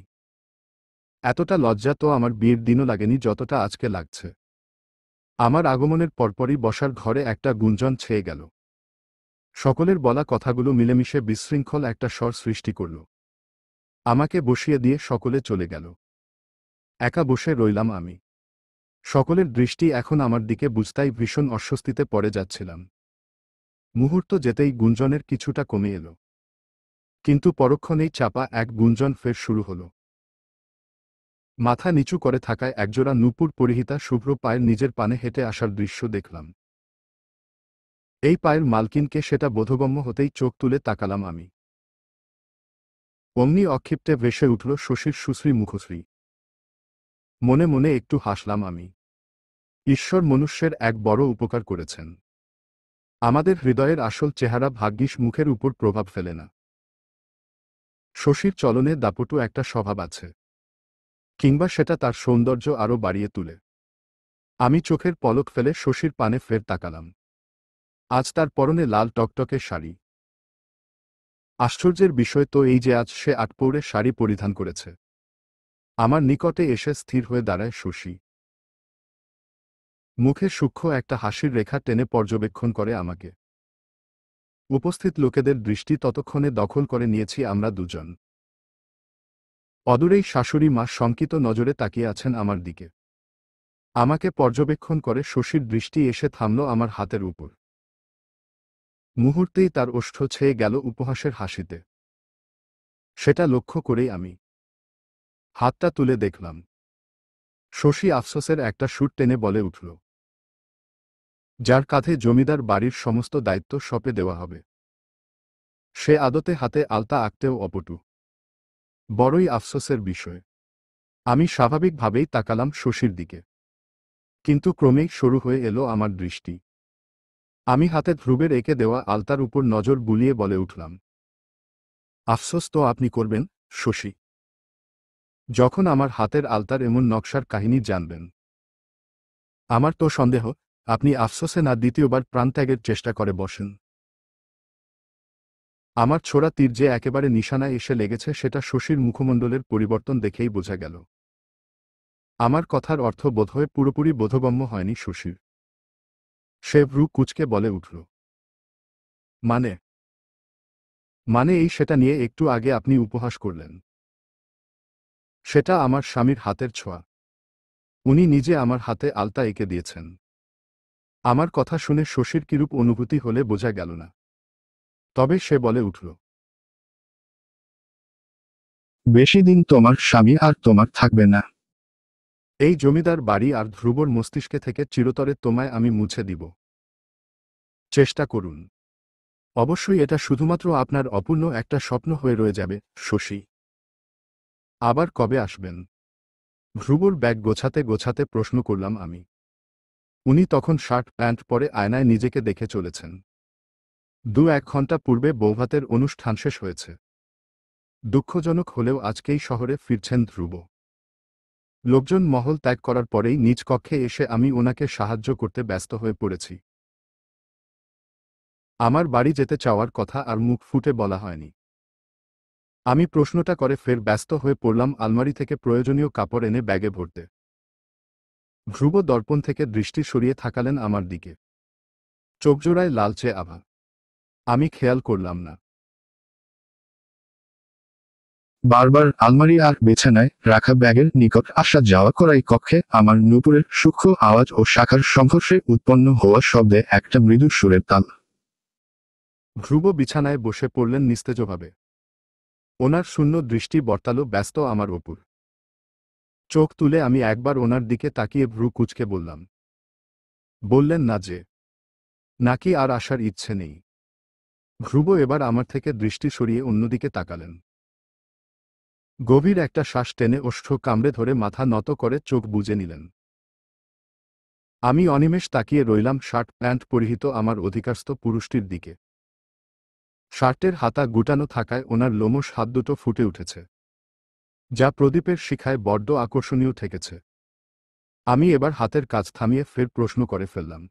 এতটা লজ্জা তো আমার বিয়ের দিনও লাগেনি যতটা আজকে লাগছে। আমার আগমনের পরপরই বসার ঘরে একটা গুঞ্জন ছেয়ে গেল। সকলের বলা কথাগুলো মিলেমিশে বিশৃঙ্খল একটা স্বর সৃষ্টি করল। আমাকে বসিয়ে দিয়ে সকলে চলে গেল। একা বসে রইলাম আমি। সকলের দৃষ্টি এখন আমার দিকে বুঝতাই ভীষণ অস্বস্তিতে পড়ে যাচ্ছিলাম। মুহূর্ত যেতেই গুঞ্জনের কিছুটা কমে এলো। কিন্তু পরক্ষণেই চাপা এক গুঞ্জন ফের শুরু হল। মাথা নিচু করে থাকায় একজোড়া নূপুর পরিহিতা শুভ্র পায়ের নিজের পানে হেঁটে আসার দৃশ্য দেখলাম। এই পায়ের মালকিনকে সেটা বোধগম্য হতেই চোখ তুলে তাকালাম আমি। অমনি অক্ষিপ্তে ভেসে উঠল শশীর সুশ্রী মুখশ্রী। মনে মনে একটু হাসলাম আমি। ঈশ্বর মনুষ্যের এক বড় উপকার করেছেন। আমাদের হৃদয়ের আসল চেহারা ভাগ্যিস মুখের উপর প্রভাব ফেলে না। শশীর চলনে দাপটু একটা স্বভাব আছে, কিংবা সেটা তার সৌন্দর্য আরও বাড়িয়ে তুলে। আমি চোখের পলক ফেলে শশীর পানে ফের তাকালাম। আজ তার পরনে লাল টকটকে শাড়ি। আশ্চর্যের বিষয় তো এই যে আজ সে আটপৌরে শাড়ি পরিধান করেছে। আমার নিকটে এসে স্থির হয়ে দাঁড়ায় শশী। মুখে সূক্ষ্ম একটা হাসির রেখা টেনে পর্যবেক্ষণ করে আমাকে। উপস্থিত লোকেদের দৃষ্টি ততক্ষণে দখল করে নিয়েছি আমরা দুজন। অদূরেই শাশুড়ি মা শঙ্কিত নজরে তাকিয়ে আছেন আমার দিকে। আমাকে পর্যবেক্ষণ করে শশীর দৃষ্টি এসে থামল আমার হাতের উপর। মুহূর্তেই তার ওষ্ঠ ছেয়ে গেল উপহাসের হাসিতে। সেটা লক্ষ্য করেই আমি হাতটা তুলে দেখলাম। শশী আফসোসের একটা সুর টেনে বলে উঠল, যার কাঁধে জমিদার বাড়ির সমস্ত দায়িত্ব সঁপে দেওয়া হবে, সে আদতে হাতে আলতা আঁকতেও অপটু। বড়ই আফসোসের বিষয়। আমি স্বাভাবিকভাবেই তাকালাম শশীর দিকে। কিন্তু ক্রমেই শুরু হয়ে এলো আমার দৃষ্টি। আমি হাতে ধ্রুবের এঁকে দেওয়া আলতার উপর নজর বুলিয়ে বলে উঠলাম, আফসোস তো আপনি করবেন শশী, যখন আমার হাতের আলতার এমন নকশার কাহিনী জানবেন। আমার তো সন্দেহ আপনি আফসোসে না দ্বিতীয়বার প্রাণত্যাগের চেষ্টা করে বসেন। আমার ছোড়া তীর যে একেবারে নিশানায় এসে লেগেছে সেটা শশীর মুখমণ্ডলের পরিবর্তন দেখেই বোঝা গেল। আমার কথার অর্থ বোধহয় পুরোপুরি বোধগম্য হয়নি শশীর। সে ভ্রু কুঁচকে বলে উঠল, মানে? মানে এই সেটা নিয়ে একটু আগে আপনি উপহাস করলেন। সেটা আমার স্বামীর হাতের ছোঁয়া। উনি নিজে আমার হাতে আলতা এঁকে দিয়েছেন। আমার কথা শুনে শশীর কিরূপ অনুভূতি হলে বোঝা গেল না। তবে সে বলে উঠল, বেশি দিন তোমার স্বামী আর তোমার থাকবে না। এই জমিদার বাড়ি আর ধ্রুবর মস্তিষ্কে থেকে চিরতরে তোমায় আমি মুছে দিব। চেষ্টা করুন। অবশ্যই এটা শুধুমাত্র আপনার অপূর্ণ একটা স্বপ্ন হয়ে রয়ে যাবে, শশী। আবার কবে আসবেন? ধ্রুবর ব্যাগ গোছাতে গোছাতে প্রশ্ন করলাম আমি। উনি তখন শার্ট প্যান্ট পরে আয়নায় নিজেকে দেখে চলেছেন। 2-1 ঘন্টা পূর্বে বৌভাতের অনুষ্ঠান শেষ হয়েছে। দুঃখজনক হলেও আজকেই শহরে ফিরছেন ধ্রুব। লোকজন মহল ত্যাগ করার পরেই নিজ কক্ষে এসে আমি ওনাকে সাহায্য করতে ব্যস্ত হয়ে পড়েছি। আমার বাড়ি যেতে চাওয়ার কথা আর মুখ ফুটে বলা হয়নি। আমি প্রশ্নটা করে ফের ব্যস্ত হয়ে পড়লাম আলমারি থেকে প্রয়োজনীয় কাপড় এনে ব্যাগে ভরতে। ধ্রুব দর্পণ থেকে দৃষ্টি সরিয়ে থাকালেন আমার দিকে। চোখজোড়ায় লালচে আভা। আমি খেয়াল করলাম না। বারবার আলমারি আর বিছানায় রাখা ব্যাগের নিকট আসা যাওয়া করাই কক্ষে আমার নূপুরের সূক্ষ্ম আওয়াজ ও শাখার সংঘর্ষে উৎপন্ন হওয়া শব্দে একটা মৃদু সুরের তাল। ধ্রুব বিছানায় বসে পড়লেন নিস্তেজভাবে। ওনার শূন্য দৃষ্টি বর্তালো ব্যস্ত আমার ওপর। চোখ তুলে আমি একবার ওনার দিকে তাকিয়ে ভ্রু কুঁচকে বললাম, বললেন না যে নাকি আর আসার ইচ্ছে নেই? ধ্রুব এবার আমার থেকে দৃষ্টি সরিয়ে অন্যদিকে তাকালেন। গভীর একটা শ্বাস টেনে ওষ্ঠ কামড়ে ধরে মাথা নত করে চোখ বুজে নিলেন। আমি অনিমেষ তাকিয়ে রইলাম শার্ট প্যান্ট পরিহিত আমার অধিকারস্থ পুরুষটির দিকে। শার্টের হাতা গুটানো থাকায় ওনার লোমশ হাত দুটো ফুটে উঠেছে, যা প্রদীপের শিখায় বড্ড আকর্ষণীয় ঠেকেছে। আমি এবার হাতের কাজ থামিয়ে ফের প্রশ্ন করে ফেললাম,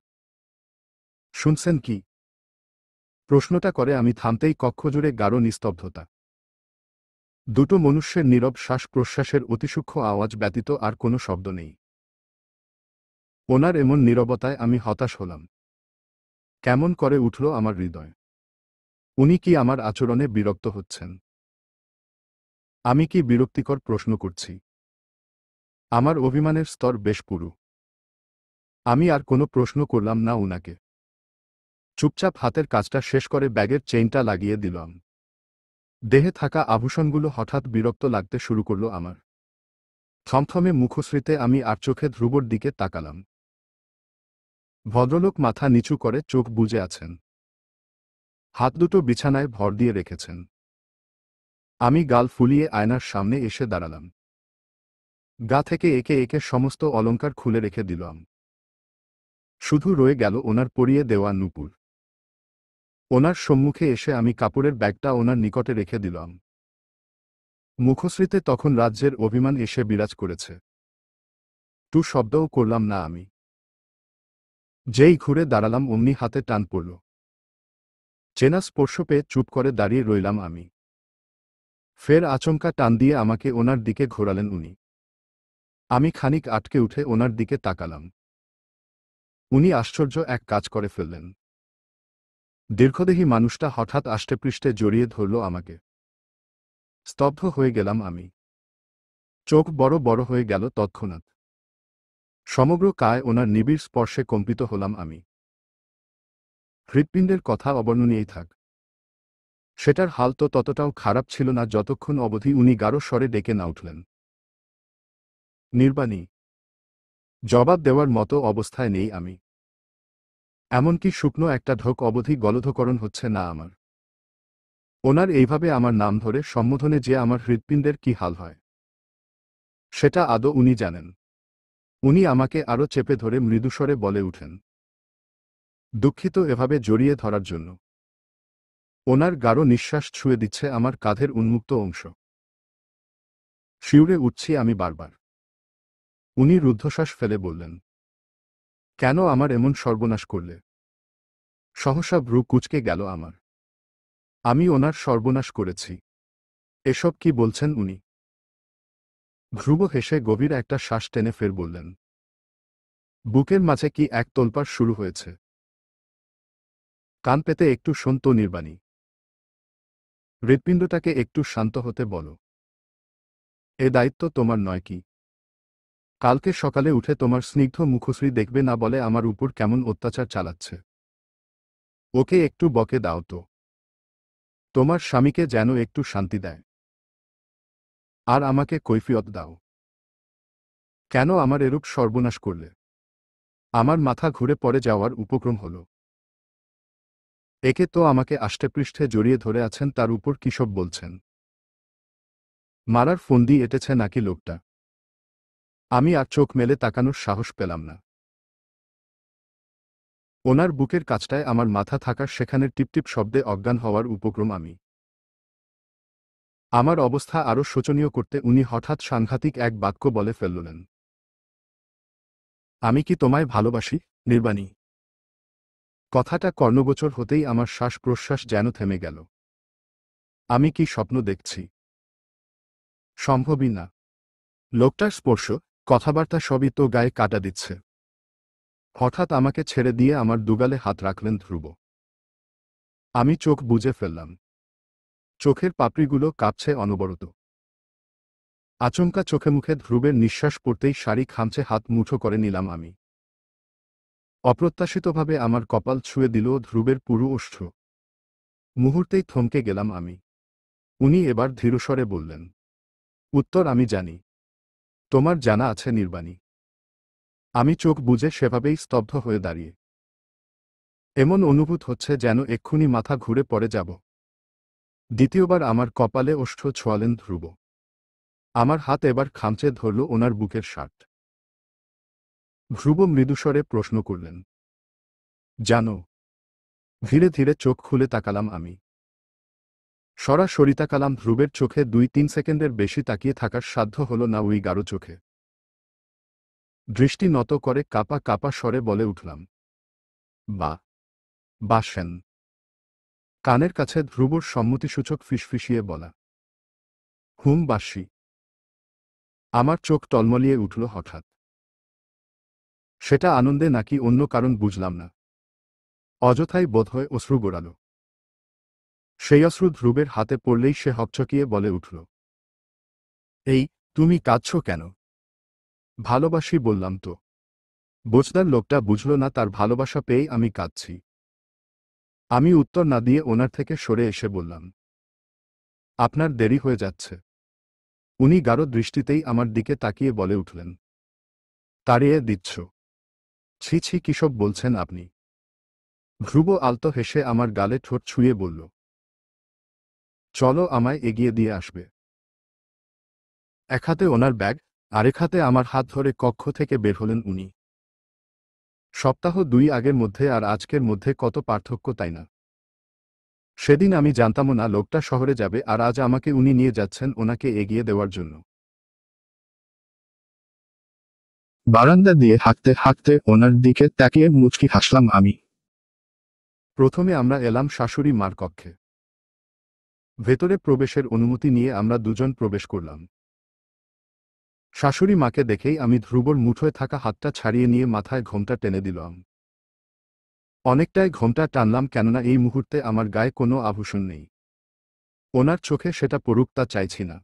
শুনছেন কি? প্রশ্নটা করে আমি থামতেই কক্ষজুড়ে গাঢ় নিস্তব্ধতা। দুটো মনুষ্যের নীরব শ্বাস প্রশ্বাসের অতিসূক্ষ্ম আওয়াজ ব্যতীত আর কোনো শব্দ নেই। ওনার এমন নীরবতায় আমি হতাশ হলাম। কেমন করে উঠল আমার হৃদয়। উনি কি আমার আচরণে বিরক্ত হচ্ছেন? আমি কি বিরক্তিকর প্রশ্ন করছি? আমার অভিমানের স্তর বেশ পুরু। আমি আর কোনো প্রশ্ন করলাম না উনাকে। চুপচাপ হাতের কাজটা শেষ করে ব্যাগের চেইনটা লাগিয়ে দিলাম। দেহে থাকা আভূষণগুলো হঠাৎ বিরক্ত লাগতে শুরু করল আমার। থমথমে মুখশ্রীতে আমি আর চোখে ধ্রুবর দিকে তাকালাম। ভদ্রলোক মাথা নিচু করে চোখ বুজে আছেন। হাত দুটো বিছানায় ভর দিয়ে রেখেছেন। আমি গাল ফুলিয়ে আয়নার সামনে এসে দাঁড়ালাম। গা থেকে একে একে সমস্ত অলংকার খুলে রেখে দিলাম। শুধু রয়ে গেল ওনার পরিয়ে দেওয়া নূপুর। ওনার সম্মুখে এসে আমি কাপড়ের ব্যাগটা ওনার নিকটে রেখে দিলাম। মুখশ্রীতে তখন রাজ্যের অভিমান এসে বিরাজ করেছে। টু শব্দও করলাম না আমি। যেই ঘুরে দাঁড়ালাম অমনি হাতে টান পড়ল। চেনা স্পর্শ পেয়ে চুপ করে দাঁড়িয়ে রইলাম আমি। ফের আচমকা টান দিয়ে আমাকে ওনার দিকে ঘোরালেন উনি। আমি খানিক আটকে উঠে ওনার দিকে তাকালাম। উনি আশ্চর্য এক কাজ করে ফেললেন। দীর্ঘদেহী মানুষটা হঠাৎ আষ্টেপৃষ্ঠে জড়িয়ে ধরল আমাকে। স্তব্ধ হয়ে গেলাম আমি। চোখ বড় বড় হয়ে গেল তৎক্ষণাৎ। সমগ্র কায় ওনার নিবিড় স্পর্শে কম্পিত হলাম আমি। হৃৎপিণ্ডের কথা অবর্ণনীয়ই থাক। সেটার হাল তো ততটাও খারাপ ছিল না যতক্ষণ অবধি উনি গাঢ় স্বরে ডেকে না উঠলেন, নির্বাণী। জবাব দেওয়ার মতো অবস্থায় নেই আমি। এমনকি শুকনো একটা ঢোক অবধি গলধকরণ হচ্ছে না আমার। ওনার এইভাবে আমার নাম ধরে সম্বোধনে যে আমার হৃৎপিণ্ডের কি হাল হয়, সেটা আদৌ উনি জানেন? উনি আমাকে আরও চেপে ধরে মৃদুস্বরে বলে উঠেন, দুঃখিত এভাবে জড়িয়ে ধরার জন্য। ওনার গাঢ় নিঃশ্বাস ছুঁয়ে দিচ্ছে আমার কাঁধের উন্মুক্ত অংশ। শিউরে উঠছি আমি বারবার। উনি রুদ্ধশ্বাস ফেলে বললেন, কেন আমার এমন সর্বনাশ করলে? সহসা ভ্রু কুঁচকে গেল আমার। আমি ওনার সর্বনাশ করেছি? এসব কি বলছেন উনি? ধ্রুব হেসে গভীর একটা শ্বাস টেনে ফের বললেন, বুকের মাঝে কি এক তোলপাড় শুরু হয়েছে। কান পেতে একটু শোন তো নির্বাণী। হৃৎপিণ্ডটাকে একটু শান্ত হতে বলো। এ দায়িত্ব তোমার নয় কি? কালকে সকালে উঠে তোমার স্নিগ্ধ মুখশ্রী দেখবে না বলে আমার উপর কেমন অত্যাচার চালাচ্ছে। ওকে একটু বকে দাও তো। তোমার স্বামীকে যেন একটু শান্তি দেয়। আর আমাকে কৈফিয়ত দাও। কেন আমার এরূপ সর্বনাশ করলে? আমার মাথা ঘুরে পড়ে যাওয়ার উপক্রম হল। একে তো আমাকে আষ্টেপৃষ্ঠে জড়িয়ে ধরে আছেন, তার উপর কিসব বলছেন। মারার ফন্দি এঁটেছে নাকি লোকটা? আমি আর চোখ মেলে তাকানোর সাহস পেলাম না। ওনার বুকের কাছটায় আমার মাথা থাকার সেখানের টিপটিপ শব্দে অজ্ঞান হওয়ার উপক্রম আমি। আমার অবস্থা আরও শোচনীয় করতে উনি হঠাৎ সাংঘাতিক এক বাক্য বলে ফেললেন। আমি কি তোমায় ভালোবাসি, নির্বাণী? কথাটা কর্ণগোচর হতেই আমার শ্বাস প্রশ্বাস যেন থেমে গেল। আমি কি স্বপ্ন দেখছি? সম্ভবই না। লোকটার স্পর্শ, কথাবার্তা সবই তো গায়ে কাটা দিচ্ছে। হঠাৎ আমাকে ছেড়ে দিয়ে আমার দুগালে হাত রাখলেন ধ্রুব। আমি চোখ বুজে ফেললাম। চোখের পাপড়িগুলো কাঁপছে অনবরত। আচমকা চোখে মুখে ধ্রুবের নিঃশ্বাস পড়তেই শাড়ি খামচে হাত মুঠো করে নিলাম আমি। অপ্রত্যাশিতভাবে আমার কপাল ছুঁয়ে দিল ধ্রুবের পুরু ওষ্ঠ। মুহূর্তেই থমকে গেলাম আমি। উনি এবার ধীরস্বরে বললেন, উত্তর আমি জানি। তোমার জানা আছে নির্বাণী। আমি চোখ বুজে সেভাবেই স্তব্ধ হয়ে দাঁড়িয়ে। এমন অনুভূত হচ্ছে যেন এক্ষুনি মাথা ঘুরে পড়ে যাব। দ্বিতীয়বার আমার কপালে ওষ্ঠ ছোঁয়ালেন ধ্রুব। আমার হাত এবার খামচে ধরল ওনার বুকের শার্ট। ধ্রুব মৃদুস্বরে প্রশ্ন করলেন, জানো? ধীরে ধীরে চোখ খুলে তাকালাম আমি। সরাসরি তাকালাম ধ্রুবের চোখে। 2-3 সেকেন্ডের বেশি তাকিয়ে থাকার সাধ্য হল না ওই গাঢ় চোখে। দৃষ্টি নত করে কাপা কাপা স্বরে বলে উঠলাম, বা বাসেন। কানের কাছে ধ্রুবর সম্মতিসূচক ফিসফিসিয়ে বলা, হুম বাসি। আমার চোখ টলমলিয়ে উঠল হঠাৎ। সেটা আনন্দে নাকি অন্য কারণ বুঝলাম না। অযথাই বোধহয় অশ্রু গড়াল। সেই অশ্রু ধ্রুবের হাতে পড়লেই সে হকচকিয়ে বলে উঠল, এই, তুমি কাঁদছ কেন? ভালোবাসি বললাম তো। বোঝদার লোকটা বুঝল না তার ভালোবাসা পেয়েই আমি কাঁদছি। আমি উত্তর না দিয়ে ওনার থেকে সরে এসে বললাম, আপনার দেরি হয়ে যাচ্ছে। উনি গাঢ় দৃষ্টিতেই আমার দিকে তাকিয়ে বলে উঠলেন, তাড়িয়ে দিচ্ছ? ছি ছি, কিসব বলছেন আপনি? ধ্রুব আলতো হেসে আমার গালে ঠোঁট ছুঁয়ে বলল, চলো আমায় এগিয়ে দিয়ে আসবে। এক হাতে ওনার ব্যাগ, আরেক হাতে আমার হাত ধরে কক্ষ থেকে বের হলেন উনি। সপ্তাহ 2 আগের মধ্যে আর আজকের মধ্যে কত পার্থক্য, তাই না? সেদিন আমি জানতামও না লোকটা শহরে যাবে, আর আজ আমাকে উনি নিয়ে যাচ্ছেন ওনাকে এগিয়ে দেওয়ার জন্য। বারান্দা দিয়ে হাঁটতে হাঁটতে ওনার দিকে তাকিয়ে মুচকি হাসলাম আমি। প্রথমে আমরা এলাম শাশুড়ি মার কক্ষে। ভেতরে প্রবেশের অনুমতি নিয়ে আমরা দুজন প্রবেশ করলাম। শাশুড়ি মাকে দেখেই আমি ধ্রুবর মুঠোয় থাকা হাতটা ছাড়িয়ে নিয়ে মাথায় ঘোমটা টেনে দিলাম। অনেকটাই ঘোমটা টানলাম, কেননা এই মুহূর্তে আমার গায়ে কোনো আভূষণ নেই। ওনার চোখে সেটা পড়ুক তা চাইছি না।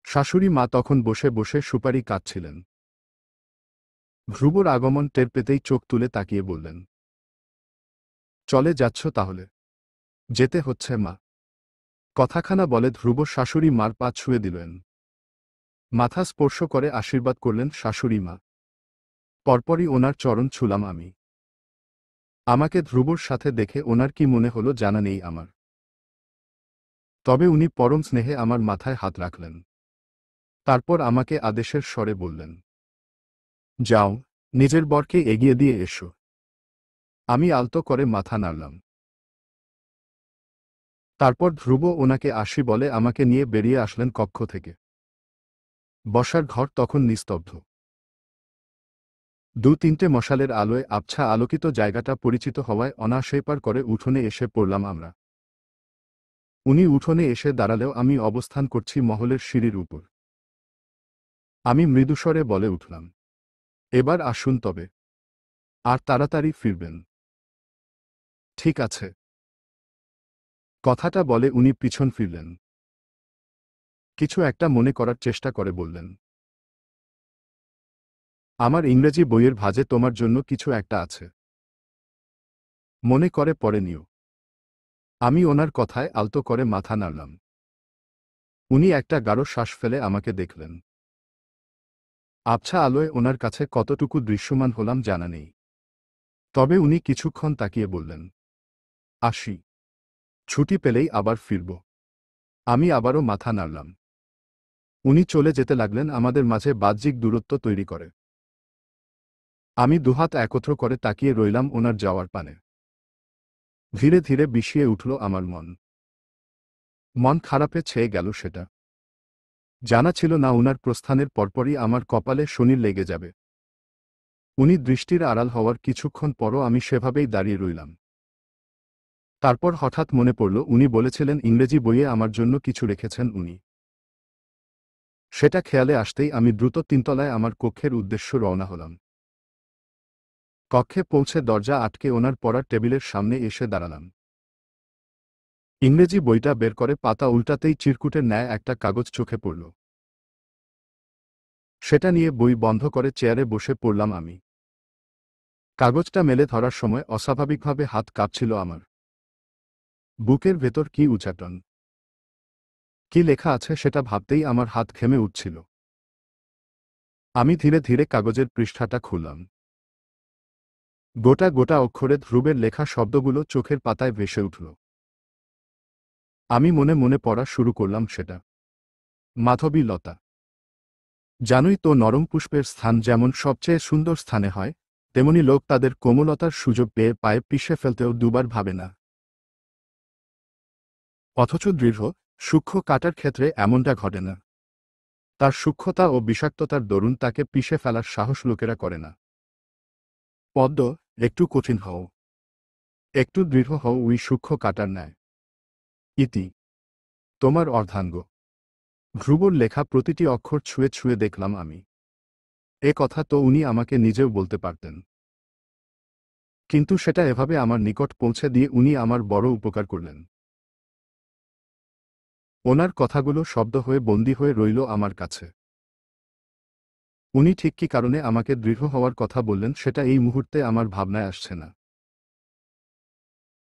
শাশুড়ি মা তখন বসে বসে সুপারি কাটছিলেন। ধ্রুবর আগমন টের পেতেই চোখ তুলে তাকিয়ে বললেন, চলে যাচ্ছ তাহলে? যেতে হচ্ছে মা। কথাখানা বলে ধ্রুব শাশুড়ি মার পা ছুঁয়ে দিলেন। মাথা স্পর্শ করে আশীর্বাদ করলেন শাশুড়ি মা। পরপরই ওনার চরণ ছুলাম আমি। আমাকে ধ্রুবর সাথে দেখে ওনার কি মনে হলো জানা নেই আমার। তবে উনি পরম স্নেহে আমার মাথায় হাত রাখলেন। তারপর আমাকে আদেশের স্বরে বললেন, যাও, নিজের বরকে এগিয়ে দিয়ে এসো। আমি আলতো করে মাথা নাড়লাম। তারপর ধ্রুব ওনাকে আসি বলে আমাকে নিয়ে বেরিয়ে আসলেন কক্ষ থেকে। বসার ঘর তখন নিস্তব্ধ। 2-3টে মশালের আলোয় আবছা আলোকিত জায়গাটা পরিচিত হওয়ায় অনায়াসেই পার করে উঠোনে এসে পড়লাম আমরা। উনি উঠোনে এসে দাঁড়ালেও আমি অবস্থান করছি মহলের সিঁড়ির উপর। আমি মৃদুস্বরে বলে উঠলাম, এবার আসুন তবে। আর তাড়াতাড়ি ফিরবেন। ঠিক আছে। কথাটা বলে উনি পিছন ফিরলেন। কিছু একটা মনে করার চেষ্টা করে বললেন, আমার ইংরেজি বইয়ের ভাঁজে তোমার জন্য কিছু একটা আছে। মনে করে পড়ে নিও। আমি ওনার কথায় আলতো করে মাথা নাড়লাম। উনি একটা গাঢ় শ্বাস ফেলে আমাকে দেখলেন। আবছা আলোয় ওনার কাছে কতটুকু দৃশ্যমান হলাম জানা নেই। তবে উনি কিছুক্ষণ তাকিয়ে বললেন, আসি। ছুটি পেলেই আবার ফিরব। আমি আবারও মাথা নাড়লাম। উনি চলে যেতে লাগলেন, আমাদের মাঝে বাহ্যিক দূরত্ব তৈরি করে। আমি দুহাত একত্র করে তাকিয়ে রইলাম ওনার যাওয়ার পানে। ধীরে ধীরে বিষিয়ে উঠল আমার মন। মন খারাপে ছেয়ে গেল সেটা। জানা ছিল না উনার প্রস্থানের পরপরই আমার কপালে শনি লেগে যাবে। উনি দৃষ্টির আড়াল হওয়ার কিছুক্ষণ পরও আমি সেভাবেই দাঁড়িয়ে রইলাম। তারপর হঠাৎ মনে পড়ল উনি বলেছিলেন ইংরেজি বইয়ে আমার জন্য কিছু রেখেছেন উনি। সেটা খেয়ালে আসতেই আমি দ্রুত তিনতলায় আমার কক্ষের উদ্দেশ্য রওনা হলাম। কক্ষে পৌঁছে দরজা আটকে ওনার পড়ার টেবিলের সামনে এসে দাঁড়ালাম। ইংরেজি বইটা বের করে পাতা উল্টাতেই চিরকুটের ন্যায় একটা কাগজ চোখে পড়ল। সেটা নিয়ে বই বন্ধ করে চেয়ারে বসে পড়লাম আমি। কাগজটা মেলে ধরার সময় অস্বাভাবিকভাবে হাত কাঁপছিল আমার। বুকের ভেতর কি উচাটন! কি লেখা আছে সেটা ভাবতেই আমার হাত ঘেমে উঠছিল। আমি ধীরে ধীরে কাগজের পৃষ্ঠাটা খুললাম। গোটা গোটা অক্ষরে ধ্রুবের লেখা শব্দগুলো চোখের পাতায় ভেসে উঠল। আমি মনে মনে পড়া শুরু করলাম সেটা। মাধবী লতা, জানোই তো নরম পুষ্পের স্থান যেমন সবচেয়ে সুন্দর স্থানে হয়, তেমনি লোক তাদের কোমলতার সুযোগ পেয়ে পায়ে পিষে ফেলতেও দুবার ভাবে না। অথচ দৃঢ়, সূক্ষ্ম কাটার ক্ষেত্রে এমনটা ঘটে না। তার সূক্ষ্মতা ও বিষাক্ততার দরুন তাকে পিষে ফেলার সাহস লোকেরা করে না। পদ্ম, একটু কঠিন হও, একটু দৃঢ় হও ওই সূক্ষ্ম কাটার ন্যায়। ইতি। তোমার অর্ধাঙ্গ। ধ্রুবর লেখা প্রতিটি অক্ষর ছুঁয়ে ছুঁয়ে দেখলাম আমি। এ কথা তো উনি আমাকে নিজেও বলতে পারতেন। কিন্তু সেটা এভাবে আমার নিকট পৌঁছে দিয়ে উনি আমার বড় উপকার করলেন। ওনার কথাগুলো শব্দ হয়ে বন্দী হয়ে রইল আমার কাছে। উনি ঠিক কী কারণে আমাকে দৃঢ় হওয়ার কথা বললেন সেটা এই মুহূর্তে আমার ভাবনায় আসছে না।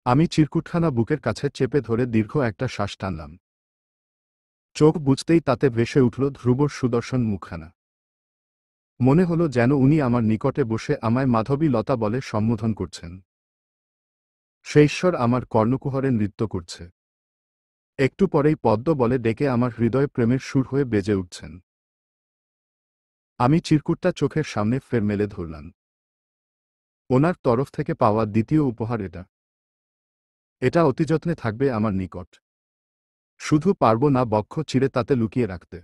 আমি চিরকুটখানা বুকের কাছে চেপে ধরে দীর্ঘ একটা শ্বাস টানলাম। চোখ বুজতেই তাতে ভেসে উঠল ধ্রুবর সুদর্শন মুখখানা। মনে হলো যেন উনি আমার নিকটে বসে আমায় মাধবী লতা বলে সম্বোধন করছেন। সেই ঈশ্বর আমার কর্ণকুহরে নৃত্য করছে। একটু পরেই পদ্ম বলে ডেকে আমার হৃদয় প্রেমের সুর হয়ে বেজে উঠছেন। আমি চিরকুটটা চোখের সামনে ফের মেলে ধরলাম। ওনার তরফ থেকে পাওয়া দ্বিতীয় উপহার এটা। এটা অতিযত্নে থাকবে আমার নিকট। শুধু পারব না বক্ষ চিরে তাতে লুকিয়ে রাখতে।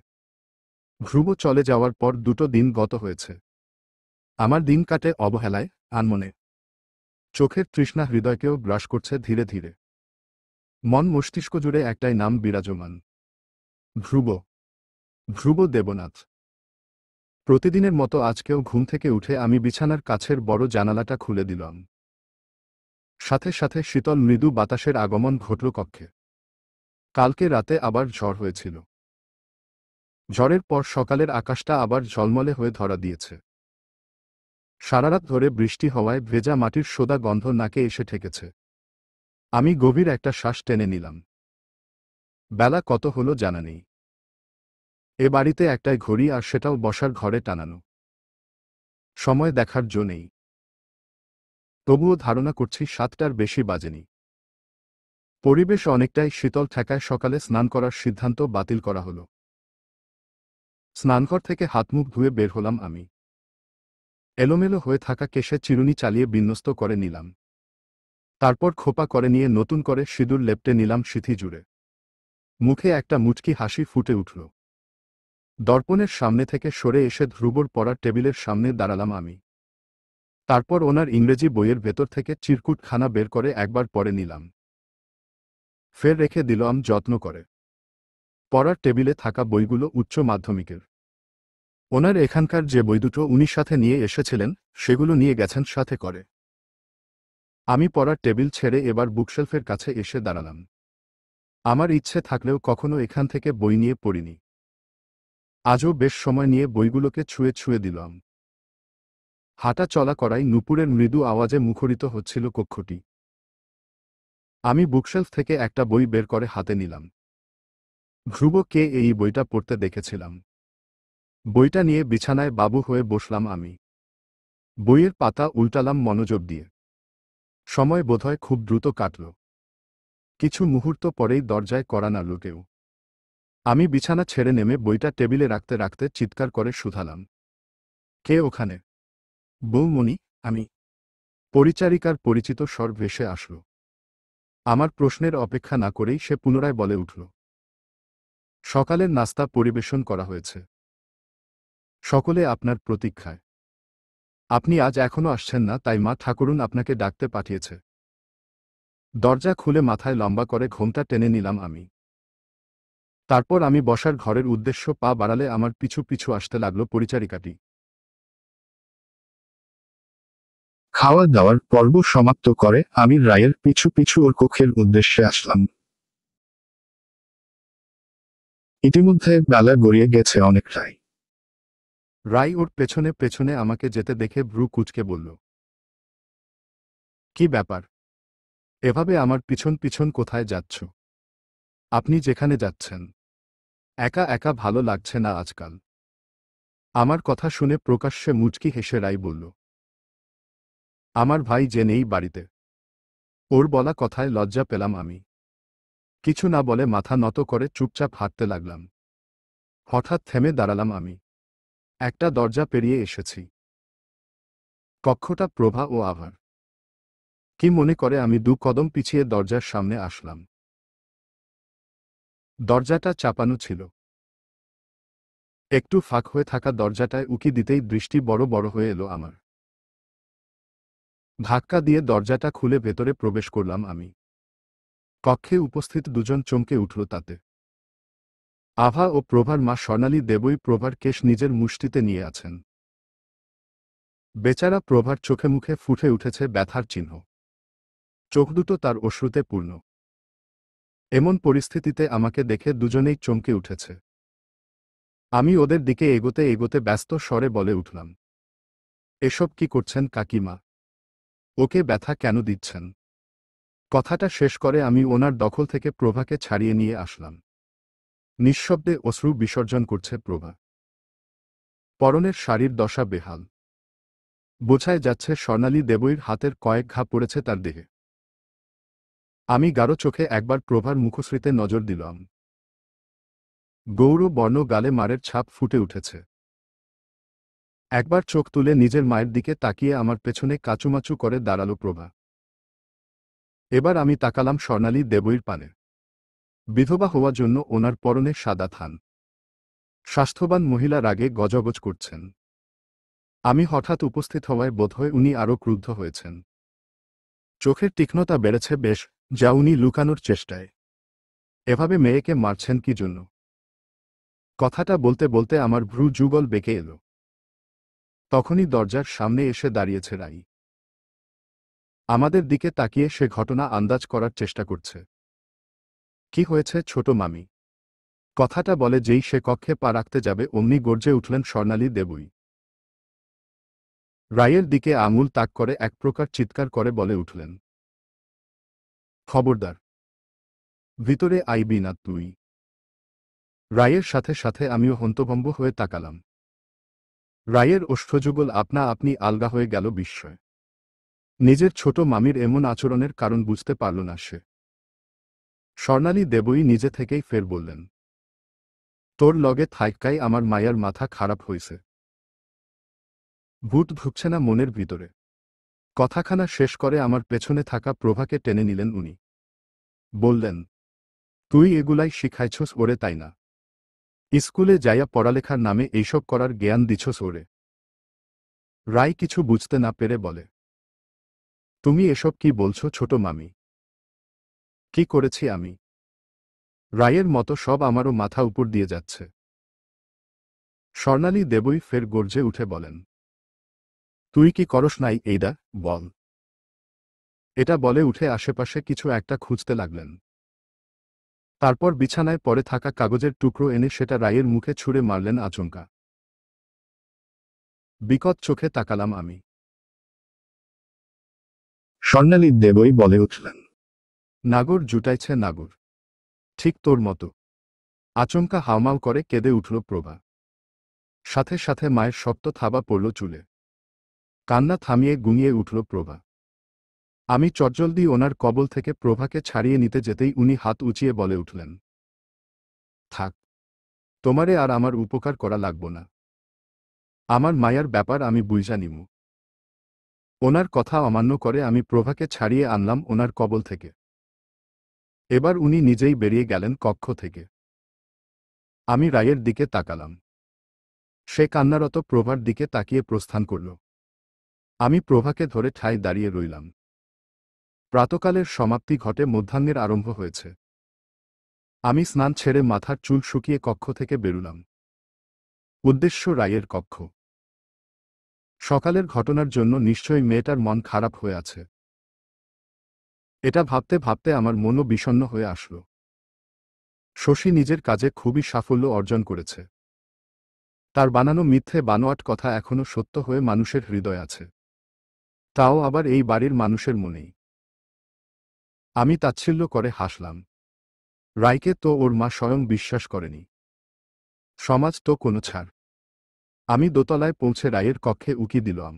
ধ্রুব চলে যাওয়ার পর 2 দিন গত হয়েছে। আমার দিন কাটে অবহেলায়, আনমনে। চোখের তৃষ্ণা হৃদয়কেও গ্রাস করছে ধীরে ধীরে। মন মস্তিষ্ক জুড়ে একটাই নাম বিরাজমান। ধ্রুব। ধ্রুব দেবনাথ। প্রতিদিনের মতো আজকেও ঘুম থেকে উঠে আমি বিছানার কাছের বড় জানালাটা খুলে দিলাম। সাথে সাথে শীতল মৃদু বাতাসের আগমন ঘটল কক্ষে। কালকে রাতে আবার ঝড় হয়েছিল। ঝড়ের পর সকালের আকাশটা আবার ঝলমলে হয়ে ধরা দিয়েছে। সারারাত ধরে বৃষ্টি হওয়ায় ভেজা মাটির সোদা গন্ধ নাকে এসে ঠেকেছে। আমি গভীর একটা শ্বাস টেনে নিলাম। বেলা কত হলো জানা নেই। এ বাড়িতে একটাই ঘড়ি, আর সেটাও বসার ঘরে টানানো। সময় দেখার জো নেই। তবুও ধারণা করছি 7টার বেশি বাজেনি। পরিবেশ অনেকটাই শীতল ঠেকায় সকালে স্নান করার সিদ্ধান্ত বাতিল করা হলো। স্নানঘর থেকে হাতমুখ ধুয়ে বের হলাম আমি। এলোমেলো হয়ে থাকা কেশে চিরুনি চালিয়ে বিন্যস্ত করে নিলাম। তারপর খোপা করে নিয়ে নতুন করে সিঁদুর লেপটে নিলাম সিঁথি জুড়ে। মুখে একটা মুচকি হাসি ফুটে উঠল। দর্পণের সামনে থেকে সরে এসে ধ্রুবর পড়ার টেবিলের সামনে দাঁড়ালাম আমি। তারপর ওনার ইংরেজি বইয়ের ভেতর থেকে চিরকুটখানা বের করে একবার পড়ে নিলাম। ফের রেখে দিলাম যত্ন করে। পড়ার টেবিলে থাকা বইগুলো উচ্চ মাধ্যমিকের। ওনার এখানকার যে বই দুটো উনি সাথে নিয়ে এসেছিলেন সেগুলো নিয়ে গেছেন সাথে করে। আমি পড়ার টেবিল ছেড়ে এবার বুকশেলফের কাছে এসে দাঁড়ালাম। আমার ইচ্ছে থাকলেও কখনো এখান থেকে বই নিয়ে পড়িনি। আজও বেশ সময় নিয়ে বইগুলোকে ছুঁয়ে ছুঁয়ে দিলাম। হাঁটা চলা করায় নূপুরের মৃদু আওয়াজে মুখরিত হচ্ছিল কক্ষটি। আমি বুকশেলফ থেকে একটা বই বের করে হাতে নিলাম। ধ্রুবকে এই বইটা পড়তে দেখেছিলাম। বইটা নিয়ে বিছানায় বাবু হয়ে বসলাম আমি। বইয়ের পাতা উল্টালাম মনোযোগ দিয়ে। সময় বোধহয় খুব দ্রুত কাটল। কিছু মুহূর্ত পরেই দরজায় কড়া নাড়ল কেউ। আমি বিছানা ছেড়ে নেমে বইটা টেবিলে রাখতে রাখতে চিৎকার করে শুধালাম, কে ওখানে? বৌমণি, আমি। পরিচারিকার পরিচিত স্বর ভেসে আসল। আমার প্রশ্নের অপেক্ষা না করেই সে পুনরায় বলে উঠল, সকালের নাস্তা পরিবেশন করা হয়েছে। সকলে আপনার প্রতীক্ষায়। আপনি আজ এখনো আসছেন না, তাই মা ঠাকুরুন আপনাকে ডাকতে পাঠিয়েছে। দরজা খুলে মাথায় লম্বা করে ঘোমটা টেনে নিলাম আমি। তারপর আমি বসার ঘরের উদ্দেশ্য পা বাড়ালে আমার পিছু পিছু আসতে লাগল পরিচারিকাটি। খাওয়া দাওয়ার পর্ব সমাপ্ত করে আমি রায়ের পিছু পিছু ওর কক্ষের উদ্দেশ্যে আসলাম। ইতিমধ্যে বেলা গড়িয়ে গেছে অনেকটাই। রাই ওর পেছনে পেছনে আমাকে যেতে দেখে ভ্রু কুঁচকে বলল, কি ব্যাপার? এভাবে আমার পিছন পিছন কোথায় যাচ্ছ? আপনি যেখানে যাচ্ছেন। একা একা ভালো লাগছে না আজকাল। আমার কথা শুনে প্রকাশ্যে মুচকি হেসে রাই বলল, আমার ভাই যে নেই বাড়িতে। ওর বলা কথায় লজ্জা পেলাম আমি। কিছু না বলে মাথা নত করে চুপচাপ হাঁটতে লাগলাম। হঠাৎ থেমে দাঁড়ালাম আমি। একটা দরজা পেরিয়ে এসেছি। কক্ষটা প্রভা ও আভার। কি মনে করে আমি 2 কদম পিছিয়ে দরজার সামনে আসলাম। দরজাটা চাপানো ছিল। একটু ফাঁক হয়ে থাকা দরজাটায় উকি দিতেই দৃষ্টি বড় বড় হয়ে এলো আমার। ধাক্কা দিয়ে দরজাটা খুলে ভেতরে প্রবেশ করলাম আমি। কক্ষে উপস্থিত দুজন চমকে উঠল তাতে। আভা ও প্রভার মা স্বর্ণালী দেবই প্রভার কেশ নিজের মুষ্টিতে নিয়ে আছেন। বেচারা প্রভার চোখে মুখে ফুটে উঠেছে ব্যথার চিহ্ন। চোখ দুটো তার অশ্রুতে পূর্ণ। এমন পরিস্থিতিতে আমাকে দেখে দুজনেই চমকে উঠেছে। আমি ওদের দিকে এগোতে এগোতে ব্যস্ত স্বরে বলে উঠলাম, এসব কি করছেন কাকিমা? ওকে ব্যথা কেন দিচ্ছেন? কথাটা শেষ করে আমি ওনার দখল থেকে প্রভাকে ছাড়িয়ে নিয়ে আসলাম। নিঃশব্দে অশ্রু বিসর্জন করছে প্রভা। পরনের শাড়ির দশা বেহাল। বোঝাই যাচ্ছে স্বর্ণালী দেবীর হাতের কয়েক ঘা পড়েছে তার দেহে। আমি গাঢ় চোখে একবার প্রভার মুখশ্রীতে নজর দিলাম। গৌর বর্ণ গালে মারের ছাপ ফুটে উঠেছে। একবার চোখ তুলে নিজের মায়ের দিকে তাকিয়ে আমার পেছনে কাচুমাচু করে দাঁড়ালো প্রভা। এবার আমি তাকালাম স্বর্ণালী দেবীর পানে। বিধবা হওয়ার জন্য ওনার পরনে সাদা থান। স্বাস্থ্যবান মহিলা রাগে গজগজ করছেন। আমি হঠাৎ উপস্থিত হওয়ায় বোধহয় উনি আরও ক্রুদ্ধ হয়েছেন। চোখের তীক্ষ্ণতা বেড়েছে বেশ, যা উনি লুকানোর চেষ্টায়। এভাবে মেয়েকে মারছেন কি জন্য? কথাটা বলতে বলতে আমার ভ্রু যুগল বেঁকে এলো। তখনই দরজার সামনে এসে দাঁড়িয়েছে রাই। আমাদের দিকে তাকিয়ে সে ঘটনা আন্দাজ করার চেষ্টা করছে। কি হয়েছে ছোট মামি? কথাটা বলে যেই সে কক্ষে পা রাখতে যাবে অমনি গর্জে উঠলেন স্বর্ণালী দেবী। রায়ের দিকে আঙুল তাক করে এক প্রকার চিৎকার করে বলে উঠলেন, খবরদার! ভিতরে আইবি না তুই। রায়ের সাথে সাথে আমিও হন্তভম্ব হয়ে তাকালাম। রায়ের ওষ্ঠযুগল আপনা আপনি আলগা হয়ে গেল বিস্ময়ে। নিজের ছোট মামির এমন আচরণের কারণ বুঝতে পারল না সে। স্বর্ণালী দেবী নিজে থেকেই ফের বললেন, তোর লগে থাইক্কাই আমার মায়ার মাথা খারাপ হইছে। ভূত ঢুকছে না মনের ভিতরে। কথাখানা শেষ করে আমার পেছনে থাকা প্রভাকে টেনে নিলেন উনি। বললেন, তুই এগুলাই শিখাইছস ওরে তাই না? স্কুলে যাইয়া পড়ালেখার নামে এইসব করার জ্ঞান দিছস ওরে? রায় কিছু বুঝতে না পেরে বলে, তুমি এসব কি বলছো ছোট মামি? কি করেছি আমি? রায়ের মতো সব আমারও মাথা উপর দিয়ে যাচ্ছে। স্বর্ণালী দেবী ফের গর্জে উঠে বলেন, তুই কি করস নাই এইডা, বল। এটা বলে উঠে আশেপাশে কিছু একটা খুঁজতে লাগলেন। তারপর বিছানায় পড়ে থাকা কাগজের টুকরো এনে সেটা রায়ের মুখে ছুঁড়ে মারলেন আচমকা। বিকট চোখে তাকালাম আমি। স্বর্ণালী দেবই বলে উঠলেন। নাগর জুটাইছে নাগর। ঠিক তোর মতো। আচমকা হাউমাউ করে কেঁদে উঠল প্রভা। সাথে সাথে মায়ের শক্ত থাবা পড়ল চুলে। কান্না থামিয়ে গুঙিয়ে উঠল প্রভা। আমি চটজলদি ওনার কবল থেকে প্রভাকে ছাড়িয়ে নিতে যেতেই উনি হাত উঁচিয়ে বলে উঠলেন, থাক, তোমারে আর আমার উপকার করা লাগব না। আমার মায়ার ব্যাপার আমি বুইঝা নিমু। ওনার কথা অমান্য করে আমি প্রভাকে ছাড়িয়ে আনলাম ওনার কবল থেকে। এবার উনি নিজেই বেরিয়ে গেলেন কক্ষ থেকে। আমি রায়ের দিকে তাকালাম। সে কান্নারত প্রভার দিকে তাকিয়ে প্রস্থান করল। আমি প্রভাকে ধরে ঠায় দাঁড়িয়ে রইলাম। প্রাতকালের সমাপ্তি ঘটে মধ্যাহ্নের আরম্ভ হয়েছে। আমি স্নান ছেড়ে মাথার চুল শুকিয়ে কক্ষ থেকে বেরুলাম। উদ্দেশ্য রায়ের কক্ষ। সকালের ঘটনার জন্য নিশ্চয়ই মেয়েটার মন খারাপ হয়ে আছে। এটা ভাবতে ভাবতে আমার মনও বিষণ্ণ হয়ে আসল। শশী নিজের কাজে খুবই সাফল্য অর্জন করেছে। তার বানানো মিথ্যে বানোয়াট কথা এখনো সত্য হয়ে মানুষের হৃদয় আছে। তাও আবার এই বাড়ির মানুষের মনেই। আমি তাচ্ছিল্য করে হাসলাম। রায়কে তো ওর মা স্বয়ং বিশ্বাস করেনি। সমাজ তো কোনো ছাড়। আমি দোতলায় পৌঁছে রায়ের কক্ষে উকি দিলাম।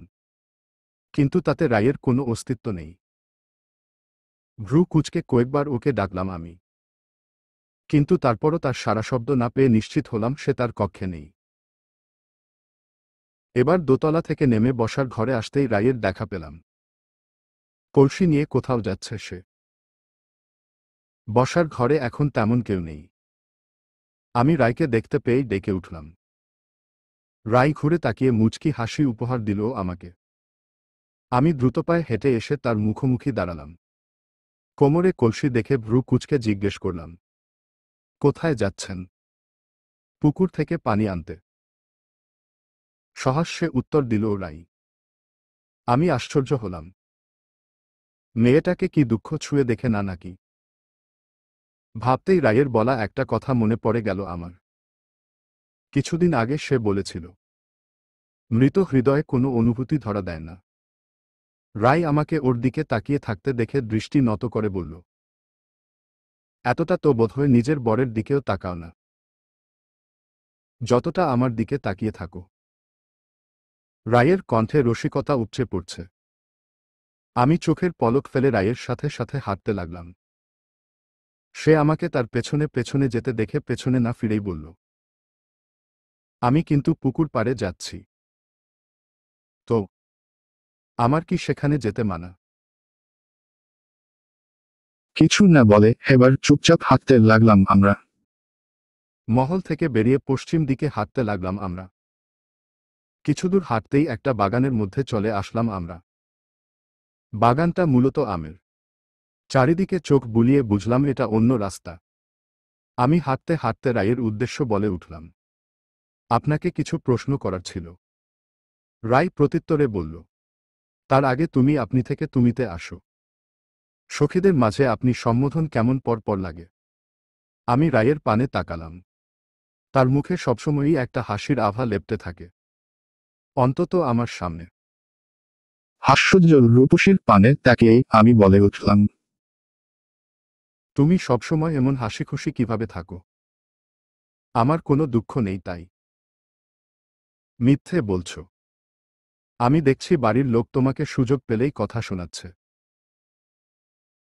কিন্তু তাতে রায়ের কোনো অস্তিত্ব নেই। ভ্রু কুঁচকে কয়েকবার ওকে ডাকলাম আমি। কিন্তু তারপরও তার সাড়াশব্দ না পেয়ে নিশ্চিত হলাম সে তার কক্ষে নেই। এবার দোতলা থেকে নেমে বসার ঘরে আসতেই রায়ের দেখা পেলাম। কলসি নিয়ে কোথাও যাচ্ছে সে। বসার ঘরে এখন তেমন কেউ নেই। আমি রায়কে দেখতে পেয়েই ডেকে উঠলাম। রায় ঘুরে তাকিয়ে মুচকি হাসি উপহার দিল আমাকে। আমি দ্রুতপায়ে হেঁটে এসে তার মুখোমুখি দাঁড়ালাম। কোমরে কলসি দেখে ভ্রু কুঁচকে জিজ্ঞেস করলাম, কোথায় যাচ্ছেন? পুকুর থেকে পানি আনতে। সহাস্যে উত্তর দিল রাই। আমি আশ্চর্য হলাম। মেয়েটাকে কি দুঃখ ছুঁয়ে দেখে না নাকি? ভাবতেই রায়ের বলা একটা কথা মনে পড়ে গেল আমার। কিছুদিন আগে সে বলেছিল, মৃত হৃদয়ে কোনো অনুভূতি ধরা দেয় না। রাই আমাকে ওর দিকে তাকিয়ে থাকতে দেখে দৃষ্টি নত করে বলল, এতটা তো বোধহয় নিজের বরের দিকেও তাকাও না, যতটা আমার দিকে তাকিয়ে থাকো। রায়ের কণ্ঠে রসিকতা উপচে পড়ছে। আমি চোখের পলক ফেলে রায়ের সাথে সাথে হাঁটতে লাগলাম। সে আমাকে তার পেছনে পেছনে যেতে দেখে পেছনে না ফিরেই বলল, আমি কিন্তু পুকুর পাড়ে যাচ্ছি। তো আমার কি সেখানে যেতে মানা? কিছু না বলে এবার চুপচাপ হাঁটতে লাগলাম আমরা। মহল থেকে বেরিয়ে পশ্চিম দিকে হাঁটতে লাগলাম আমরা। কিছুদূর হাঁটতেই একটা বাগানের মধ্যে চলে আসলাম আমরা। বাগানটা মূলত আমের। চারিদিকে চোখ বুলিয়ে বুঝলাম এটা অন্য রাস্তা। আমি হাঁটতে হাঁটতে রায়ের উদ্দেশ্য বলে উঠলাম, আপনাকে কিছু প্রশ্ন করার ছিল। রায় প্রত্যুত্তরে বলল, তার আগে তুমি আপনি থেকে তুমিতে আসো। সখীদের মাঝে আপনি সম্বোধন কেমন পর পর লাগে। আমি রায়ের পানে তাকালাম। তার মুখে সবসময়ই একটা হাসির আভা লেপ্টে থাকে। অন্তত আমার সামনে। হাস্যোজ্জ্বল রূপসীর পানে তাকিয়েই আমি বলে উঠলাম, তুমি সবসময় এমন হাসিখুশি কিভাবে থাকো? আমার কোনো দুঃখ নেই তাই। মিথ্যে বলছ। আমি দেখছি বাড়ির লোক তোমাকে সুযোগ পেলেই কথা শোনাচ্ছে।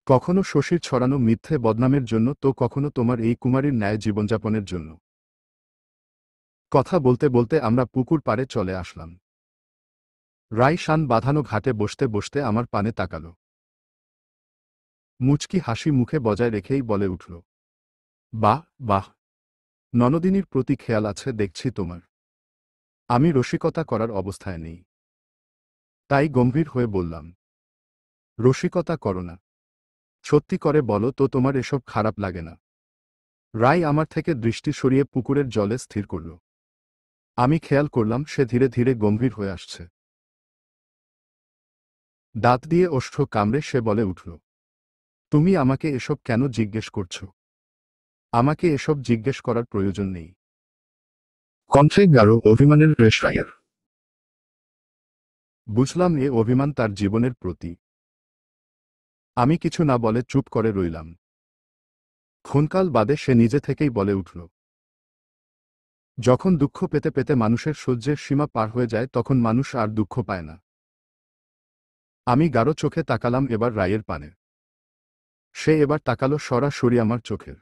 কখনো শশীর ছড়ানো মিথ্যে বদনামের জন্য তো কখনো তোমার এই কুমারীর ন্যায় জীবনযাপনের জন্য। কথা বলতে বলতে আমরা পুকুর পাড়ে চলে আসলাম। রায় শান বাঁধানো ঘাটে বসতে বসতে আমার পানে তাকাল। মুচকি হাসি মুখে বজায় রেখেই বলে উঠল, বাহ বাহ, ননদিনীর প্রতি খেয়াল আছে দেখছি তোমার। আমি রসিকতা করার অবস্থায় নেই। তাই গম্ভীর হয়ে বললাম, রসিকতা করো না। সত্যি করে বলো তো তোমার এসব খারাপ লাগে না? রায় আমার থেকে দৃষ্টি সরিয়ে পুকুরের জলে স্থির করল। আমি খেয়াল করলাম সে ধীরে ধীরে গম্ভীর হয়ে আসছে। দাঁত দিয়ে ওষ্ঠ কামড়ে সে বলে উঠল, তুমি আমাকে এসব কেন জিজ্ঞেস করছো? আমাকে এসব জিজ্ঞেস করার প্রয়োজন নেই। কণ্ঠে গাঢ় অভিমানের রেশ রায়ের। বুঝলাম এ অভিমান তার জীবনের প্রতি। আমি কিছু না বলে চুপ করে রইলাম। ক্ষণকাল বাদে সে নিজে থেকেই বলে উঠল, যখন দুঃখ পেতে পেতে মানুষের সহ্যের সীমা পার হয়ে যায় তখন মানুষ আর দুঃখ পায় না। আমি গাঢ় চোখে তাকালাম এবার রায়ের পানে। সে এবার তাকালো সরাসরি আমার চোখের।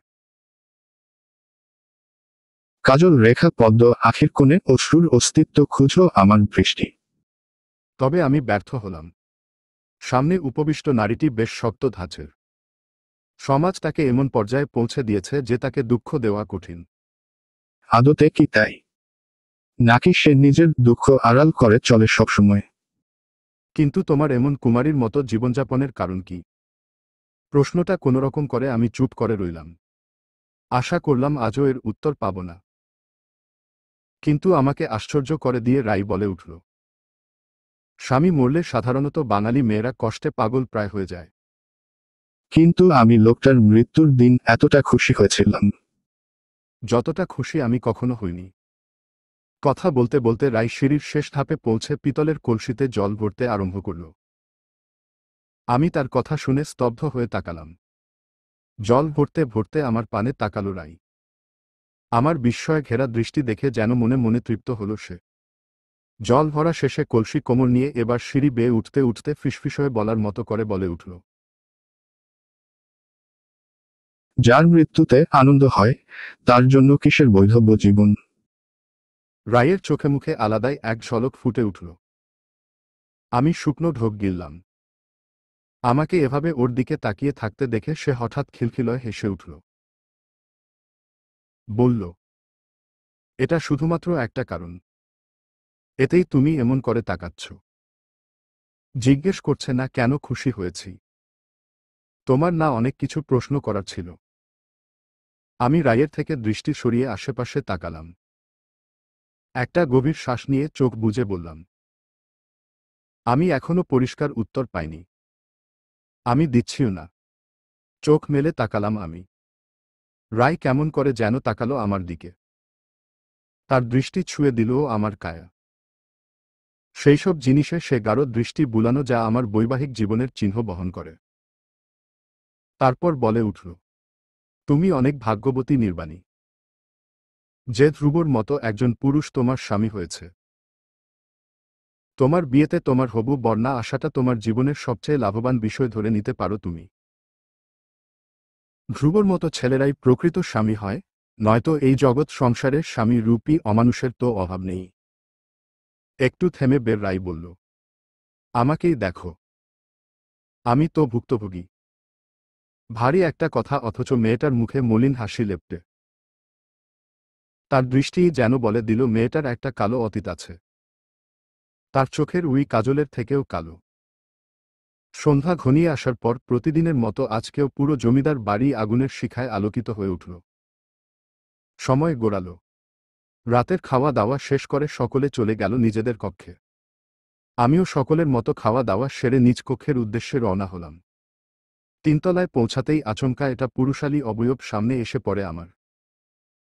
কাজল রেখা পদ্ম আখির কোণে অশ্রুর অস্তিত্ব খুঁজল আমার দৃষ্টি। তবে আমি ব্যর্থ হলাম। সামনে উপবিষ্ট নারীটি বেশ শক্ত ধাঁচের। সমাজ তাকে এমন পর্যায়ে পৌঁছে দিয়েছে যে তাকে দুঃখ দেওয়া কঠিন। আদতে কি তাই? নাকি সে নিজের দুঃখ আড়াল করে চলে সবসময়? কিন্তু তোমার এমন কুমারীর মতো জীবনযাপনের কারণ কি? প্রশ্নটা কোনোরকম করে আমি চুপ করে রইলাম। আশা করলাম আজও এর উত্তর পাব না। কিন্তু আমাকে আশ্চর্য করে দিয়ে রাই বলে উঠল, স্বামী মরলে সাধারণত বাঙালি মেয়েরা কষ্টে পাগল প্রায় হয়ে যায়। কিন্তু আমি লোকটার মৃত্যুর দিন এতটা খুশি হয়েছিলাম। যতটা খুশি আমি কখনো হইনি। কথা বলতে বলতে রাই সিঁড়ির শেষ ধাপে পৌঁছে পিতলের কলসিতে জল ভরতে আরম্ভ করল। আমি তার কথা শুনে স্তব্ধ হয়ে তাকালাম। জল ভরতে ভরতে আমার পানে তাকালো রাই। আমার বিস্ময়ে ঘেরা দৃষ্টি দেখে যেন মনে মনে তৃপ্ত হল সে। জল ভরা শেষে কলসি কোমর নিয়ে এবার সিঁড়ি বেয়ে উঠতে উঠতে ফিসফিস হয়ে বলার মতো করে বলে উঠল, যার মৃত্যুতে আনন্দ হয় তার জন্য কিসের বৈধব্য জীবন? রায়ের চোখে মুখে আলাদাই এক ঝলক ফুটে উঠল। আমি শুকনো ঢোক গিললাম। আমাকে এভাবে ওর দিকে তাকিয়ে থাকতে দেখে সে হঠাৎ খিলখিলয় হেসে উঠল। বলল, এটা শুধুমাত্র একটা কারণ। এতেই তুমি এমন করে তাকাচ্ছ। জিজ্ঞেস করছে না কেন খুশি হয়েছি। তোমার না অনেক কিছু প্রশ্ন করার ছিল। আমি রায়ের থেকে দৃষ্টি সরিয়ে আশেপাশে তাকালাম। একটা গভীর শ্বাস নিয়ে চোখ বুজে বললাম, আমি এখনো পরিষ্কার উত্তর পাইনি। আমি দিচ্ছিও না। চোখ মেলে তাকালাম আমি। রায় কেমন করে যেন তাকালো আমার দিকে। তার দৃষ্টি ছুঁয়ে দিল আমার কায়া। সেইসব জিনিসে সে গাঢ় দৃষ্টি বুলানো যা আমার বৈবাহিক জীবনের চিহ্ন বহন করে। তারপর বলে উঠল, তুমি অনেক ভাগ্যবতী নির্বাণী, যে ধ্রুবর মতো একজন পুরুষ তোমার স্বামী হয়েছে। তোমার বিয়েতে তোমার হবু বর না আসাটা তোমার জীবনের সবচেয়ে লাভবান বিষয় ধরে নিতে পারো তুমি। ধ্রুবর মতো ছেলেরাই প্রকৃত স্বামী হয়, নয়তো এই জগৎ সংসারের স্বামী রূপী অমানুষের তো অভাব নেই। একটু থেমে বের রাই বলল, আমাকেই দেখো। আমি তো ভুক্তভোগী। ভারী একটা কথা অথচ মেয়েটার মুখে মলিন হাসি লেপ্টে। তার দৃষ্টিই যেন বলে দিল মেয়েটার একটা কালো অতীত আছে। তার চোখের উই কাজলের থেকেও কালো। সন্ধ্যা ঘনিয়ে আসার পর প্রতিদিনের মতো আজকেও পুরো জমিদার বাড়ি আগুনের শিখায় আলোকিত হয়ে উঠল। সময় গড়াল। রাতের খাওয়া দাওয়া শেষ করে সকলে চলে গেল নিজেদের কক্ষে। আমিও সকলের মতো খাওয়া দাওয়া সেরে নিজ কক্ষের উদ্দেশ্যে রওনা হলাম। তিনতলায় পৌঁছাতেই আচমকা এটা পুরুষালী অবয়ব সামনে এসে পড়ে আমার।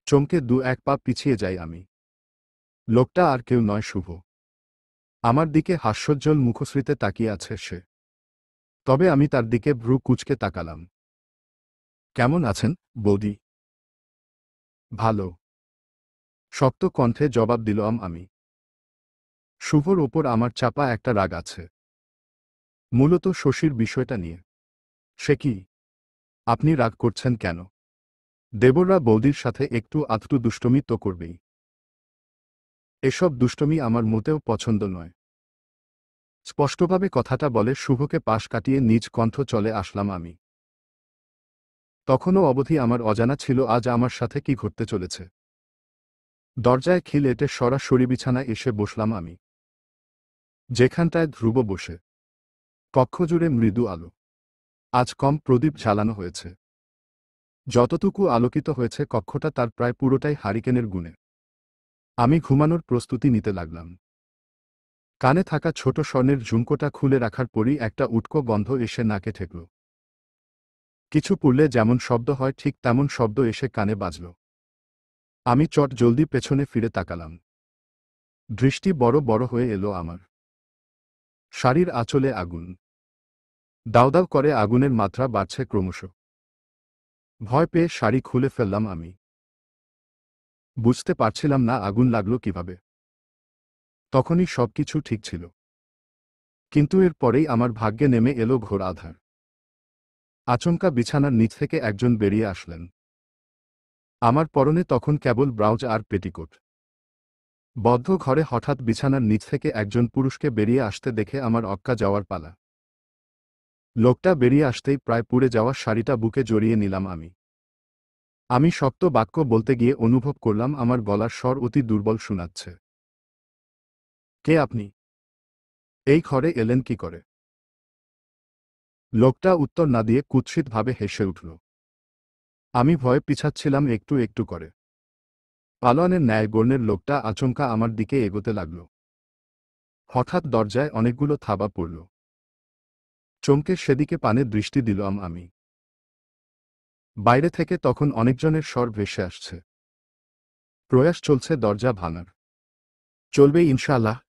চমকে দু এক পা পিছিয়ে যাই আমি। লোকটা আর কেউ নয়, শুভ। আমার দিকে হাস্যোজ্জ্বল মুখশ্রীতে তাকিয়ে আছে সে। তবে আমি তার দিকে ভ্রু কুঁচকে তাকালাম। কেমন আছেন, বৌদি? ভালো, শক্ত কণ্ঠে জবাব দিলাম আমি। শুভর ওপর আমার চাপা একটা রাগ আছে, মূলত শশীর বিষয়টা নিয়ে। সে কি? আপনি রাগ করছেন কেন? দেবররা বৌদির সাথে একটু আধটু দুষ্টমি তো করবেই। এসব দুষ্টমি আমার মোটেও পছন্দ নয়। স্পষ্টভাবে কথাটা বলে শুভকে পাশ কাটিয়ে নিজ কণ্ঠ চলে আসলাম আমি। তখনও অবধি আমার অজানা ছিল আজ আমার সাথে কি ঘটতে চলেছে। দরজায় খিল এঁটে সরাসরি বিছানায় এসে বসলাম আমি, যেখানটায় ধ্রুব বসে। কক্ষ জুড়ে মৃদু আলো। আজ কম প্রদীপ জ্বালানো হয়েছে। যতটুকু আলোকিত হয়েছে কক্ষটা তার প্রায় পুরোটাই হারিকেনের গুণে। আমি ঘুমানোর প্রস্তুতি নিতে লাগলাম। কানে থাকা ছোট স্বর্ণের ঝুমকোটা খুলে রাখার পরই একটা উটকো গন্ধ এসে নাকে ঠেকল। কিছু পুড়লে যেমন শব্দ হয় ঠিক তেমন শব্দ এসে কানে বাজল। আমি চট জলদি পেছনে ফিরে তাকালাম। দৃষ্টি বড় বড় হয়ে এলো আমার। শাড়ির আঁচলে আগুন। দাউদাউ করে আগুনের মাত্রা বাড়ছে ক্রমশ। ভয় পেয়ে শাড়ি খুলে ফেললাম আমি। বুঝতে পারছিলাম না আগুন লাগলো কিভাবে। তখনই সবকিছু ঠিক ছিল। কিন্তু এর পরেই আমার ভাগ্যে নেমে এলো ঘোর আঁধার। আচমকা বিছানার নিচ থেকে একজন বেরিয়ে আসলেন। আমার পরনে তখন কেবল ব্লাউজ আর পেটিকোট। বদ্ধ ঘরে হঠাৎ বিছানার নিচ থেকে একজন পুরুষকে বেরিয়ে আসতে দেখে আমার অক্কা যাওয়ার পালা। লোকটা বেরিয়ে আসতেই প্রায় পুড়ে যাওয়া শাড়িটা বুকে জড়িয়ে নিলাম আমি। আমি শক্ত বাক্য বলতে গিয়ে অনুভব করলাম আমার গলার স্বর অতি দুর্বল শোনাচ্ছে। কে আপনি? এই ঘরে এলেন কি করে? লোকটা উত্তর না দিয়ে কুৎসিতভাবে হেসে উঠল। আমি ভয়ে পিছাচ্ছিলাম একটু একটু করে। পালোয়ানের ন্যায় গর্ণের লোকটা আচমকা আমার দিকে এগোতে লাগল। হঠাৎ দরজায় অনেকগুলো থাবা পড়ল। চমকে সেদিকে পানে দৃষ্টি দিলাম আমি। বাইরে থেকে তখন অনেকজনের স্বর ভেসে আসছে। প্রয়াস চলছে দরজা ভাঙার। চলবে ইনশাআল্লাহ,